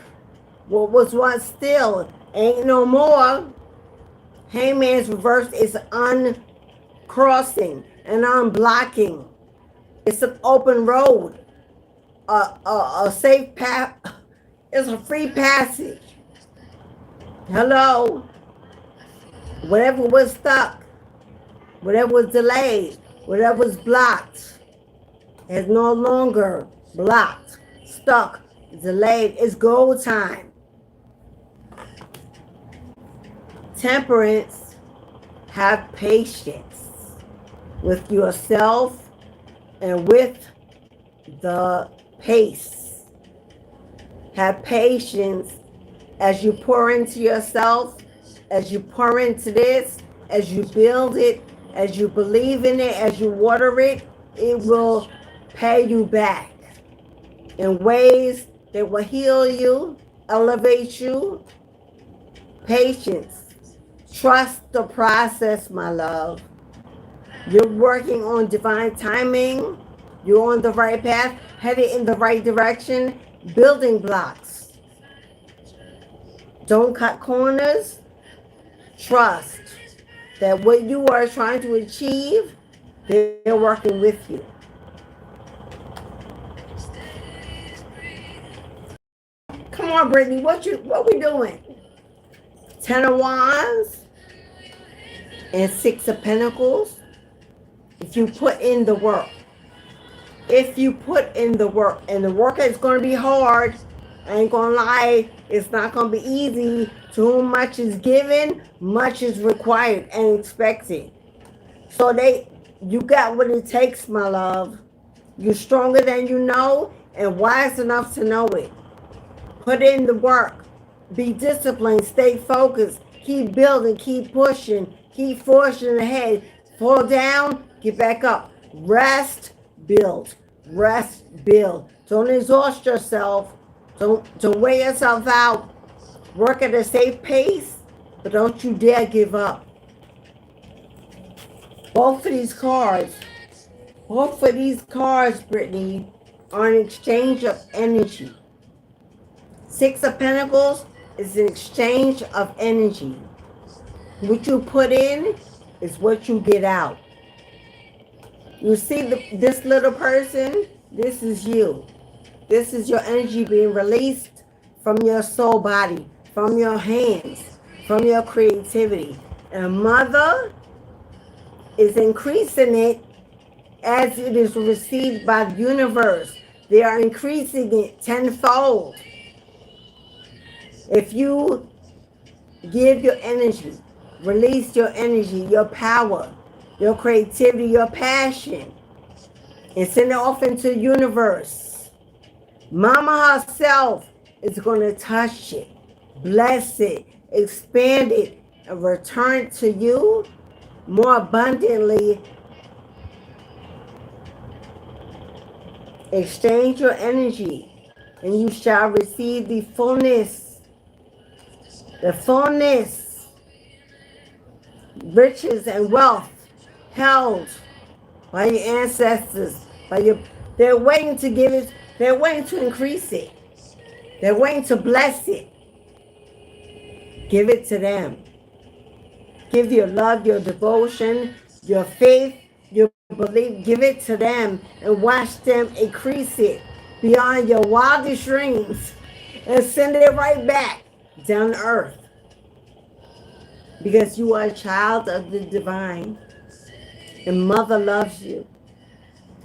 what was once still, ain't no more. Hangman's reverse is uncrossing and unblocking. It's an open road, a safe path. It's a free passage. Hello. Whatever was stuck, whatever was delayed, whatever was blocked, is no longer blocked, stuck, delayed. It's go time. Temperance, have patience with yourself and with the pace. Have patience as you pour into yourself, as you pour into this, as you build it, as you believe in it, as you water it, it will pay you back in ways that will heal you, elevate you. Patience. Trust the process, my love. You're working on divine timing. You're on the right path, headed in the right direction, building blocks. Don't cut corners. Trust that what you are trying to achieve, they're working with you. Come on, Brittany, what we doing? 10 of Wands and 6 of Pentacles. If you put in the work. If you put in the work, and the work is going to be hard, I ain't going to lie, it's not going to be easy. To whom much is given, much is required and expected. So you got what it takes, my love. You're stronger than you know and wise enough to know it. Put in the work. Be disciplined. Stay focused. Keep building. Keep pushing. Keep forging ahead. Fall down. Get back up. Rest. Build. Rest. Build. Don't exhaust yourself. Don't wear yourself out. Work at a safe pace, but don't you dare give up. Both of these cards, Brittany, are an exchange of energy. 6 of Pentacles is an exchange of energy. What you put in is what you get out. You see this little person, this is you. This is your energy being released from your soul body, from your hands, from your creativity. And Mother is increasing it as it is received by the universe. They are increasing it tenfold. If you give your energy, release your energy, your power, your creativity, your passion, and send it off into the universe, Mama herself is going to touch it, bless it, expand it, and return it to you more abundantly. Exchange your energy, and you shall receive the fullness, riches and wealth held by your ancestors, they're waiting to give it, they're waiting to increase it. They're waiting to bless it. Give it to them. Give your love, your devotion, your faith, your belief. Give it to them and watch them increase it beyond your wildest dreams and send it right back down to earth. Because you are a child of the divine. And Mother loves you.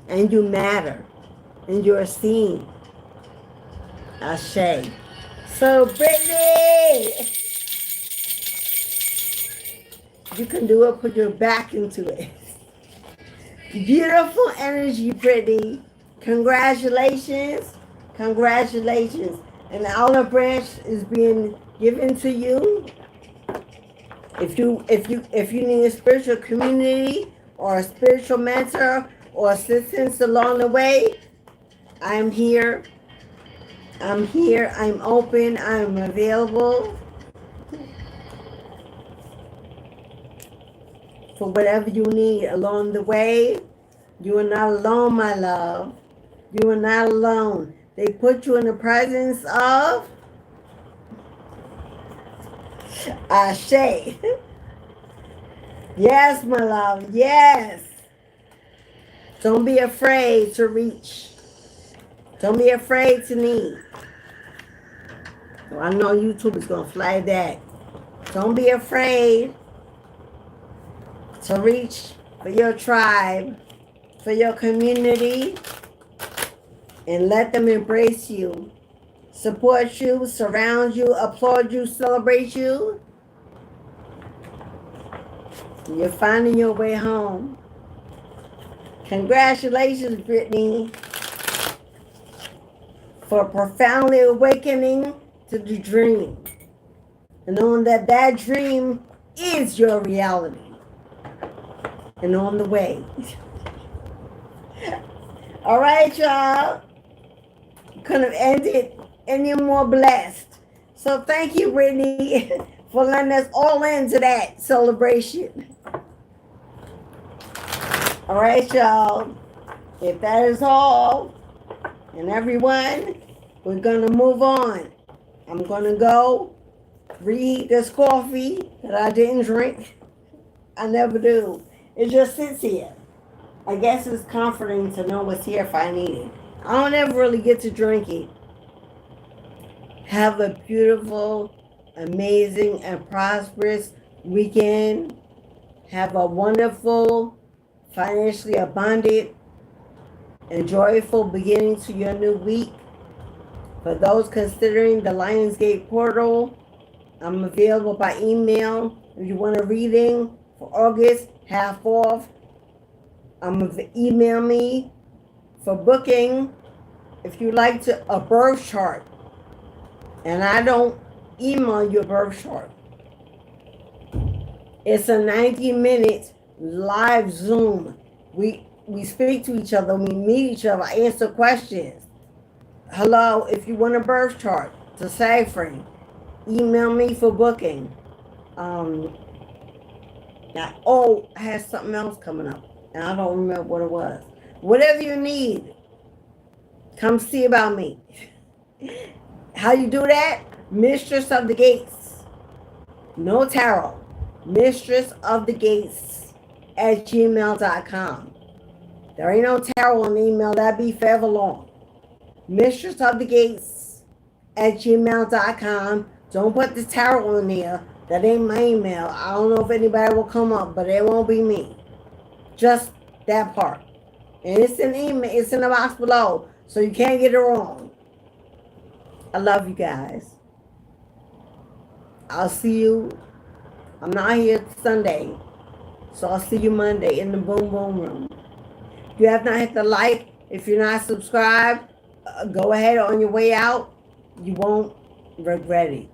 And you matter. And you're seen. Ashe. So, Brittany, you can do it. Put your back into it. Beautiful energy, Brittany. Congratulations. Congratulations. An olive branch is being given to you. If you need a spiritual community or a spiritual mentor or assistance along the way, I'm here. I'm here. I'm open. I'm available for whatever you need along the way. You are not alone, my love. You are not alone. They put you in the presence of Ashe. Yes, my love. Yes. Don't be afraid to reach. Don't be afraid to need. Well, I know YouTube is going to flag that. Don't be afraid to reach for your tribe, for your community, and let them embrace you, support you, surround you, applaud you, celebrate you. You're finding your way home. Congratulations, Brittany, for profoundly awakening to the dream and knowing that that dream is your reality and on the way. All right, y'all. Couldn't have ended any more blessed. So thank you, Brittany, for letting us all into that celebration. All right, y'all. If that is all, and everyone, we're going to move on. I'm going to go reheat this coffee that I didn't drink. I never do. It just sits here. I guess it's comforting to know what's here if I need it. I don't ever really get to drink it. Have a beautiful, amazing, and prosperous weekend. Have a wonderful, financially abundant, and joyful beginning to your new week. For those considering the Lionsgate portal, I'm available by email. If you want a reading for August, half off, email me. For booking, if you like a birth chart, and I don't email you a birth chart, it's a 90-minute live Zoom. We speak to each other, we meet each other, I answer questions. Hello, if you want a birth chart to decipher, email me for booking. I had something else coming up, and I don't remember what it was. Whatever you need, come see about me. How you do that? Mistress of the Gates. No tarot. Mistress of the Gates at gmail.com. There ain't no tarot on the email. That'd be forever long. Mistress of the Gates at gmail.com. Don't put the tarot on there. That ain't my email. I don't know if anybody will come up, but it won't be me. Just that part. And it's in email. It's in the box below, so you can't get it wrong. I love you guys. I'll see you. I'm not here Sunday, so I'll see you Monday in the Boom Boom Room. If you have not hit the like, if you're not subscribed, go ahead on your way out. You won't regret it.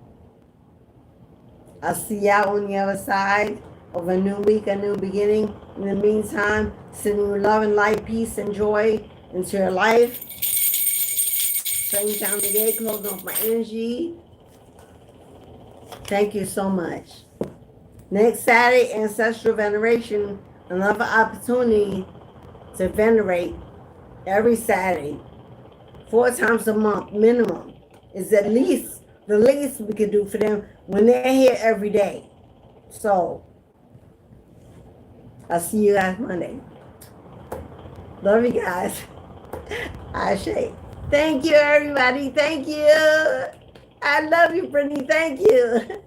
I'll see y'all on the other side of a new week, a new beginning. In the meantime, sending you love and light, peace and joy into your life. Shutting down the gate, closing off my energy. Thank you so much. Next Saturday, Ancestral Veneration, another opportunity to venerate every Saturday, 4 times a month minimum, is at least the least we can do for them when they're here every day. So, I'll see you guys Monday. Love you guys. Ashe. Thank you, everybody. Thank you. I love you, Brittany. Thank you.